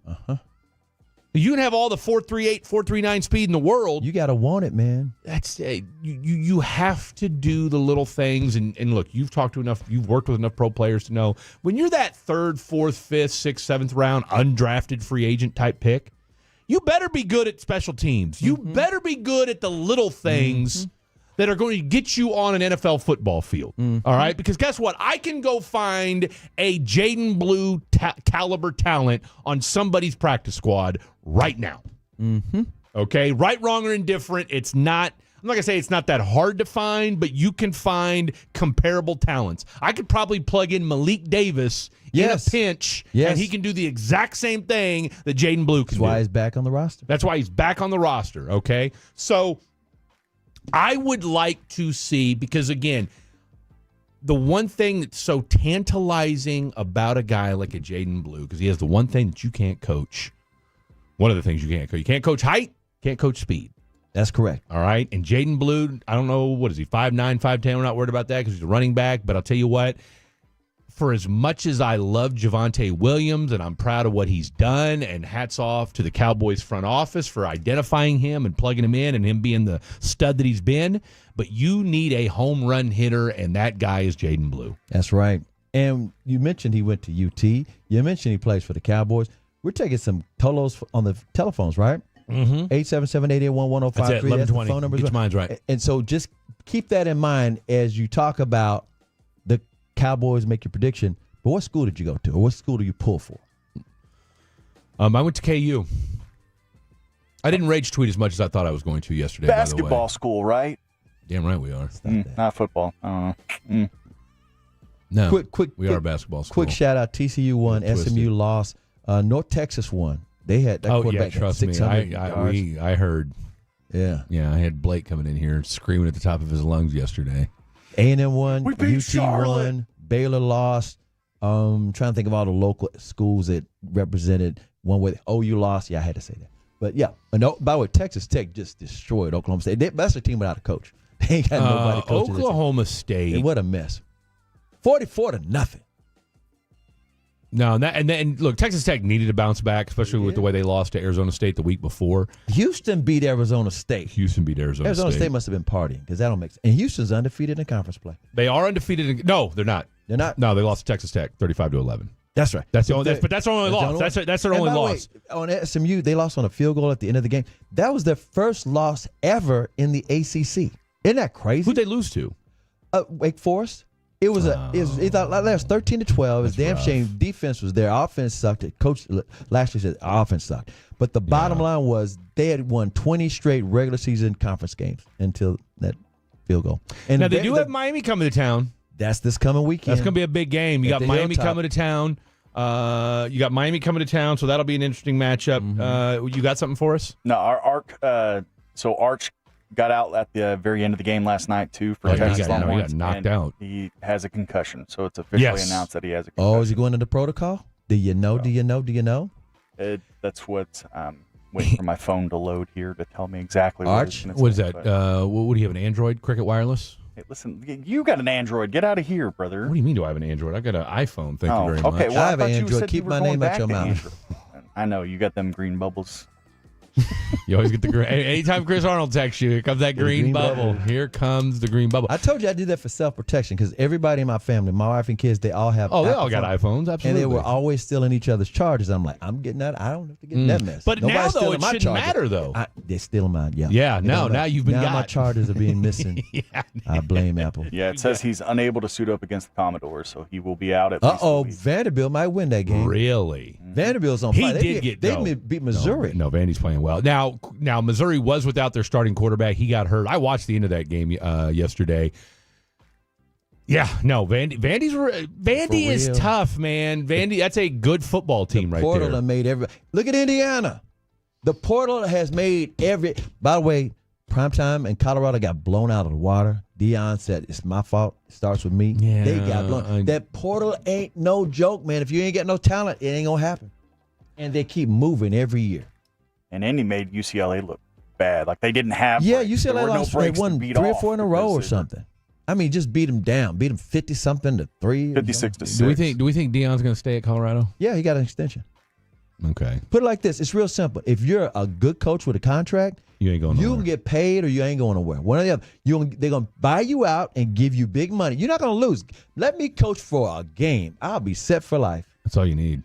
you can have all the 4.38, 4.39 speed in the world. You got to want it, man. That's you have to do the little things. And look, you've worked with enough pro players to know when you're that 3rd, 4th, 5th, 6th, 7th round undrafted free agent type pick, you better be good at special teams. You better be good at the little things that are going to get you on an NFL football field. All right? Because guess what? I can go find a Jaden Blue caliber talent on somebody's practice squad right now. Okay? Right, wrong, or indifferent. It's not, I'm not going to say it's not that hard to find, but you can find comparable talents. I could probably plug in Malik Davis in a pinch, and he can do the exact same thing that Jaden Blue can do. That's why he's back on the roster. That's why he's back on the roster, okay? So I would like to see, because, again, the one thing that's so tantalizing about a guy like a Jaden Blue, because he has the one thing that you can't coach. One of the things you can't coach. You can't coach height, can't coach speed. That's correct. All right? And Jaden Blue, I don't know, what is he, 5'9", 5'10"? We're not worried about that because he's a running back. But I'll tell you what, for as much as I love Javonte Williams and I'm proud of what he's done, and hats off to the Cowboys front office for identifying him and plugging him in and him being the stud that he's been, but you need a home run hitter, and that guy is Jaden Blue. That's right. And you mentioned he went to UT. You mentioned he plays for the Cowboys. We're taking some Tolos on the telephones, right? 877-881-1053. That's it, 1120. The phone number. Get your minds right. And so just keep that in mind as you talk about the Cowboys, make your prediction. But what school did you go to, or what school do you pull for? I went to KU. I didn't rage tweet as much as I thought I was going to yesterday. Basketball by the way. school, right? Damn right we are. Not football. I don't know. No, we are a basketball school. Quick shout out: TCU won, SMU lost, North Texas won. They had that quarterback. Trust me, I heard. Yeah, I had Blake coming in here screaming at the top of his lungs yesterday. A&M won, we beat UT Charlotte. won, Baylor lost. Trying to think of all the local schools that represented. One with OU lost. Yeah, I had to say that. But yeah, by the way, Texas Tech just destroyed Oklahoma State. That's a team without a coach. They ain't got nobody coaching. Oklahoma State. And what a mess. 44-0. No, and look, Texas Tech needed to bounce back, especially with the way they lost to Arizona State the week before. Houston beat Arizona State. Arizona State must have been partying because that don't make sense. And Houston's undefeated in conference play. They are undefeated. No, they're not. They're not. No, they lost to Texas Tech 35-11. That's right. That's the only. But that's their only loss. That's their only loss. On SMU, they lost on a field goal at the end of the game. That was their first loss ever in the ACC. Isn't that crazy? Who'd they lose to? Wake Forest. It was it was 13-12. It's damn shame. Defense was there. Offense sucked. Coach Lashley said offense sucked. But the bottom line was they had won 20 straight regular season conference games until that field goal. And now they do have Miami coming to town. That's this coming weekend. That's going to be a big game. You got Miami coming to town. You got Miami coming to town, so that'll be an interesting matchup. You got something for us? No, our Arch got out at the very end of the game last night, too, for Texas Longhorns. He got knocked out. He has a concussion, so it's officially announced that he has a concussion. Oh, is he going into protocol? Do you know? Do you know? That's what I'm waiting for my phone to load here to tell me exactly what Arch? it's What is that? What do you have, an Android Cricket Wireless? Hey, listen, you got an Android. Get out of here, brother. What do you mean do I have an Android? I got an iPhone. Thank you very much. Okay, well, I have thought an you Android. said Keep you my were name going out your back to mouth. Android. I know. You got them green bubbles. You always get the green. Anytime Chris Arnold texts you, here comes that green bubble. Here comes the green bubble. I told you I did that for self-protection because everybody in my family, my wife and kids, they all have they Apple all got phones. iPhones, absolutely. And they were always stealing each other's chargers. I'm like, I'm getting that. I don't have to get in that mess. But Nobody's now, though, stealing it my shouldn't charger. matter, though. They're stealing mine, yeah. Yeah, now you've been got. My chargers are being missing. I blame Apple. Yeah, it says he's unable to suit up against the Commodores, so he will be out at least a week. Vanderbilt might win that game. Really? Vanderbilt's on fire. They beat Missouri. No, Vandy's playing well. Now Missouri was without their starting quarterback. He got hurt. I watched the end of that game yesterday. Yeah, no, Vandy is tough, man. Vandy, that's a good football team right there. The portal made every. Look at Indiana. The portal has made every. By the way, primetime in Colorado got blown out of the water. Deion said, it's my fault. It starts with me. Yeah, they got blown. That portal ain't no joke, man. If you ain't got no talent, it ain't going to happen. And they keep moving every year. And Indy made UCLA look bad. Like they didn't have breaks. UCLA lost won 3 or 4 in a row or something. I mean, just beat them down. Beat them 50-something to 3. 56-6. Do we think Deion's going to stay at Colorado? Yeah, he got an extension. Okay. Put it like this. It's real simple. If you're a good coach with a contract, you ain't going nowhere. You can get paid or you ain't going nowhere. One or the other. They're going to buy you out and give you big money. You're not going to lose. Let me coach for a game. I'll be set for life. That's all you need.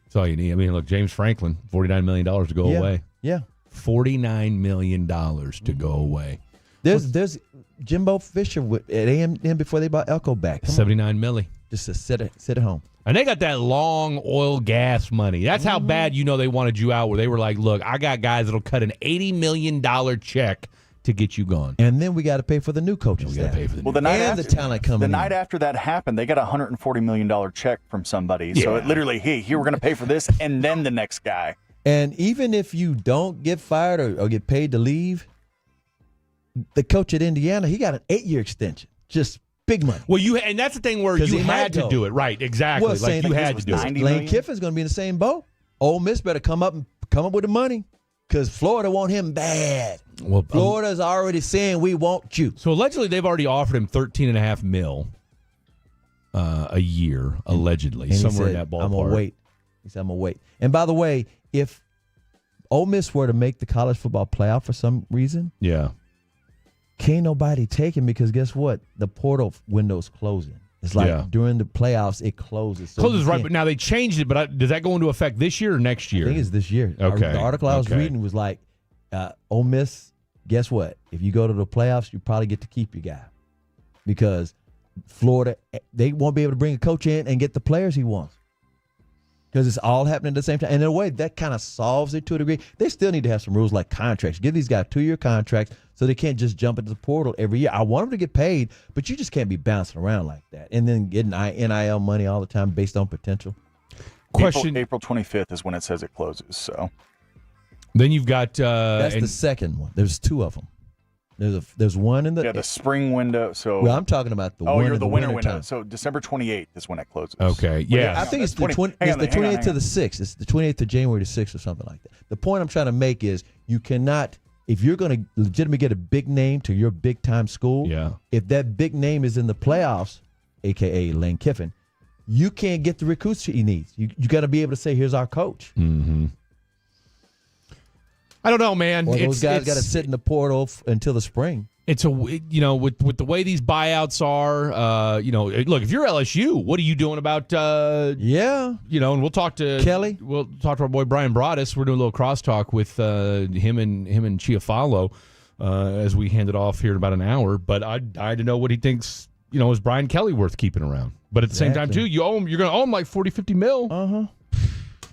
That's all you need. I mean, look, James Franklin, $49 million to go away. Yeah. $49 million to go away. There's Jimbo Fisher at A&M before they bought Elko back. $79 million. Just to sit at home. And they got that long oil gas money. That's how bad they wanted you out, where they were like, look, I got guys that'll cut an $80 million check to get you gone. And then we got to pay for the new coaches. We got to pay for the new the night and after, the talent coming in. The night after that happened, they got a $140 million check from somebody. So it literally, hey, here we're going to pay for this, and then the next guy. And even if you don't get fired or get paid to leave, the coach at Indiana, he got an 8-year extension. Just big money. Well, and that's the thing where you had to do it. Right, exactly. Well, like you had to do it. Lane Kiffin's going to be in the same boat. Ole Miss better come up with the money because Florida want him bad. Well, Florida's already saying we want you. So allegedly they've already offered him $13.5 million a year, allegedly, And somewhere he said, in that ballpark. I'm going to wait. He said, I'm going to wait. And by the way, if Ole Miss were to make the college football playoff for some reason, can't nobody take him because guess what? The portal window's closing. It's like during the playoffs, it closes. So closes right, but now they changed it. But does that go into effect this year or next year? I think it's this year. Okay. The article I was reading was like, Ole Miss, guess what? If you go to the playoffs, you probably get to keep your guy. Because Florida, they won't be able to bring a coach in and get the players he wants. Because it's all happening at the same time. And in a way, that kind of solves it to a degree. They still need to have some rules like contracts. Give these guys 2-year contracts so they can't just jump into the portal every year. I want them to get paid, but you just can't be bouncing around like that. And then getting NIL money all the time based on potential. April 25th is when it says it closes. So then you've got that's the second one. There's 2 of them. There's one in the spring window. So I'm talking about the one you're in the the winter winter window. time. So December 28th is when it closes. Okay, yeah. I think it's the 28th to the 6th. It's the 28th of January to 6th or something like that. The point I'm trying to make is you cannot, if you're going to legitimately get a big name to your big time school, if that big name is in the playoffs, a.k.a. Lane Kiffin, you can't get the recruits he needs. You got to be able to say, here's our coach. Mm-hmm. I don't know, man. Or those guys got to sit in the portal until the spring. It's with the way these buyouts are, look, if you're LSU, what are you doing about, and we'll talk to Kelly. We'll talk to our boy Brian Broaddus. We're doing a little crosstalk with him and Chiafalo as we hand it off here in about an hour. But I had to know what he thinks, is Brian Kelly worth keeping around? But at the same time, too, you're going to owe him like $40-50 million.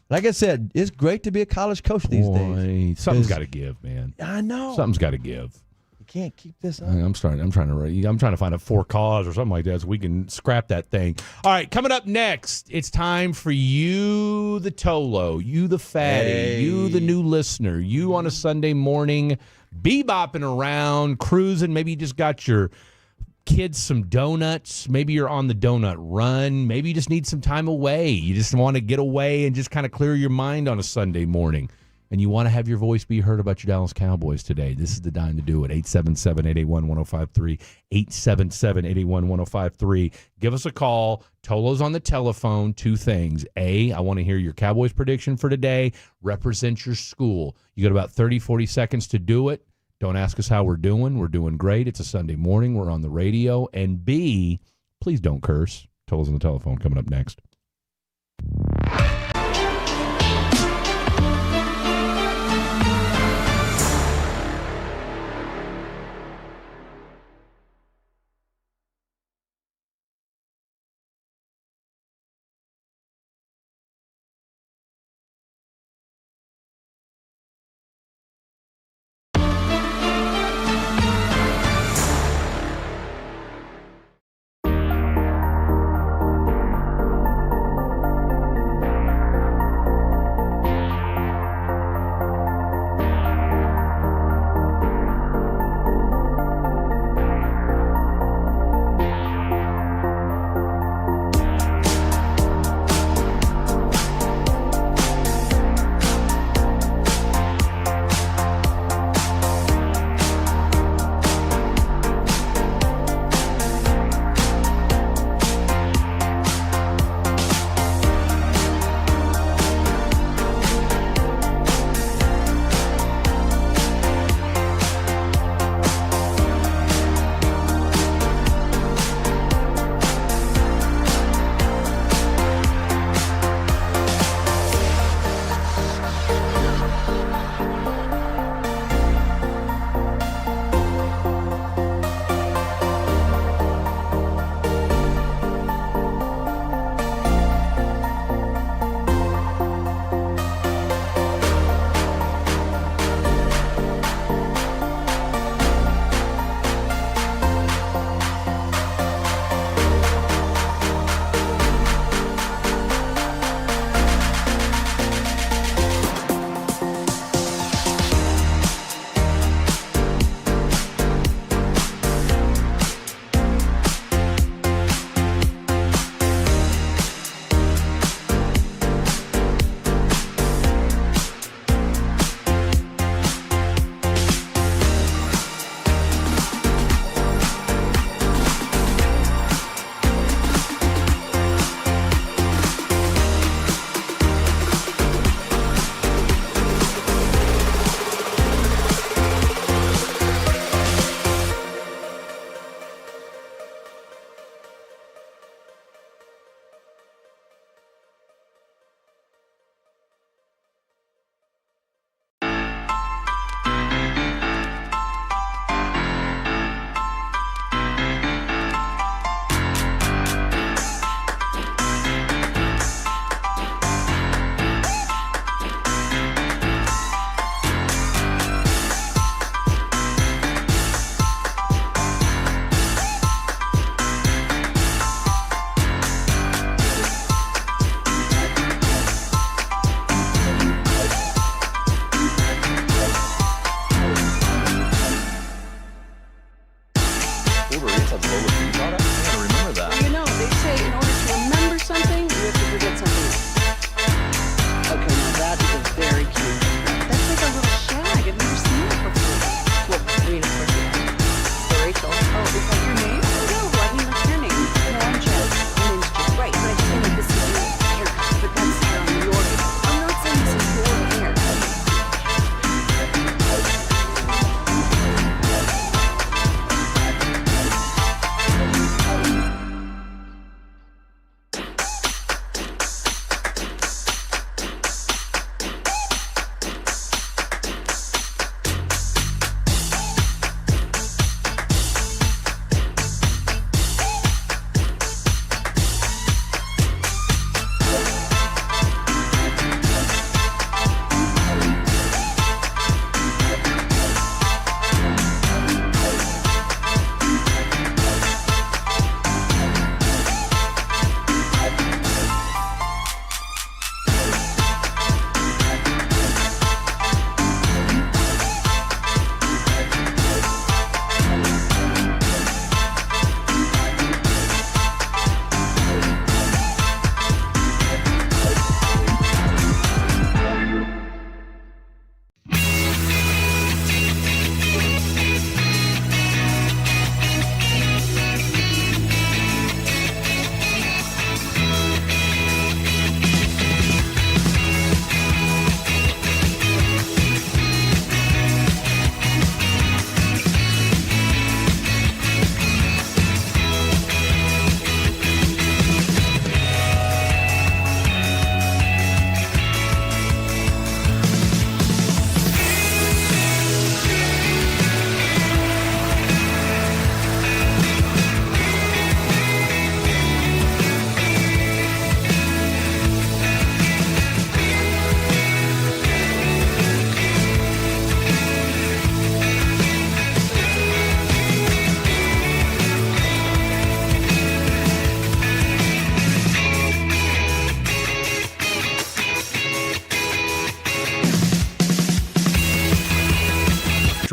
Like I said, it's great to be a college coach these days. Something's got to give, man. I know. Something's got to give. You can't keep this up. I'm trying to find a for cause or something like that so we can scrap that thing. All right, coming up next, it's time for you, the Tolo, you, the fatty, you, the new listener, you on a Sunday morning, bebopping around, cruising. Maybe you just got your kids some donuts. Maybe you're on the donut run. Maybe you just need some time away. You just want to get away and just kind of clear your mind on a Sunday morning. And you want to have your voice be heard about your Dallas Cowboys today. This is the time to do it. 877-881-1053. 877-881-1053. Give us a call. Tolo's on the telephone. 2 things. A, I want to hear your Cowboys prediction for today. Represent your school. You got about 30, 40 seconds to do it. Don't ask us how we're doing. We're doing great. It's a Sunday morning. We're on the radio. And B, please don't curse. Tolo's on the telephone coming up next.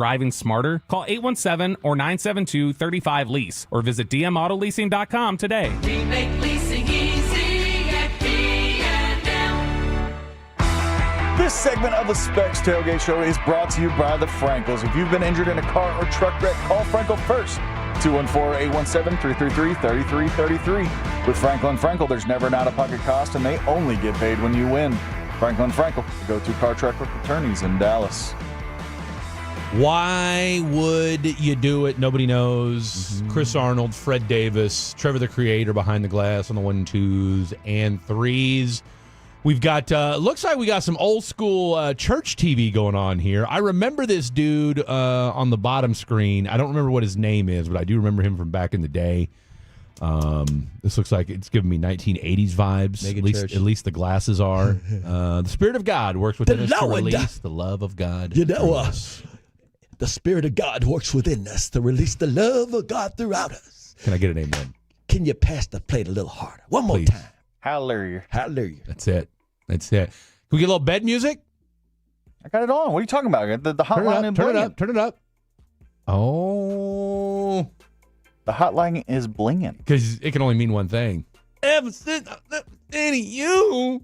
driving smarter? Call 817 or 972-35-LEASE or visit dmautololeasing.com today. We make leasing easy at D&M. This segment of the Specs Tailgate Show is brought to you by the Frankels. If you've been injured in a car or truck wreck, call Frankel first. 214-817-333-3333. With Frankel & Frankel, there's never an out-of-pocket cost, and they only get paid when you win. Frankel & Frankel, the go-to car truck attorneys in Dallas. Why would you do it? Nobody knows. Chris Arnold, Fred Davis, Trevor the Creator behind the glass on the 1, 2s, and 3s. We've got, looks like we got some old school church TV going on here. I remember this dude on the bottom screen. I don't remember what his name is, but I do remember him from back in the day. This looks like it's giving me 1980s vibes. At least the glasses are. The Spirit of God works within us to release the love of God. You know, the Spirit of God works within us to release the love of God throughout us. Can I get an amen? Can you pass the plate a little harder? One more time. Hallelujah. Hallelujah. That's it. That's it. Can we get a little bed music? I got it on. What are you talking about? The hotline and blinging. Turn it up. Oh. The hotline is blinging. Because it can only mean one thing. Ever since any you.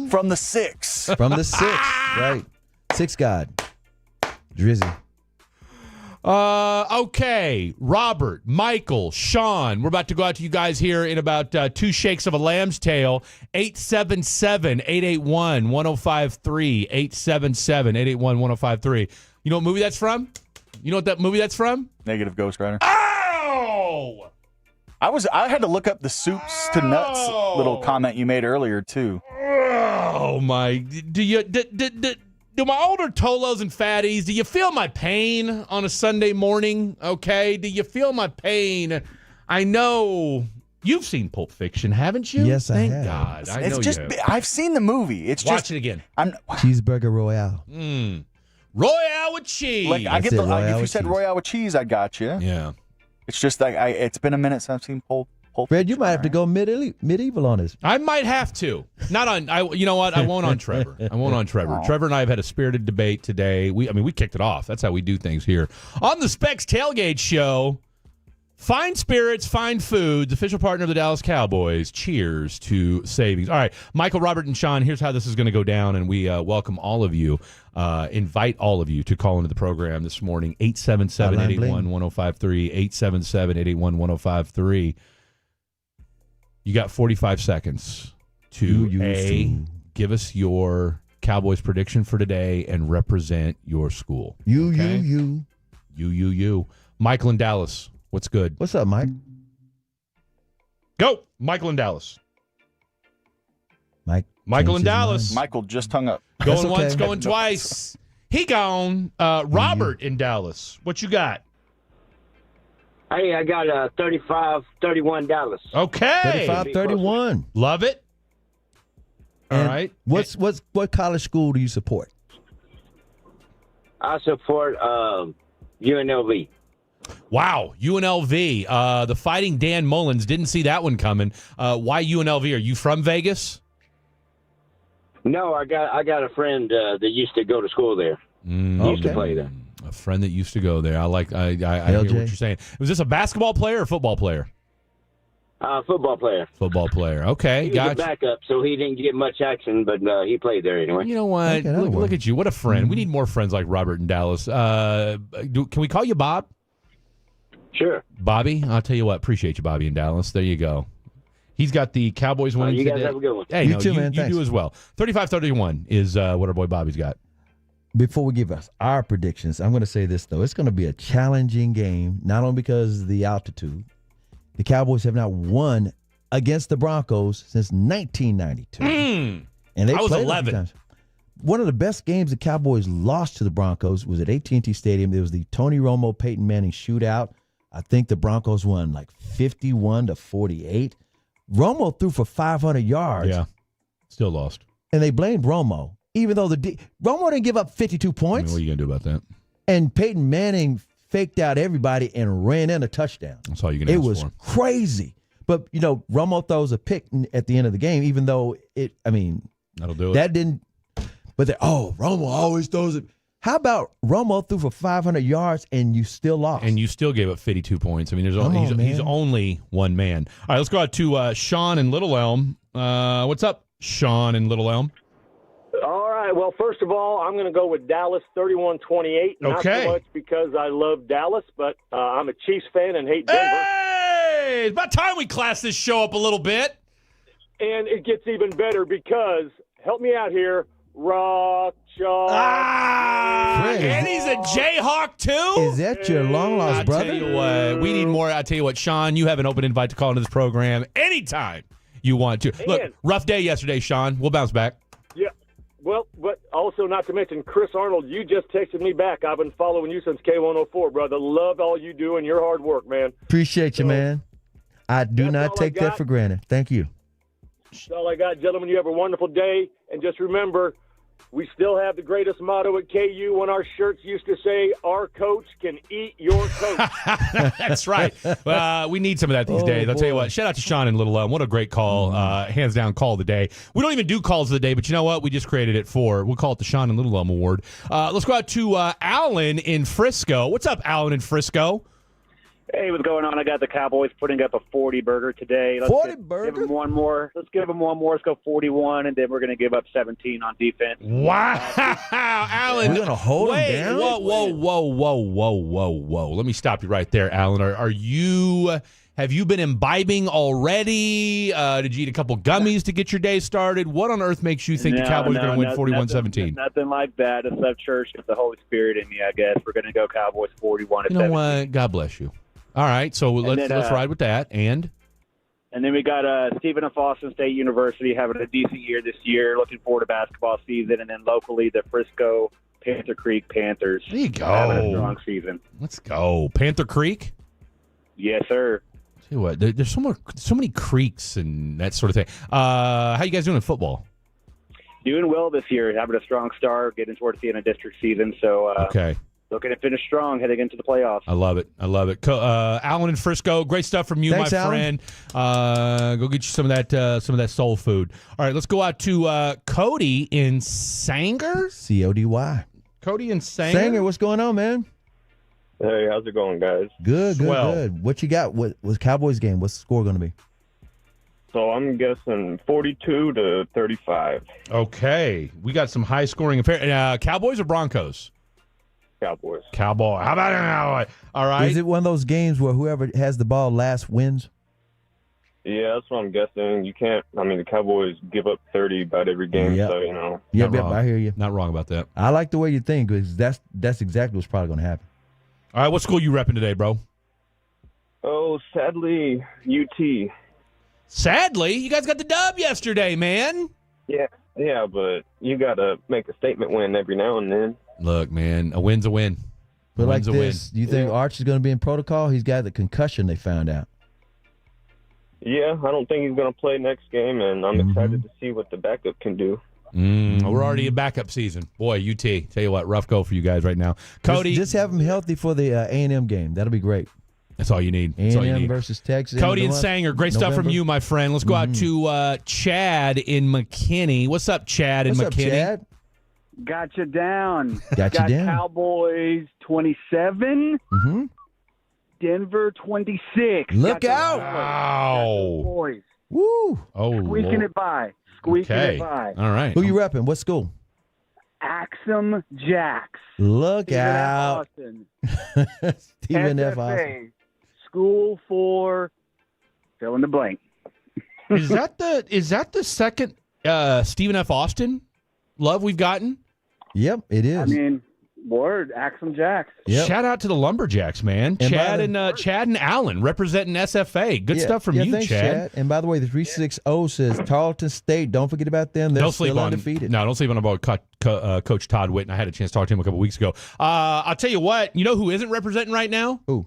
From the 6. From the 6. Right. 6 God. Drizzy. Okay. Robert, Michael, Sean. We're about to go out to you guys here in about 2 shakes of a lamb's tail. 877-881-1053. 877-881-1053. You know what movie that's from? You know what that movie that's from? Negative Ghost Rider. Oh! I had to look up the soups to nuts little comment you made earlier, too. Oh, my. Do my older Tolos and fatties, do you feel my pain on a Sunday morning? Okay? Do you feel my pain? I know you've seen Pulp Fiction, haven't you? Yes, I have. Thank God. I know you have. I've seen the movie. Watch it again. Cheeseburger Royale. Royale with cheese. Like, I get the, if you said cheese. Royale with cheese, I got you. Yeah. It's just like it's been a minute since I've seen Pulp Fred, you might have to go medieval on this. I might have to. Not on. You know what? I won't on Trevor. Trevor and I have had a spirited debate today. We kicked it off. That's how we do things here on the Specs Tailgate Show. Fine spirits, fine foods. Official partner of the Dallas Cowboys. Cheers to savings. All right, Michael, Robert, and Sean. Here's how this is going to go down, and we welcome all of you. Invite all of you to call into the program this morning. 877-881-1053. 877-881-1053. You got 45 seconds to give us your Cowboys prediction for today and represent your school. You. Michael in Dallas, what's good? What's up, Mike? Go, Michael in Dallas. Michael in Dallas. Michael just hung up. Going once, going twice. He gone. Robert in Dallas, what you got? Hey, I got 35-31 Dallas. Okay. 35-31. Love it. All right. What college school do you support? I support UNLV. Wow, UNLV. The Fighting Dan Mullins. Didn't see that one coming. Why UNLV? Are you from Vegas? No, I got a friend that used to go to school there. Used to play there. A friend that used to go there. I hear what you're saying. Was this a basketball player or football player? Football player. Football player. Okay, he was a backup, so he didn't get much action, but he played there anyway. You know what? Okay, look at you. What a friend. We need more friends like Robert in Dallas. Can we call you Bob? Sure. Bobby? I'll tell you what. Appreciate you, Bobby in Dallas. There you go. He's got the Cowboys winning today. You guys have a good one. Hey, you too, man. You do as well. 35-31 is what our boy Bobby's got. Before we give us our predictions, I'm going to say this, though. It's going to be a challenging game, not only because of the altitude. The Cowboys have not won against the Broncos since 1992. And they I was played 11. times. One of the best games the Cowboys lost to the Broncos was at AT&T Stadium. It was the Tony Romo, Peyton Manning shootout. I think the Broncos won like 51-48. Romo threw for 500 yards. Yeah, still lost. And they blamed Romo. Even though Romo didn't give up 52 points. What are you going to do about that? And Peyton Manning faked out everybody and ran in a touchdown. That's all you can ask for. It was crazy. But, Romo throws a pick at the end of the game, even though that'll do it. That didn't. But Romo always throws it. How about Romo threw for 500 yards and you still lost? And you still gave up 52 points. I mean, he's only one man. All right, let's go out to Sean in Little Elm. What's up, Sean in Little Elm? All right. Well, first of all, I'm going to go with Dallas 31-28. Not Okay. so much because I love Dallas, but I'm a Chiefs fan and hate Denver. Hey, it's about time we class this show up a little bit. And it gets even better because, help me out here, Rock Chalk. And he's a Jayhawk, too? Is that your long-lost brother? I tell you what, we need more. I tell you what, Sean, you have an open invite to call into this program anytime you want to. Look, rough day yesterday, Sean. We'll bounce back. Yeah. Well, but also not to mention, Chris Arnold, you just texted me back. I've been following you since K104, brother. Love all you do and your hard work, man. Appreciate you, man. I do not take that for granted. Thank you. That's all I got, gentlemen. You have a wonderful day. And just remember, we still have the greatest motto at KU when our shirts used to say, our coach can eat your coach. That's right. We need some of that these days. I'll tell you what, shout out to Sean in Little Elm. What a great call. Hands down call of the day. We don't even do calls of the day, but you know what? We just created it we'll call it the Sean in Little Elm Award. Let's go out to Alan in Frisco. What's up, Alan in Frisco? Hey, what's going on? I got the Cowboys putting up a 40 burger today. Let's give them one more. Let's give them one more. Let's go 41, and then we're going to give up 17 on defense. Wow, Alan. We're going to hold them down? Whoa. Let me stop you right there, Alan. Have you been imbibing already? Did you eat a couple gummies to get your day started? What on earth makes you think the Cowboys are going to win 41-17? Nothing like that. It's left church with the Holy Spirit in me, I guess. We're going to go Cowboys 41-17. You know what? God bless you. All right, so let's ride with that. And then we got Stephen F. Austin State University having a decent year this year. Looking forward to basketball season. And then locally, the Frisco Panther Creek Panthers. There you go. Having a strong season. Let's go. Panther Creek? Yes, sir. Tell you what, there's so many creeks and that sort of thing. How you guys doing in football? Doing well this year. Having a strong start, getting towards the end of district season. So okay. Looking to finish strong heading into the playoffs. I love it. Alan in Frisco, great stuff from you, Thanks, my Alan. friend. Go get you some of that soul food. All right, let's go out to Cody in Sanger. CODY. Cody in Sanger. Sanger, what's going on, man? Hey, how's it going, guys? Good. What you got? What was Cowboys game? What's the score going to be? So I'm guessing 42-35. Okay, we got some high scoring affair. Cowboys or Broncos? Cowboys. Cowboy. How about it? All right. Is it one of those games where whoever has the ball last wins? Yeah, that's what I'm guessing. You can't. I mean, the Cowboys give up 30 about every game, Yep. so you know. Yep, I hear you. Not wrong about that. I like the way you think because that's exactly what's probably going to happen. All right, what school you repping today, bro? Oh, sadly, UT. Sadly, you guys got the dub yesterday, man. Yeah, but you got to make a statement win every now and then. Look, man, a win's a win. But like this, do you think Arch is going to be in protocol? He's got the concussion they found out. Yeah, I don't think he's going to play next game, and I'm excited to see what the backup can do. We're already in backup season. Boy, UT, tell you what, rough go for you guys right now. Cody. Just have him healthy for the A&M game. That'll be great. That's all you need. A&M versus Texas. Cody and Sanger, great stuff from you, my friend. Let's go out to Chad in McKinney. What's up, Chad in McKinney? What's up, Chad? Got you down. Got you down. Cowboys 27. Mm-hmm. Denver 26. Look Got out. Wow. Boys. Woo. Oh, Squeaking Lord. it by. Squeaking it by. All right. Who you repping? What school? Axum Jacks. Look Stephen F. out. Austin. Stephen F. Austin. SFA. School for fill in the blank. Is that the second Stephen F. Austin love we've gotten? Yep, it is. I mean, word, Axum Jacks. Yep. Shout out to the Lumberjacks, man. And Chad and Allen representing SFA. Good stuff from you, thanks, Chad. And by the way, the 360 says Tarleton State. Don't forget about them. They're Don't still sleep on undefeated. No, don't sleep on about Coach Todd Whitten. I had a chance to talk to him a couple weeks ago. I'll tell you what. You know who isn't representing right now? Who?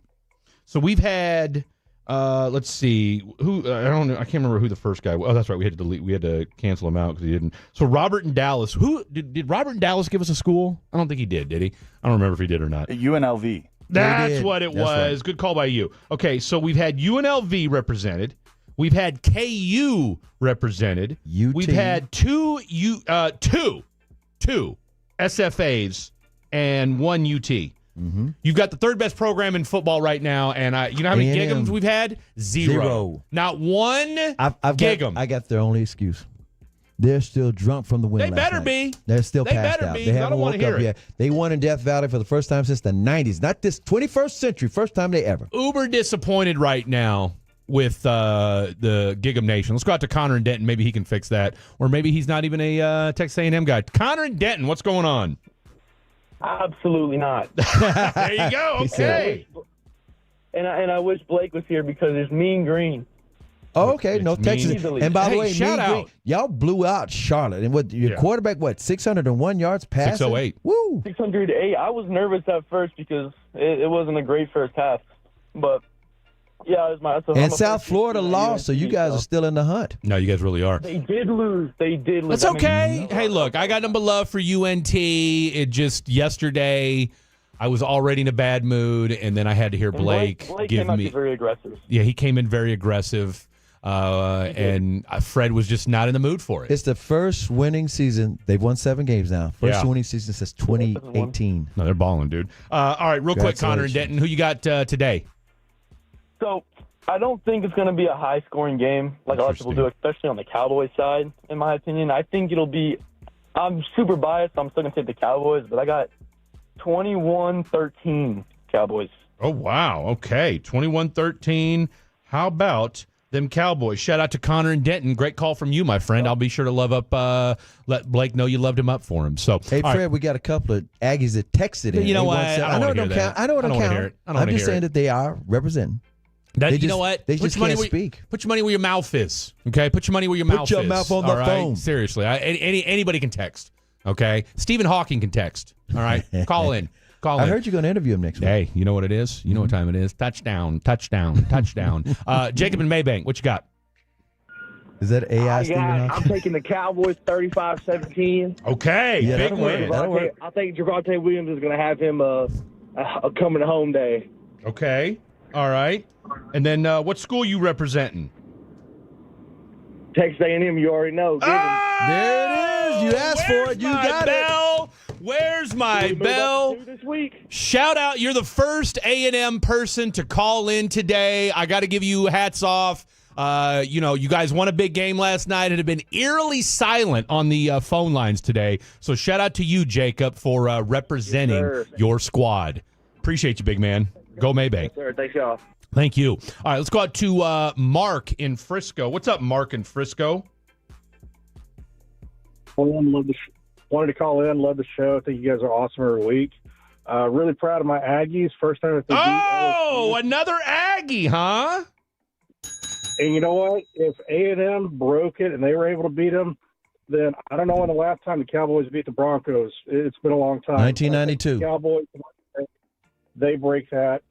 So we've had. Let's see who I don't know. I can't remember who the first guy was. Oh, that's right. We had to delete. We had to cancel him out because he didn't. So Robert in Dallas. Who did Robert in Dallas give us a school? I don't think he did he? I don't remember if he did or not. UNLV. That's what it That's was. right. Good call by you. Okay, so we've had UNLV represented. We've had KU represented. UT. We've had two SFAs and 1 UT. You've got the third best program in football right now, and you know how many A&M. Gig'ems we've had? Zero. Not one Gig'em. I got their only excuse. They're still drunk from the win. They last better night. be. They're still They passed better out. be. They I haven't don't wanna woke hear up it. yet. They won in Death Valley for the first time since the 90s. Not this 21st century. First time they ever. Uber disappointed right now with the Gig'em Nation. Let's go out to Connor and Denton. Maybe he can fix that. Or maybe he's not even a Texas A&M guy. Connor and Denton, what's going on? Absolutely not. There you go. Okay. And I wish Blake was here because it's Mean Green. Oh, okay, no Texas. Easily. And by the Hey, way, shout Mean Green, out. y'all blew out Charlotte. And what your quarterback? What 601 yards passing? 608. Woo! 608. I was nervous at first because it wasn't a great first half, but yeah, it was my. So And South Florida lost, so you guys are still in the hunt. No, you guys really are. They did lose. That's okay. Hey, look, I got number love for UNT. It just yesterday, I was already in a bad mood, and then I had to hear Blake give came out me. very aggressive. Yeah, he came in very aggressive, and Fred was just not in the mood for it. It's the first winning season. They've won 7 games now. First winning season since 2018. No, they're balling, dude. All right, real quick, Connor and Denton, who you got today? So I don't think it's going to be a high-scoring game like a lot of people do, especially on the Cowboys side, in my opinion. I think it'll be – I'm super biased. I'm still going to take the Cowboys, but I got 21-13 Cowboys. Oh, wow. Okay, 21-13. How about them Cowboys? Shout out to Connor and Denton. Great call from you, my friend. I'll be sure to love up let Blake know you loved him up for him. So, hey, Fred, right. we got a couple of Aggies that texted in. You know what? I know it don't count. I know it don't count. I'm just saying that they are representing. You know what? They just can't speak. Put your money where your mouth is. Okay, put your money where your mouth is. Put your mouth on the phone. Seriously, anybody can text. Okay, Stephen Hawking can text. All right, call in. I heard you're going to interview him next week. Hey, you know what it is? You know what time it is? Touchdown, touchdown, touchdown. Jacob and Maybank, what you got? Is that AI Stephen Hawking? I'm taking the Cowboys 35-17. Okay, Yeah, big that'll work. win. That'll work. I think Javonte Williams is going to have him a coming home day. Okay, all right. And then what school you representing? Texas A&M, you already know. There it is. You asked for it. You got it. Where's my bell? This week. Shout out. You're the first A&M person to call in today. I got to give you hats off. You guys won a big game last night and have been eerily silent on the phone lines today. So shout out to you, Jacob, for representing your squad. Appreciate you, big man. Go Maybank. Yes, sir. Thanks, y'all. Thank you. All right, let's go out to Mark in Frisco. What's up, Mark in Frisco? Wanted to call in. Love the show. I think you guys are awesome every week. Really proud of my Aggies. First time that they beat LSU. Another Aggie, huh? And you know what? If A&M broke it and they were able to beat them, then I don't know when the last time the Cowboys beat the Broncos. It's been a long time. 1992. Cowboys, they break that.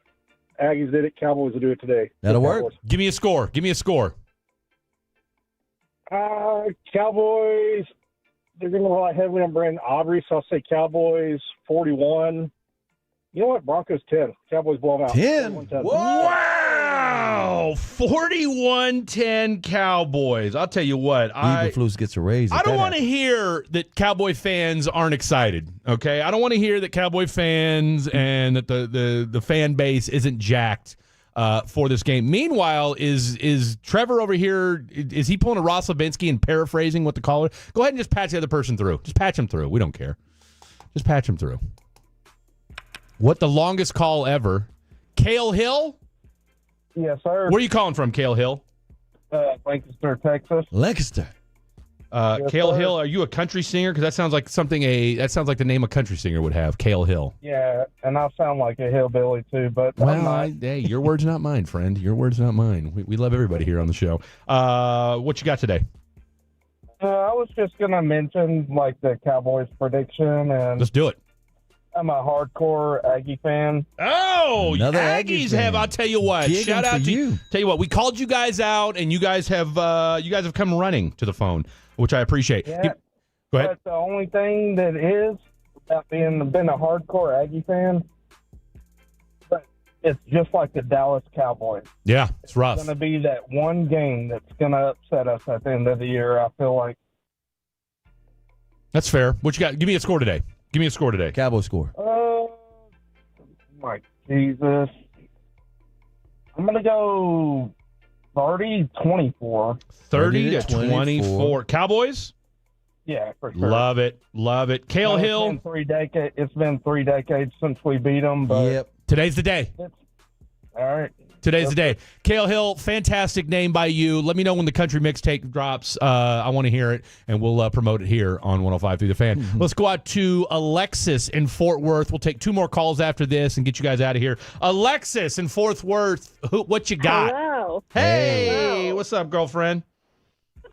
Aggies did it. Cowboys will do it today. That'll work. Give me a score. Cowboys, they're going to rely heavily on Brandon Aubrey, so I'll say Cowboys 41. You know what? Broncos 10. Cowboys blow them out. 10? Wow! 41-10 Cowboys. I'll tell you what. Eberflus gets a raise. I don't want to hear that Cowboy fans aren't excited, okay? I don't want to hear that Cowboy fans and that the fan base isn't jacked for this game. Meanwhile, is Trevor over here, is he pulling a Ross Levinsky and paraphrasing what the caller? Go ahead and just patch the other person through. Just patch him through. We don't care. Just patch him through. What the longest call ever? Cale Hill? Yes, sir. Where are you calling from, Cale Hill? Lancaster, Texas. Lancaster. Cale sir. Hill, are you a country singer? Because that sounds like the name a country singer would have. Cale Hill. Yeah, and I sound like a hillbilly too, but I'm not. Hey, your words not mine, friend. Your words not mine. We love everybody here on the show. What you got today? I was just gonna mention like the Cowboys prediction, and Let's do it. I'm a hardcore Aggie fan. Oh, Another Aggies Aggies fan. have. I'll tell you what. Gigging Shout out for to you. Tell you what. We called you guys out, and you guys have come running to the phone, which I appreciate. Yeah, Go ahead. But the only thing that is about been a hardcore Aggie fan, but it's just like the Dallas Cowboys. Yeah, it's rough. It's going to be that one game that's going to upset us at the end of the year. I feel like. That's fair. What you got? Give me a score today. Cowboy score. My Jesus. I'm going to go 30-24. 30-24. Cowboys? Yeah, for sure. Love it. Love it. Kale Hill. It's been 3 decades since we beat them. But Today's the day. All right. Today's the day. Kale Hill, fantastic name by you. Let me know when the country mixtape drops. I want to hear it, and we'll promote it here on 105 Through the Fan. Let's go out to Alexis in Fort Worth. We'll take 2 more calls after this and get you guys out of here. Alexis in Fort Worth, what you got? Hello. Hey, Hello. What's up, girlfriend?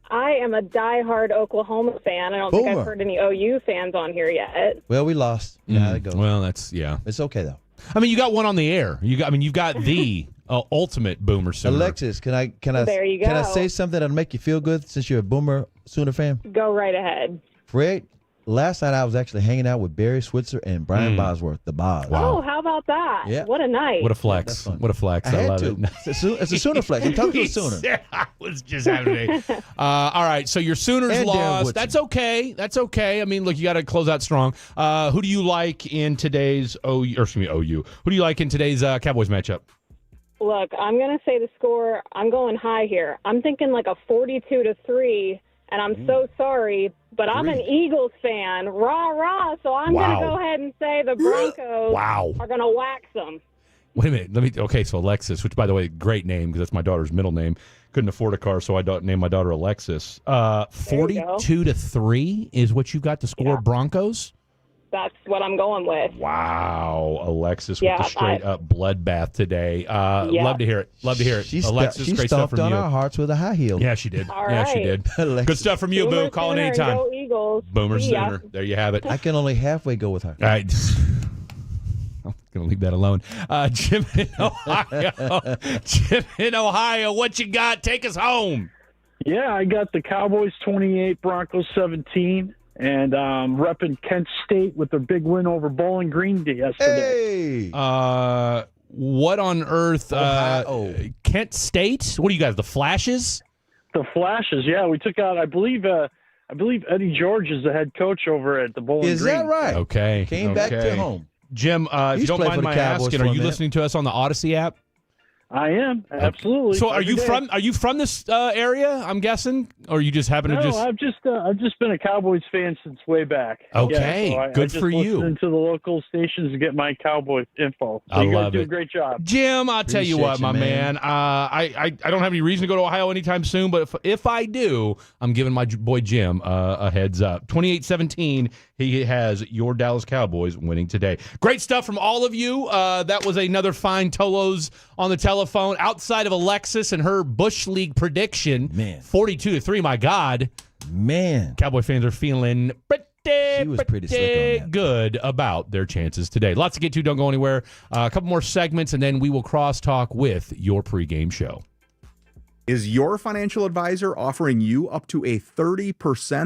I am a diehard Oklahoma fan. I don't think I've heard any OU fans on here yet. Well, we lost. Yeah, it goes. Well, that's It's okay though. I mean, you got one on the air. You've got the ultimate Boomer Sooner. Alexis, can I There you can I go. say something that'll make you feel good since you're a Boomer Sooner fan? Go right ahead. Fred, last night I was actually hanging out with Barry Switzer and Brian Bosworth, the Boz. Oh, how about that? Yeah. What a night. What a flex. What a flex. I had love to. it. It's a Sooner flex. I'm talking to a Sooner. Yeah, I was just having it. All right, so your Sooners And Darren lost. Woodson. That's okay. That's okay. I mean, look, you got to close out strong. Who do you like in today's OU? Who do you like in today's Cowboys matchup? Look, I'm going to say the score. I'm going high here. I'm thinking like a 42-3, and I'm so sorry, but I'm an Eagles fan. Rah, rah. So I'm going to go ahead and say the Broncos are going to wax them. Wait a minute. Okay, so Alexis, which, by the way, great name because that's my daughter's middle name. Couldn't afford a car, so I named my daughter Alexis. 42-3 is what you got to score Broncos? That's what I'm going with. Wow, Alexis with Yeah, the straight-up bloodbath today. Yeah. Love to hear it. Love to hear it. Alexis, she great stuff stomped from on you. our hearts with a high heel. Yeah, she did. All Yeah, she right. did. Good stuff from you, Boomer Boo. Call it Sooner, anytime. Go Eagles. Boomer See ya. Sooner. There you have it. I can only halfway go with her. All right. I'm going to leave that alone. Jim in Ohio. Jim in Ohio, what you got? Take us home. Yeah, I got the Cowboys 28, Broncos 17, and repping Kent State with their big win over Bowling Green yesterday. Hey! What on earth? Kent State? What are you guys, the Flashes? The Flashes, yeah. We took out, I believe Eddie George is the head coach over at the Bowling Green. Is that right? Okay. Came back to home. Jim, if you don't mind my asking, are you listening to us on the Odyssey app? I am, absolutely. So are you from this area, I'm guessing? Or you just happen to just... I've just been a Cowboys fan since way back. Okay, yeah, so good for you. I into the local stations to get my Cowboys info. So I you guys love do it. a great job. Jim, I'll tell you what, my man. I don't have any reason to go to Ohio anytime soon, but if I do, I'm giving my boy Jim a heads up. 28-17, he has your Dallas Cowboys winning today. Great stuff from all of you. That was another fine Tolos on the telephone. Outside of Alexis and her Bush League prediction, 42-3, my God. Man. Cowboy fans are feeling pretty slick on that. good about their chances today. Lots to get to. Don't go anywhere. A couple more segments, and then we will cross-talk with your pregame show. Is your financial advisor offering you up to a 30%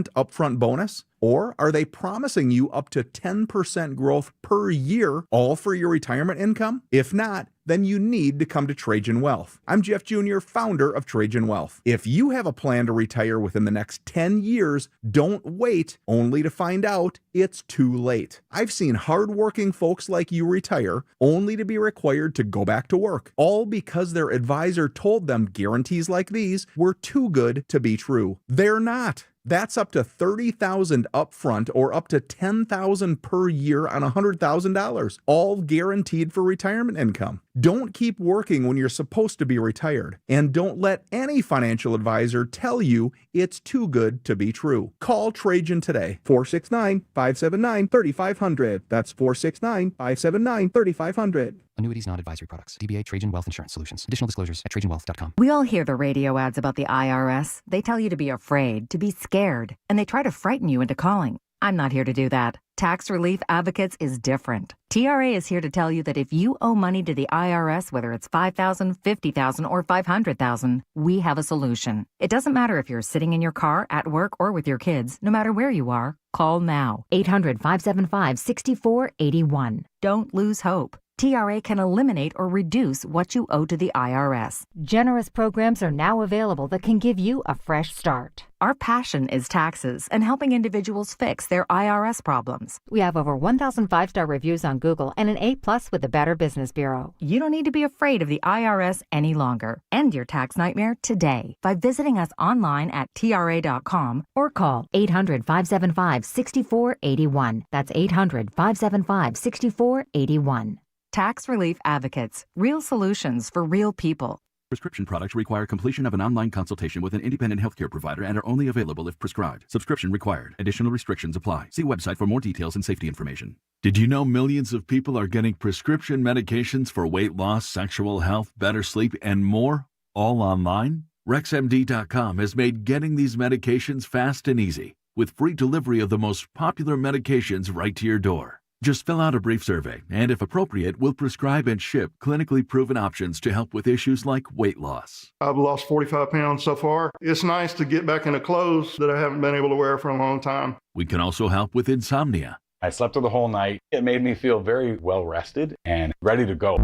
upfront bonus? Or are they promising you up to 10% growth per year, all for your retirement income? If not, then you need to come to Trajan Wealth. I'm Jeff Jr., founder of Trajan Wealth. If you have a plan to retire within the next 10 years, don't wait only to find out it's too late. I've seen hardworking folks like you retire only to be required to go back to work, all because their advisor told them guarantees like these were too good to be true. They're not. That's up to $30,000 upfront or up to $10,000 per year on $100,000, all guaranteed for retirement income. Don't keep working when you're supposed to be retired, and don't let any financial advisor tell you it's too good to be true. Call Trajan today, 469-579-3500. That's 469-579-3500. Annuities, not advisory products. DBA Trajan Wealth Insurance Solutions. Additional disclosures at TrajanWealth.com. We all hear the radio ads about the IRS. They tell you to be afraid, to be scared, and they try to frighten you into calling. I'm not here to do that. Tax Relief Advocates is different. TRA is here to tell you that if you owe money to the IRS, whether it's $5,000, $50,000, or $500,000, we have a solution. It doesn't matter if you're sitting in your car, at work, or with your kids. No matter where you are, call now. 800-575-6481. Don't lose hope. TRA can eliminate or reduce what you owe to the IRS. Generous programs are now available that can give you a fresh start. Our passion is taxes and helping individuals fix their IRS problems. We have over 1,000 5-star reviews on Google and an A+ with the Better Business Bureau. You don't need to be afraid of the IRS any longer. End your tax nightmare today by visiting us online at TRA.com or call 800-575-6481. That's 800-575-6481. Tax Relief Advocates. Real solutions for real people. Prescription products require completion of an online consultation with an independent healthcare provider and are only available if prescribed. Subscription required. Additional restrictions apply. See website for more details and safety information. Did you know millions of people are getting prescription medications for weight loss, sexual health, better sleep, and more, all online? RexMD.com has made getting these medications fast and easy, with free delivery of the most popular medications right to your door. Just fill out a brief survey, and if appropriate, we'll prescribe and ship clinically proven options to help with issues like weight loss. I've lost 45 pounds so far. It's nice to get back into clothes that I haven't been able to wear for a long time. We can also help with insomnia. I slept through the whole night. It made me feel very well rested and ready to go.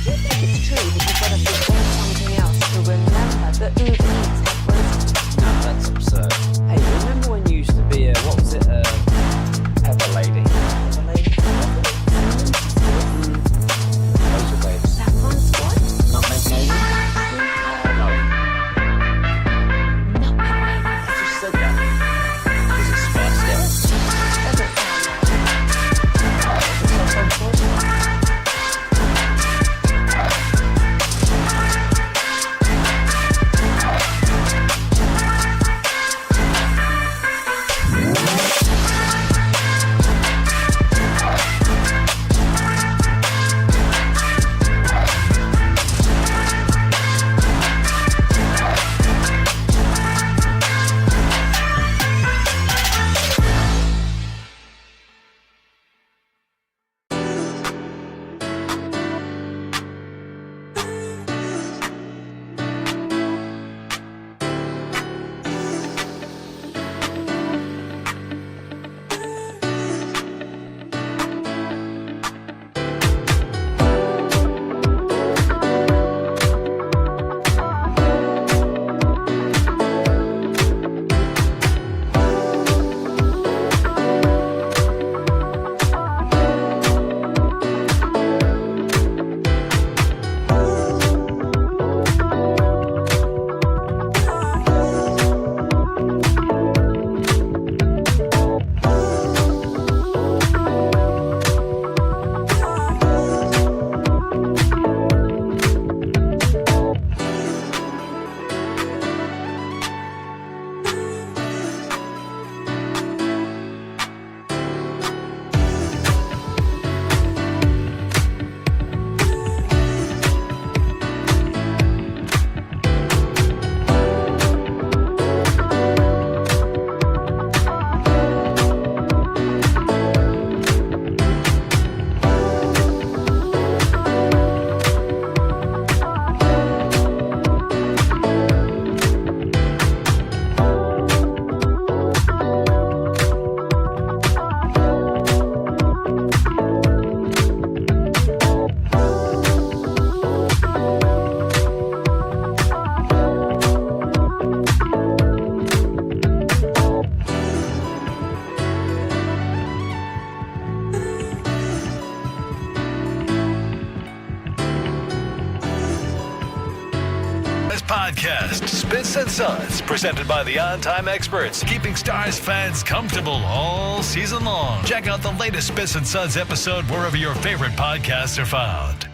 It's true that you've got to think of something else to remember that Uber Eats was. No, that's absurd. Hey, remember when you used to be what was it, Pepper Lady? Pepper Lady? Those are babes. That one squad? Nutmeg Lady? No. Nutmeg Lady. I just said that. Is it Spec? Doesn't sound right. Podcast, Spits and Suds, presented by the On-Time Experts, keeping Stars fans comfortable all season long. Check out the latest Spits and Suds episode wherever your favorite podcasts are found.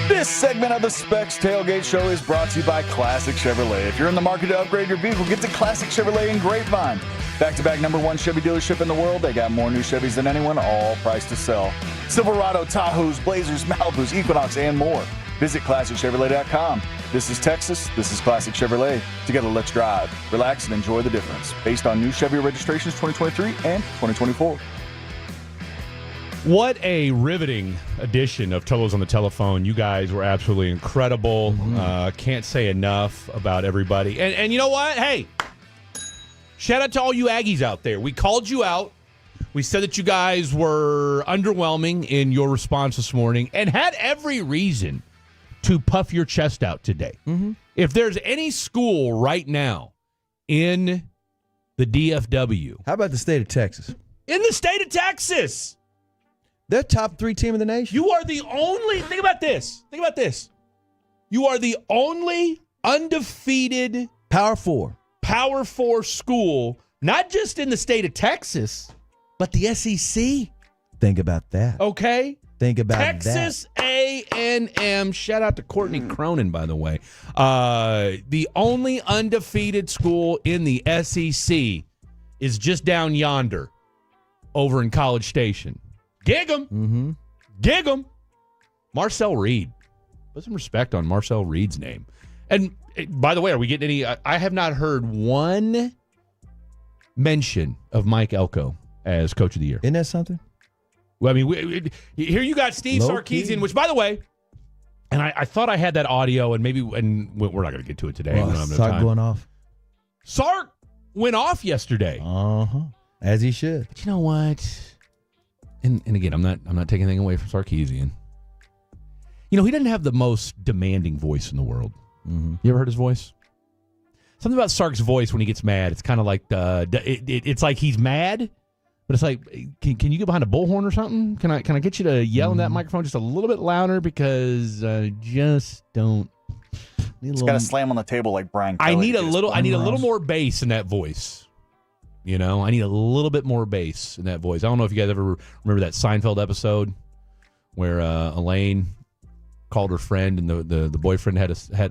This segment of the Specs Tailgate Show is brought to you by Classic Chevrolet. If you're in the market to upgrade your vehicle, get to Classic Chevrolet in Grapevine. Back-to-back #1 Chevy dealership in the world. They got more new Chevys than anyone, all priced to sell. Silverado, Tahoes, Blazers, Malibus, Equinox, and more. Visit ClassicChevrolet.com. This is Texas. This is Classic Chevrolet. Together, let's drive, relax, and enjoy the difference. Based on new Chevy registrations 2023 and 2024. What a riveting edition of Tolos on the Telephone. You guys were absolutely incredible. Can't say enough about everybody. And you know what? Hey, shout out to all you Aggies out there. We called you out. We said that you guys were underwhelming in your response this morning and had every reason to puff your chest out today. Mm-hmm. If there's any school right now in the DFW. How about the state of Texas? In the state of Texas. They're top 3 team in the nation. You are the only, think about this. You are the only undefeated Power 4 school, not just in the state of Texas, but the SEC. Think about that. Okay? Think about Texas that. A&M. Shout out to Courtney Cronin, by the way. The only undefeated school in the SEC is just down yonder over in College Station. Gig 'em. Mm-hmm. Gig 'em. Marcel Reed. Put some respect on Marcel Reed's name. And by the way, are we getting any? I have not heard one mention of Mike Elko as Coach of the Year. Isn't that something? Well, I mean, here you got Steve Sarkisian, which, by the way, and I thought I had that audio, and we're not going to get to it today. Well, Sark going off. Sark went off yesterday. As he should. But you know what? And again, I'm not taking anything away from Sarkisian. You know, he doesn't have the most demanding voice in the world. Mm-hmm. You ever heard his voice? Something about Sark's voice when he gets mad. It's kind of like it's like he's mad, but it's like, can you get behind a bullhorn or something? Can I get you to yell in that microphone just a little bit louder because I just don't. It's got to slam on the table like Brian Kelly. I need a little more bass in that voice. You know, I need a little bit more bass in that voice. I don't know if you guys ever remember that Seinfeld episode where Elaine called her friend and the boyfriend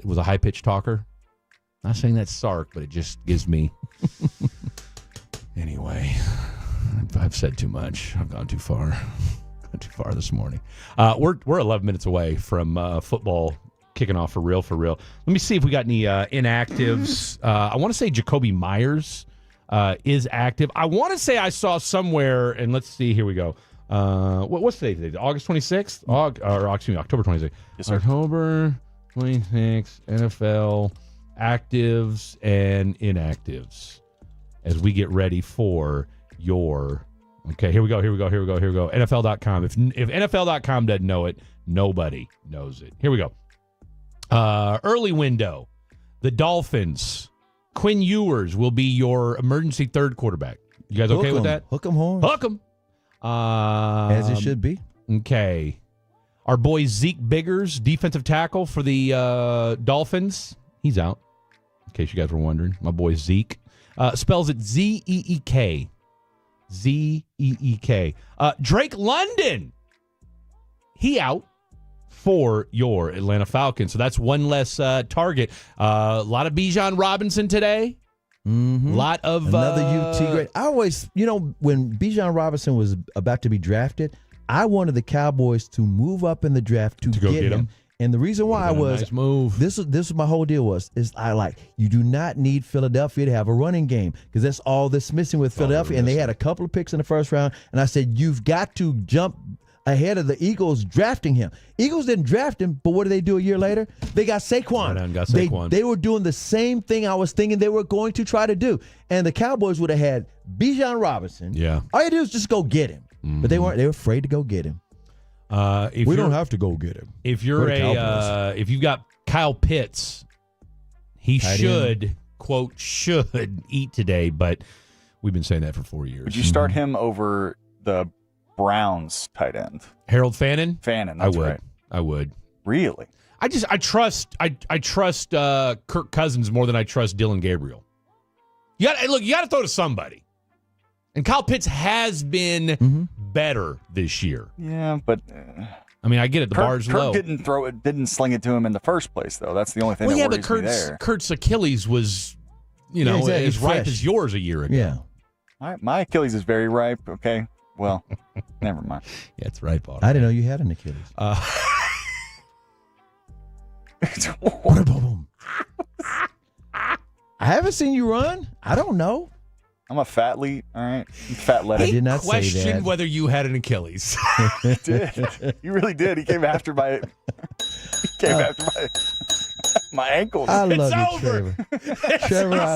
was a high pitched talker. Not saying that's Sark, but it just gives me. Anyway, I've said too much. I've gone too far. Gone too far this morning. We're 11 minutes away from football kicking off for real. Let me see if we got any inactives. I want to say Jacoby Myers is active. I want to say I saw somewhere, and let's see. Here we go. What's today? August 26th? October 26th. Yes, sir. October 26th, NFL actives and inactives as we get ready for your. Okay, here we go. NFL.com. If NFL.com doesn't know it, nobody knows it. Here we go. Early window. The Dolphins. Quinn Ewers will be your emergency third quarterback. You guys okay with that? Hook 'em horns. Hook 'em. As it should be. Okay. Our boy Zeke Biggers, defensive tackle for the Dolphins. He's out, in case you guys were wondering. My boy Zeke. Spells it Z-E-E-K. Z-E-E-K. Drake London. He out for your Atlanta Falcons. So that's one less target. A lot of Bijan Robinson today. Mm-hmm. A lot of another UT great. I always, when Bijan Robinson was about to be drafted, I wanted the Cowboys to move up in the draft to get him. And the reason why nice move. This is my whole deal you do not need Philadelphia to have a running game because that's all that's missing with Philadelphia. And they had a couple of picks in the first round. And I said, you've got to jump ahead of the Eagles drafting him. Eagles didn't draft him, but what did they do a year later? They got Saquon. They were doing the same thing I was thinking they were going to try to do. And the Cowboys would have had Bijan Robinson. Yeah. All you do is just go get him. Mm-hmm. But they weren't. They were afraid to go get him. We don't have to go get him. If you're if you've got Kyle Pitts, he should eat today, but we've been saying that for 4 years. Would you start him over the Browns tight end? Harold Fannin? Fannin, that's right. I would. Really? I trust Kirk Cousins more than I trust Dylan Gabriel. You got to throw to somebody. And Kyle Pitts has been better this year. Yeah, but I mean, I get it. The bar's low. Kirk didn't sling it to him in the first place, though. That's the only thing that worries me there. Kurt's Achilles was, as ripe as yours a year ago. Yeah. My Achilles is very ripe. Okay. Well, never mind. Yeah, it's ripe. I didn't know you had an Achilles. I haven't seen you run. I don't know. I'm a fatly, all right? Fat letter. I did not say that. He questioned whether you had an Achilles. He did. He really did. He came after my... My ankles. I love you, over. Trevor. Trevor, I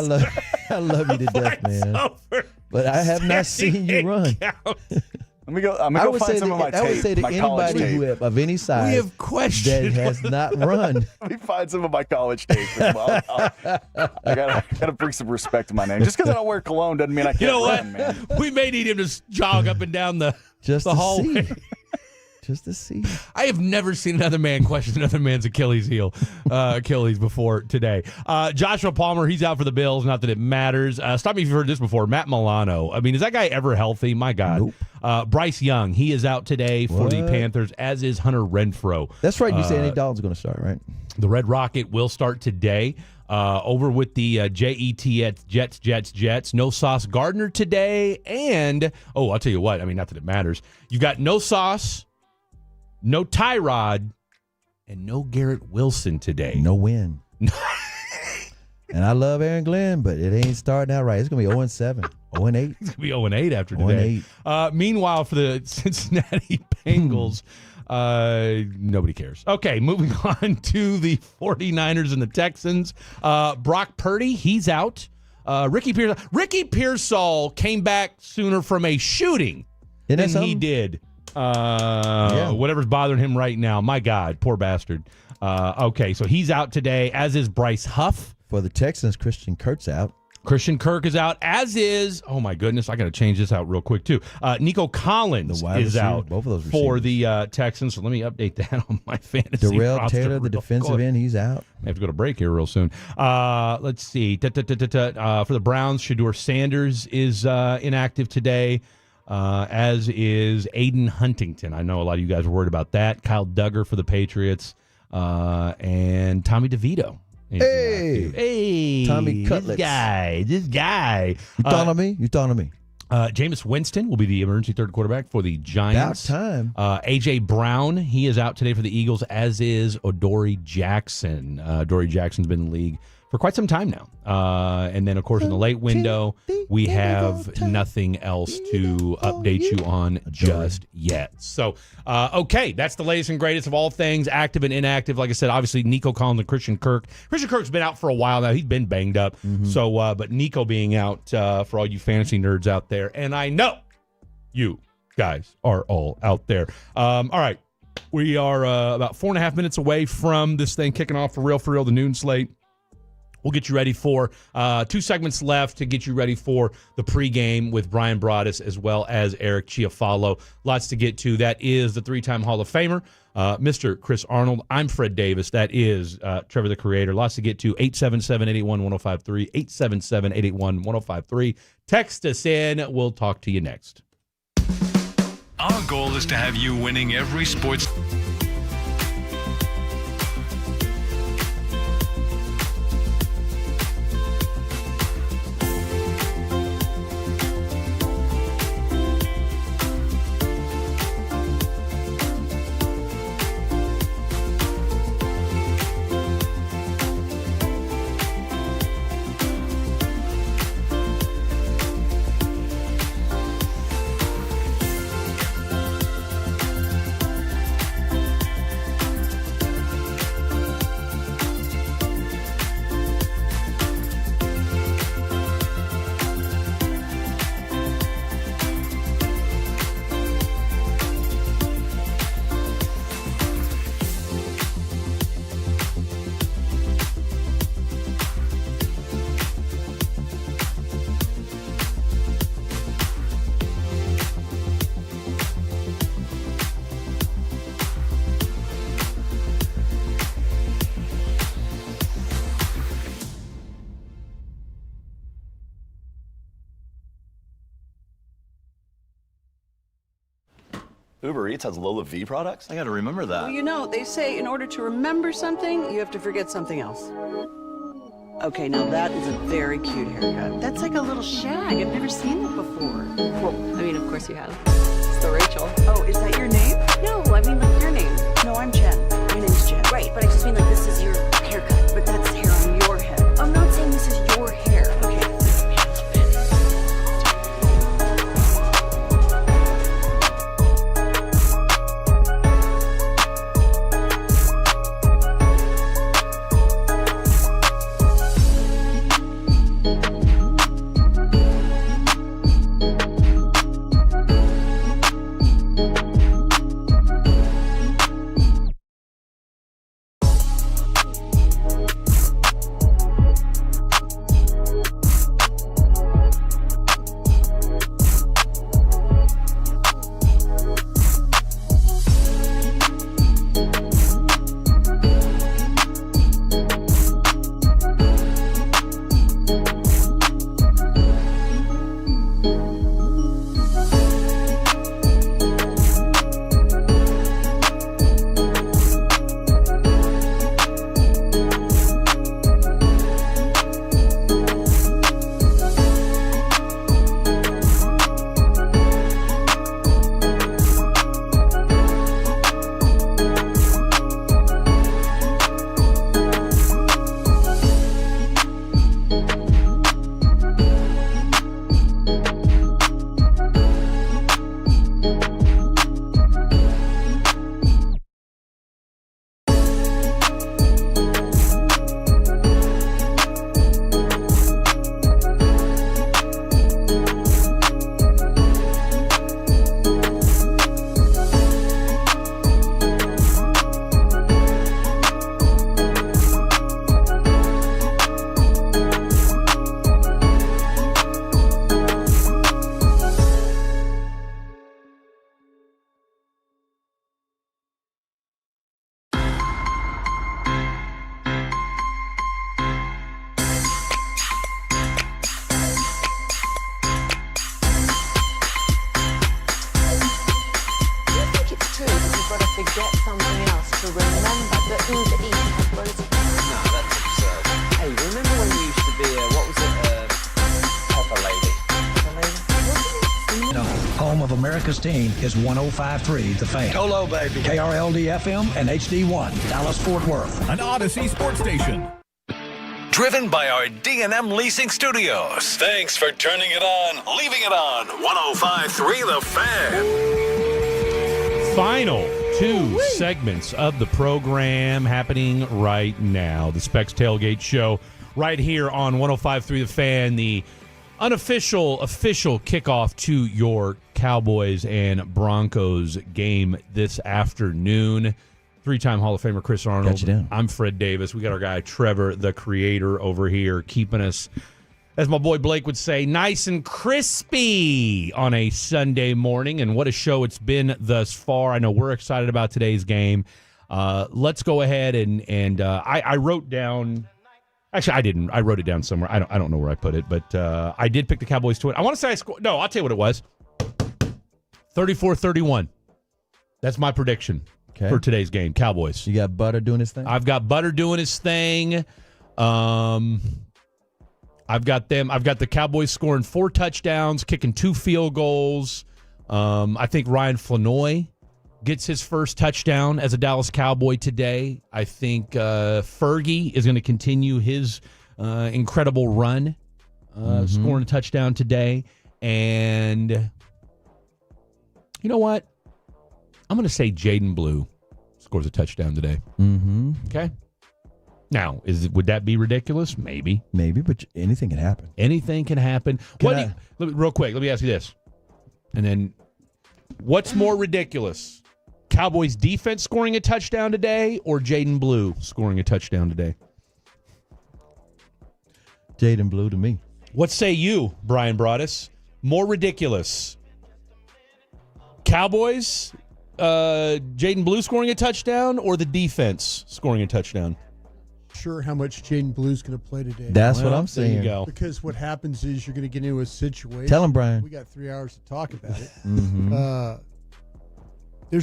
love you to death, man. Over. But I have not seen you run. Let me go. I'm gonna go find some of my tape. I would say to anybody of any size we have questions that has not run. Let me find some of my college tape. I gotta bring some respect to my name. Just because I don't wear cologne doesn't mean I can't run, man. We may need him to jog up and down the hallway. See. Just to see. I have never seen another man question another man's Achilles before today. Joshua Palmer, he's out for the Bills. Not that it matters. Stop me if you've heard this before. Matt Milano. I mean, is that guy ever healthy? My God. Nope. Bryce Young, he is out today for the Panthers, as is Hunter Renfrow. That's right. You say Andy Dalton's going to start, right? The Red Rocket will start today. Over with the Jets. No Sauce Gardner today. And, I'll tell you what. I mean, not that it matters. You got no Sauce, no Tyrod, and no Garrett Wilson today. No win. And I love Aaron Glenn, but it ain't starting out right. It's going to be 0-7, 0-8. It's going to be 0-8 after today. Meanwhile, for the Cincinnati Bengals, nobody cares. Okay, moving on to the 49ers and the Texans. Brock Purdy, he's out. Ricky Pearsall came back sooner from a shooting than he did. Whatever's bothering him right now. My God, poor bastard. Okay, so he's out today, as is Bryce Huff. For the Texans, Christian Kirk's out. Christian Kirk is out, as is, oh my goodness, I got to change this out real quick too. Nico Collins is out both of those for the Texans, so let me update that on my fantasy Darrell roster. Taylor, the defensive end, he's out. I have to go to break here real soon. Let's see. For the Browns, Shedeur Sanders is inactive today, as is Aiden Huntington. I know a lot of you guys were worried about that. Kyle Duggar for the Patriots, and Tommy DeVito. Hey, Tommy Cutlets. This guy. You thought of me? Jameis Winston will be the emergency third quarterback for the Giants. About time. A.J. Brown, he is out today for the Eagles, as is Adoree Jackson. Adoree Jackson's been in the league for quite some time now. And then, of course, in the late window, we have nothing else to update you on just yet. So, okay, that's the latest and greatest of all things active and inactive. Like I said, obviously, Nico Collins and Christian Kirk. Christian Kirk's been out for a while now. He's been banged up. So, but Nico being out for all you fantasy nerds out there. And I know you guys are all out there. All right, we are about 4.5 minutes away from this thing kicking off for real, the noon slate. We'll get you ready for 2 segments left to get you ready for the pregame with Brian Broaddus as well as Eric Chiafalo. Lots to get to. That is the 3-time Hall of Famer, Mr. Chris Arnold. I'm Fred Davis. That is Trevor the Creator. Lots to get to. 877-881-1053. 877-881-1053. Text us in. We'll talk to you next. Our goal is to have you winning every sports. Uber Eats has Lola V products? I gotta remember that. Well, you know, they say in order to remember something, you have to forget something else. Okay, now that is a very cute haircut. That's like a little shag. I've never seen it before. Well, I mean, of course you have. It's the Rachel. Oh, is that your name? No, I mean, like, your name. No, I'm Jen. My name's Jen. Right, but I just mean, like, this is your haircut. But that's hair on your head. I'm not saying this is your hair. Okay. America's team is 105.3 The Fan. Go low, baby. KRLD-FM and HD1, Dallas-Fort Worth. An Odyssey sports station. Driven by our D&M Leasing Studios. Thanks for turning it on, leaving it on. 105.3 The Fan. Final 2 segments of the program happening right now. The Spec's Tailgate Show right here on 105.3 The Fan. The official kickoff to your Cowboys and Broncos game this afternoon. 3-time Hall of Famer Chris Arnold. Got you down. I'm Fred Davis. We got our guy Trevor, the creator, over here, keeping us, as my boy Blake would say, nice and crispy on a Sunday morning. And what a show it's been thus far. I know we're excited about today's game. Let's go ahead and I wrote down. Actually, I didn't. I wrote it down somewhere. I don't know where I put it, but I did pick the Cowboys to win. I want to say I scored. No, I'll tell you what it was. 34-31. That's my prediction for today's game. Cowboys. You got Butter doing his thing? I've got Butter doing his thing. I've got them. I've got the Cowboys scoring 4 touchdowns, kicking 2 field goals. I think Ryan Flanoy gets his first touchdown as a Dallas Cowboy today. I think Fergie is going to continue his incredible run, scoring a touchdown today. And you know what? I'm going to say Jaden Blue scores a touchdown today. Mm-hmm. Okay. Now, would that be ridiculous? Maybe. Maybe, but anything can happen. Anything can happen. Real quick, let me ask you this. And then, what's more ridiculous? Cowboys defense scoring a touchdown today or Jaden Blue scoring a touchdown today? Jaden Blue to me. What say you, Brian Broaddus? More ridiculous? Cowboys, Jaden Blue scoring a touchdown or the defense scoring a touchdown? Sure how much Jaden Blue's going to play today. That's what I'm saying. There you go. Because what happens is you're going to get into a situation. Tell him, Brian. We got 3 hours to talk about it. Mm-hmm. You're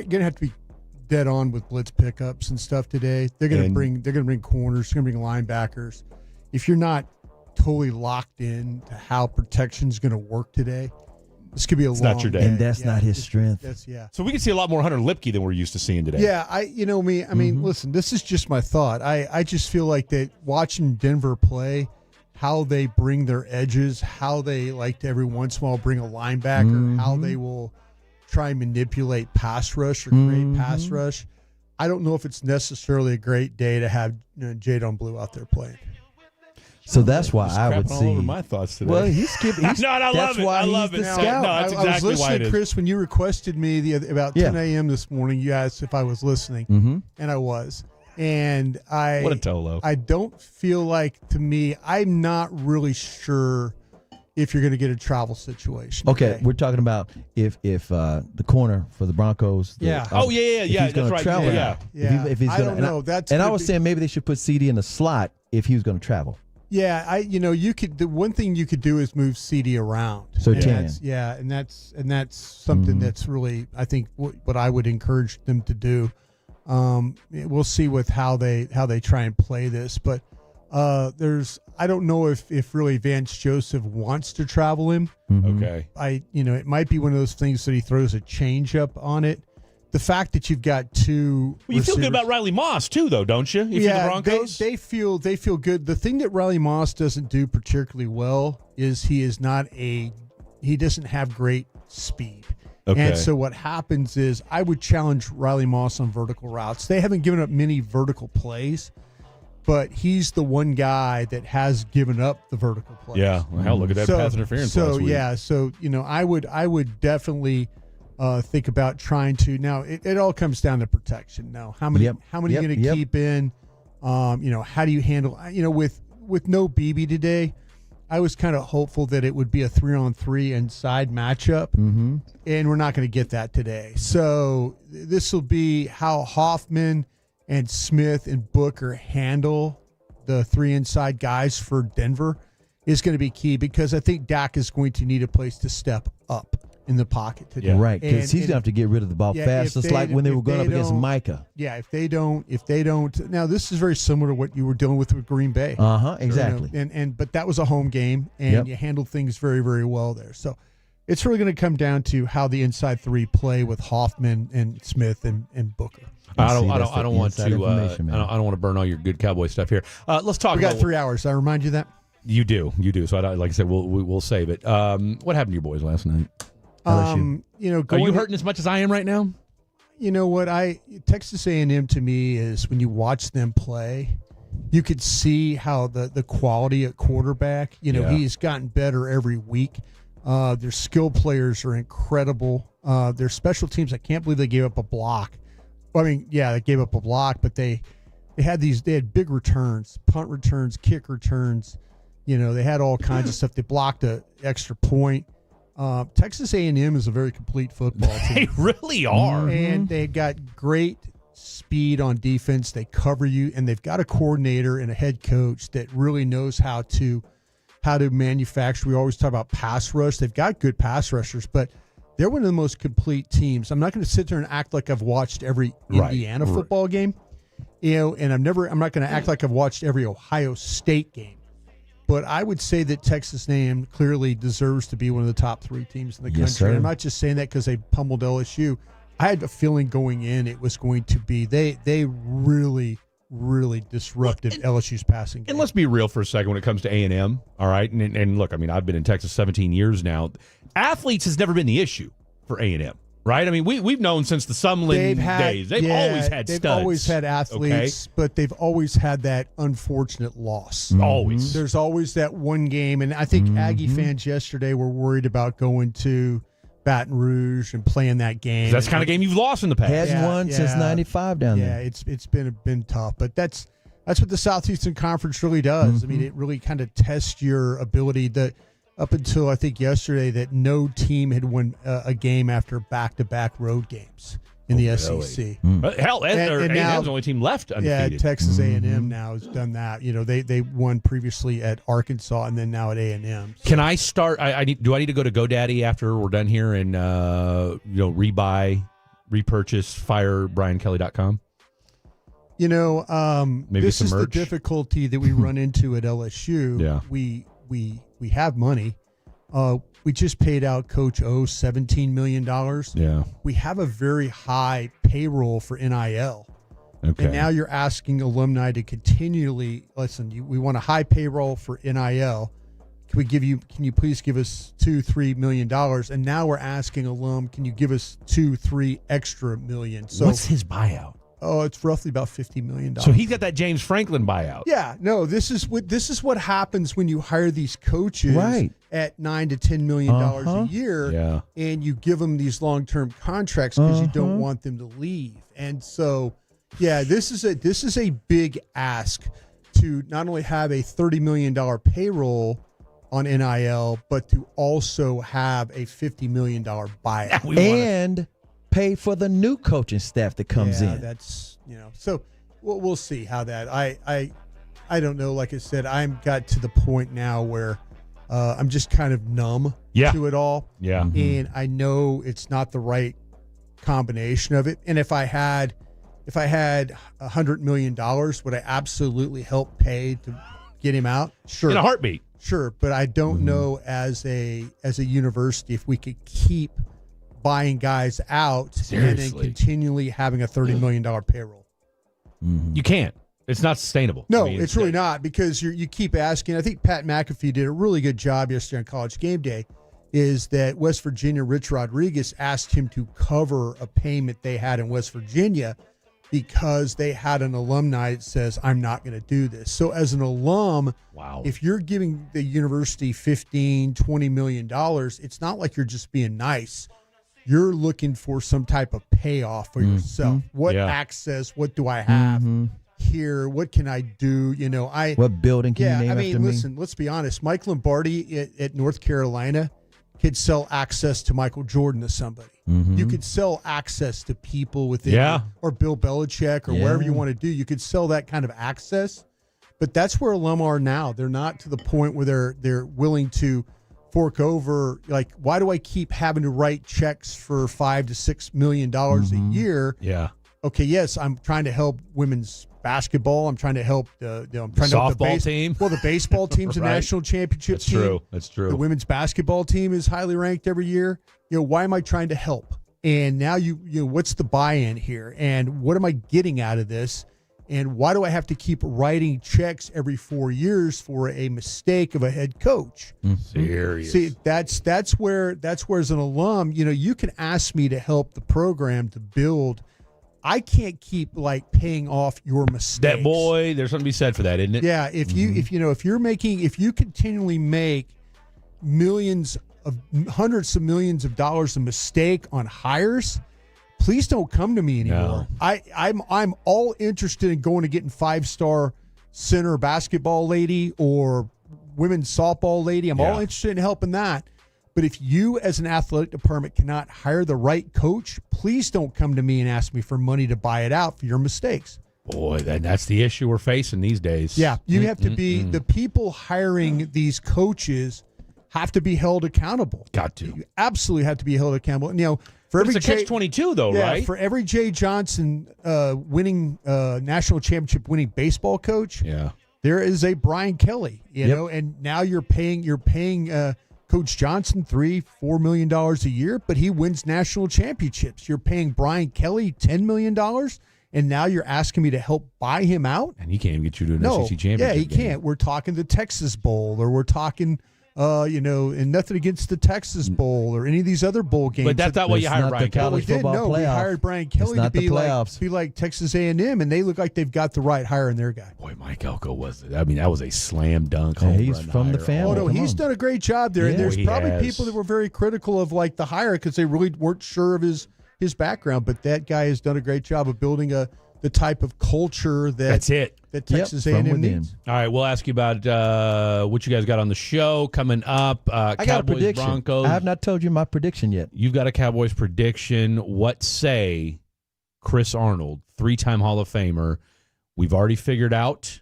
going to have to be dead on with blitz pickups and stuff today. They're going to bring corners. They're going to bring linebackers. If you're not totally locked in to how protection's going to work today, this could be a long not your day. And that's not his strength. So we can see a lot more Hunter Lipke than we're used to seeing today. Yeah, I mean, listen, this is just my thought. I just feel like that watching Denver play, how they bring their edges, how they like to every once in a while bring a linebacker, how they will try and manipulate pass rush or create pass rush. I don't know if it's necessarily a great day to have Jaden Blue out there playing. So that's why I would see. All over my thoughts today. Well, he's skipping. I love it. I love it. Scout. No, that's exactly I was listening, why it is. Chris, when you requested me about 10 a.m. this morning. You asked if I was listening, and I was. And what a Tolo. I don't feel like, to me, I'm not really sure if you're going to get a travel situation. Okay, we're talking about if the corner for the Broncos. Yeah. If he's that's travel, right. If he's I don't know. I was saying maybe they should put CD in the slot if he was going to travel. Yeah, you could. The one thing you could do is move CD around. So and that's something that's really, I think, what I would encourage them to do. We'll see with how they try and play this, but I don't know if really Vance Joseph wants to travel him. Okay, it might be one of those things that he throws a change up on it. The fact that you've got two, you feel good about Riley Moss too, though, don't you? If you're the Broncos, they feel good. The thing that Riley Moss doesn't do particularly well is he doesn't have great speed. Okay. And so what happens is I would challenge Riley Moss on vertical routes. They haven't given up many vertical plays, but he's the one guy that has given up the vertical plays. Yeah, well, hell, look at that pass interference last week. I would definitely think about trying to. Now it all comes down to protection. Now how many are you going to keep in? How do you handle? With no BB today, I was kind of hopeful that it would be a 3-on-3 inside matchup, and we're not going to get that today. So this will be how Hoffman and Smith and Booker handle the 3 inside guys for Denver is going to be key, because I think Dak is going to need a place to step up in the pocket today. Yeah. Right, because he's going to have to get rid of the ball fast, just like when they were going up against Micah. Yeah, if they don't. Now, this is very similar to what you were dealing with Green Bay. Exactly. But that was a home game, and you handled things very, very well there. So it's really going to come down to how the inside three play with Hoffman and Smith and Booker. I don't want to burn all your good Cowboy stuff here. Let's talk. We got 3 hours. I remind you that. You do. So like I said, we'll save it. What happened to your boys last night? Are you hurting as much as I am right now? You know what? Texas A&M to me is when you watch them play, you could see how the quality at quarterback. He's gotten better every week. Their skill players are incredible. Their special teams, I can't believe they gave up a block. I mean, yeah, they gave up a block, but they had big returns, punt returns, kick returns. They had all kinds of stuff. They blocked an extra point. Texas A&M is a very complete football team. They really are. And they got great speed on defense. They cover you, and they've got a coordinator and a head coach that really knows how to manufacture. We always talk about pass rush. They've got good pass rushers, but they're one of the most complete teams. I'm not going to sit there and act like I've watched every Indiana football game, and I'm not going to act like I've watched every Ohio State game. But I would say that Texas A&M clearly deserves to be one of the top 3 teams in the country. Sir. I'm not just saying that because they pummeled LSU. I had a feeling going in it was going to be they really disrupted LSU's passing game. And let's be real for a second when it comes to A&M, all right? And look, I mean, I've been in Texas 17 years now. Athletes has never been the issue for A&M, right? I mean, we've known since the Sumlin days. They've always had studs. They've always had athletes, but they've always had that unfortunate loss. Always. There's always that one game, and I think Aggie fans yesterday were worried about going to Baton Rouge and playing that game. That's the kind of game you've lost in the past. Hasn't won since '95 down there. Yeah, it's been tough, but that's what the Southeastern Conference really does. I mean, it really kind of tests your ability. That up until I think yesterday, that no team had won a game after back-to-back road games in the SEC. Hell, A&M's the only team left undefeated. Yeah, Texas A&M now has done that. They won previously at Arkansas and then now at A&M. So. Can I start? Do I need to go to GoDaddy after we're done here and repurchase firebriankelly.com? Maybe this some is merch? the difficulty that we run into at LSU. Yeah. We have money. We just paid out Coach O $17 million. Yeah. We have a very high payroll for NIL. Okay. And now you're asking alumni to continually listen. We want a high payroll for NIL. Can you please give us $2-3 million? And now we're asking alum, can you give us 2-3 extra million? So what's his buyout? Oh, it's roughly about $50 million. So he got that James Franklin buyout. Yeah, no, this is what happens when you hire these coaches at $9 to $10 million a year, and you give them these long-term contracts because you don't want them to leave. And so, yeah, this is a big ask to not only have a $30 million payroll on NIL, but to also have a $50 million buyout and pay for the new coaching staff that comes in. That's so we'll see how that. I don't know. Like I said, I'm got to the point now where I'm just kind of numb to it all. Yeah, and I know it's not the right combination of it. And if I had $100 million, would I absolutely help pay to get him out? Sure, in a heartbeat. Sure, but I don't know as a university if we could keep buying guys out and then continually having a $30 million payroll. You can't. It's not sustainable. No, it's really not, because you keep asking. I think Pat McAfee did a really good job yesterday on College Game Day, is that West Virginia, Rich Rodriguez asked him to cover a payment they had in West Virginia because they had an alumni that says, I'm not going to do this. So as an alum, if you're giving the university $15-20 million, it's not like you're just being nice. You're looking for some type of payoff for yourself. What access? What do I have here? What can I do? What building can you name after me? Listen, let's be honest. Mike Lombardi at North Carolina could sell access to Michael Jordan to somebody. You could sell access to people within, or Bill Belichick, or wherever you want to do. You could sell that kind of access, but that's where alum are now. They're not to the point where they're willing to fork over. Like, why do I keep having to write checks for $5 to $6 million a year? Yeah. Okay. Yes, I'm trying to help women's basketball. I'm trying to help the softball team. Well, the baseball team's a Right. national championship team. That's true. The women's basketball team is highly ranked every year. Why am I trying to help? And now what's the buy-in here? And what am I getting out of this? And why do I have to keep writing checks every 4 years for a mistake of a head coach? Serious. See, that's where as an alum, you can ask me to help the program to build. I can't keep paying off your mistakes. That boy, there's something to be said for that, isn't it? Yeah, if you continually make hundreds of millions of dollars of mistake on hires, please don't come to me anymore. No. I'm all interested in going to getting 5-star center basketball lady or women's softball lady. I'm all interested in helping that. But if you as an athletic department cannot hire the right coach, please don't come to me and ask me for money to buy it out for your mistakes. Boy, that's the issue we're facing these days. Yeah, you have to be the people hiring these coaches have to be held accountable. Got to. You absolutely have to be held accountable. For every it's a catch-22 though, right? For every Jay Johnson winning national championship winning baseball coach, there is a Brian Kelly. You know, and now you're paying Coach Johnson $3-4 million a year, but he wins national championships. You're paying Brian Kelly $10 million, and now you're asking me to help buy him out? And he can't even get you to an SEC championship. Yeah, he can't. We're talking the Texas Bowl, or we're talking and nothing against the Texas Bowl or any of these other bowl games. But that's not what you hired Brian Kelly. We hired Brian Kelly to be like Texas A&M, and they look like they've got the right hire in their guy. Boy, Mike Elko that was a slam dunk. He's from the family. Oh no, he's done a great job there. Yeah, and there's probably people that were very critical of the hire because they really weren't sure of his background. But that guy has done a great job of building the type of culture that Texas A&M needs. All right, we'll ask you about what you guys got on the show coming up. I got a prediction. Broncos. I have not told you my prediction yet. You've got a Cowboys prediction. What say Chris Arnold, 3-time Hall of Famer? We've already figured out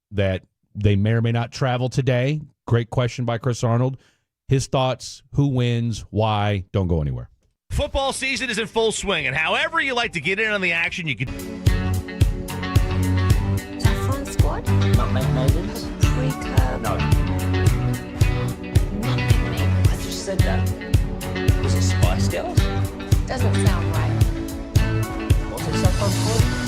that they may or may not travel today. Great question by Chris Arnold. His thoughts, who wins, why, don't go anywhere. Football season is in full swing, and however you like to get in on the action, you can... Saffron squad? Nutmeg maidens? Pre-curb? No. Nutmeg maidens. I just said that. Was it Spice Girls? Doesn't sound right. What's it Saffron squad?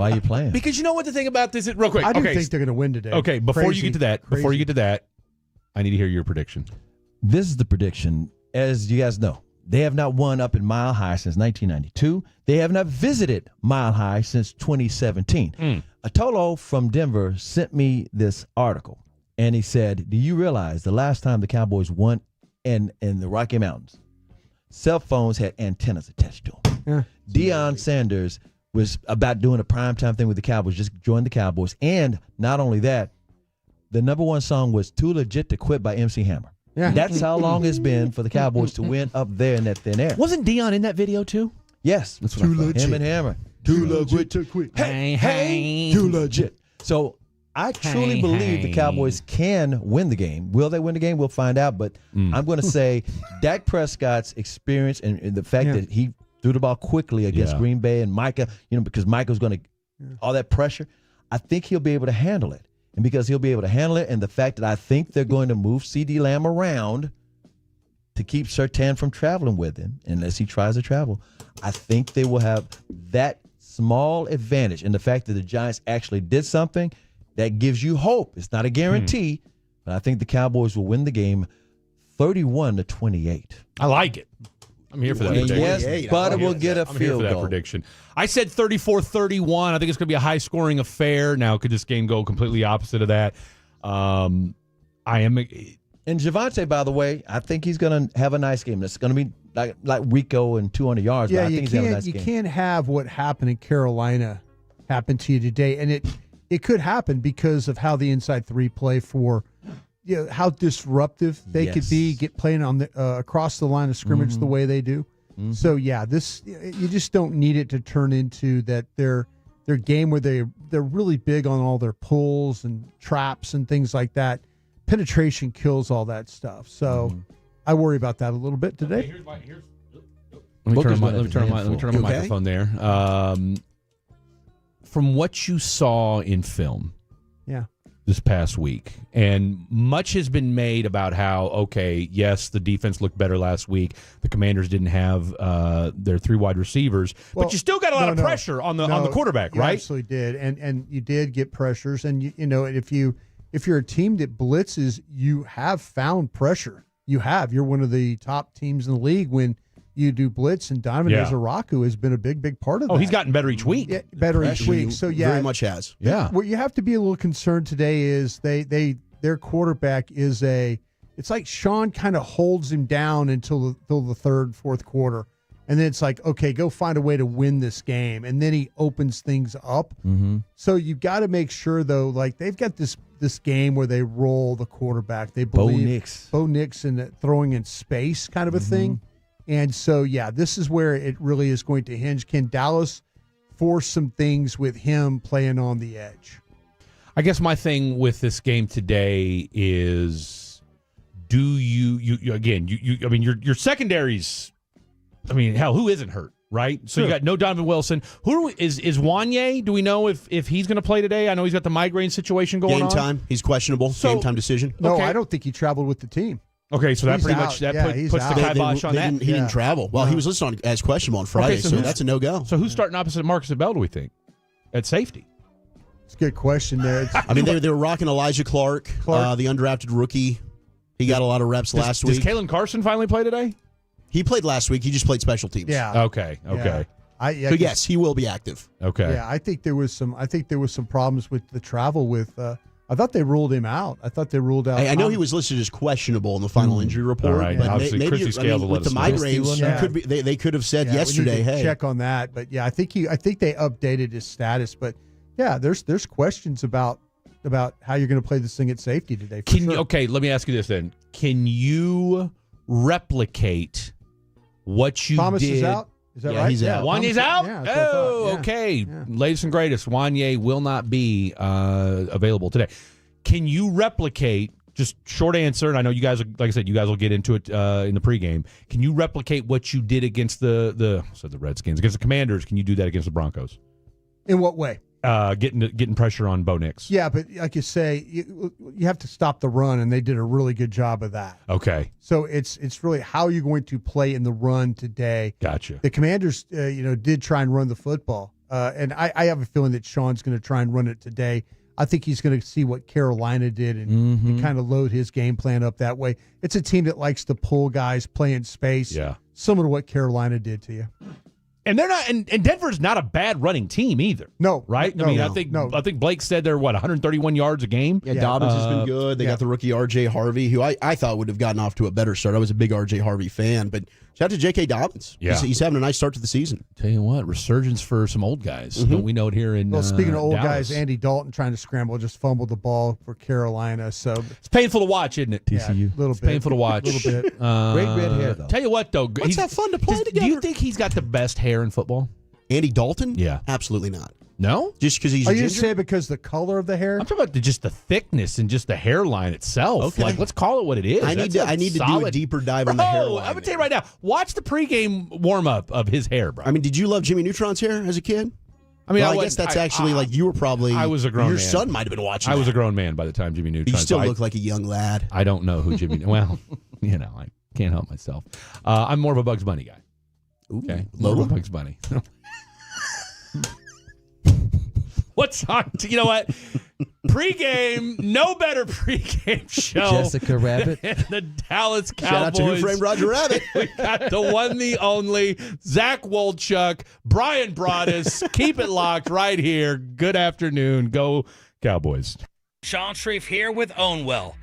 Why are you playing? Because you know what the thing about this is, real quick. I do think they're going to win today. Okay, before you get to that, I need to hear your prediction. This is the prediction. As you guys know, they have not won up in Mile High since 1992. They have not visited Mile High since 2017. Atolo from Denver sent me this article, and he said, do you realize the last time the Cowboys won in the Rocky Mountains, cell phones had antennas attached to them? Yeah. Deion Sanders was about doing a primetime thing with the Cowboys, just joined the Cowboys. And not only that, the number one song was Too Legit to Quit by MC Hammer. Yeah. That's how long it's been for the Cowboys to win up there in that thin air. Wasn't Deion in that video too? Yes. That's what I thought. Him and Hammer. Too legit to quit. Hey. Too legit. So I truly believe the Cowboys can win the game. Will they win the game? We'll find out. But I'm going to say Dak Prescott's experience and the fact that he threw the ball quickly against Green Bay and Micah, because Micah's going to, all that pressure, I think he'll be able to handle it. And because he'll be able to handle it, and the fact that I think they're going to move CeeDee Lamb around to keep Surtain from traveling with him, unless he tries to travel, I think they will have that small advantage. And the fact that the Giants actually did something, that gives you hope. It's not a guarantee, but I think the Cowboys will win the game 31-28. I like it. I'm here for that prediction. Yes, but it will get a I'm here field for that goal. prediction. I said 34-31. I think it's going to be a high-scoring affair. Now, could this game go completely opposite of that? I am. And Javonte, by the way, I think he's going to have a nice game. It's going to be like Rico and 200 yards. Yeah, but I think he's having a nice you game. can't have what happened in Carolina happen to you today, and it could happen because of how the inside three play for. How disruptive they could be playing on the across the line of scrimmage the way they do. So this you just don't need it to turn into that their game where they're really big on all their pulls and traps and things like that. Penetration kills all that stuff. So I worry about that a little bit today. Let me turn on my microphone there. From what you saw in film, this past week, and much has been made about how, yes, the defense looked better last week. The Commanders didn't have their three wide receivers, but you still got a lot of pressure on the quarterback, right? You absolutely did, and you did get pressures, and if you're a team that blitzes, you have found pressure. You're one of the top teams in the league when you do blitz, and Donovan Ezaraku has been a big part of that. Oh, he's gotten better each week. Yeah, better each week. So very much has. Yeah. What you have to be a little concerned today is their quarterback is it's like Sean kind of holds him down until the third, fourth quarter. And then it's like, okay, go find a way to win this game. And then he opens things up. So you've got to make sure, though, like they've got this game where they roll the quarterback. They believe Bo Nix and throwing in space kind of a thing. And so, this is where it really is going to hinge. Can Dallas force some things with him playing on the edge? I guess my thing with this game today is, do you your secondaries, hell, who isn't hurt, right? So you got no Donovan Wilson. Who is Wanye? Do we know if he's going to play today? I know he's got the migraine situation going on. Game time. He's questionable. Game time decision. No, I don't think he traveled with the team. Okay, so that He's pretty out. much that Yeah, put, he's puts out. the kibosh on that. He didn't travel. Well, he was listed on as questionable on Friday, so that's a no-go. So who's starting opposite Marcus Bell, do we think, at safety? It's a good question there. I mean, they were rocking Elijah Clark. The undrafted rookie. He got a lot of reps last week. Does Kalen Carson finally play today? He played last week. He just played special teams. Yeah. Okay. Yeah. So yes, he will be active. Okay. Yeah, I think there was some problems with the travel with. I thought they ruled him out. I thought they ruled out. I know he was listed as questionable in the final injury report. All right. But Obviously, maybe Christy Scales will let with the us know. migraines, could be, they could have said yesterday, we need to "Hey, check on that." But yeah, I think they updated his status. But yeah, there's questions about how you're going to play this thing at safety today. Okay, let me ask you this then: can you replicate what you Thomas did? is out. Is that right? He's out. Wanye's out? Yeah, that's what I thought. Yeah. Okay. Yeah. Latest and greatest. Wanye will not be available today. Can you replicate, just short answer, and I know you guys, like I said, you guys will get into it in the pregame. Can you replicate what you did against the Redskins, against the Commanders? Can you do that against the Broncos? In what way? Getting pressure on Bo Nix. Yeah, but like you say, you have to stop the run, and they did a really good job of that. Okay. So it's really how you're going to play in the run today. Gotcha. The Commanders, did try and run the football, and I have a feeling that Sean's going to try and run it today. I think he's going to see what Carolina did and kind of load his game plan up that way. It's a team that likes to pull guys, play in space, similar to what Carolina did to you. And they're not, and Denver's not a bad running team either. No, right? No, I mean, no, I think Blake said they're 131 yards a game. Yeah, Dobbins has been good. They got the rookie R.J. Harvey, who I thought would have gotten off to a better start. I was a big R.J. Harvey fan, but shout out to J.K. Dobbins. Yeah. He's having a nice start to the season. Tell you what, resurgence for some old guys. Don't we know it here in Well, speaking of old Dallas. guys, Andy Dalton trying to scramble, just fumbled the ball for Carolina. So it's painful to watch, isn't it? TCU, It's painful to watch. A little bit. Great red hair, though. Tell you what, though, Let's have fun to play together. Do you think he's got the best hair in football? Andy Dalton? Yeah. Absolutely not. No? Just because he's Are a you ginger? saying because the color of the hair? I'm talking about just the thickness and just the hairline itself. Okay. Like, let's call it what it is. I need to do a deeper dive on the hairline. I'm going to tell you right now, watch the pregame warm-up of his hair, bro. I mean, did you love Jimmy Neutron's hair as a kid? I mean, I guess that's actually like you were probably. I was a grown your man. Your son might have been watching. I was a grown man by the time Jimmy Neutron. You still look like a young lad. I don't know who Jimmy. Well, I can't help myself. I'm more of a Bugs Bunny guy. Ooh, okay, Lola? Bugs Bunny. What song? You know what? Pregame, no better pregame show. Jessica Rabbit. Than the Dallas Cowboys. Shout out to Who Framed Roger Rabbit. We got the one, the only, Zach Wolchuk, Brian Broaddus. Keep it locked right here. Good afternoon. Go Cowboys. Sean Shreve here with Ownwell.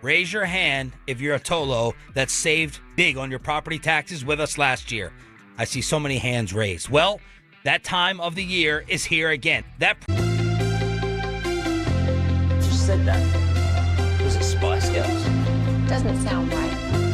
Raise your hand if you're a Tolo that saved big on your property taxes with us last year. I see so many hands raised. Well, that time of the year is here again. Just said that. Was it Spice Girls? Doesn't sound right.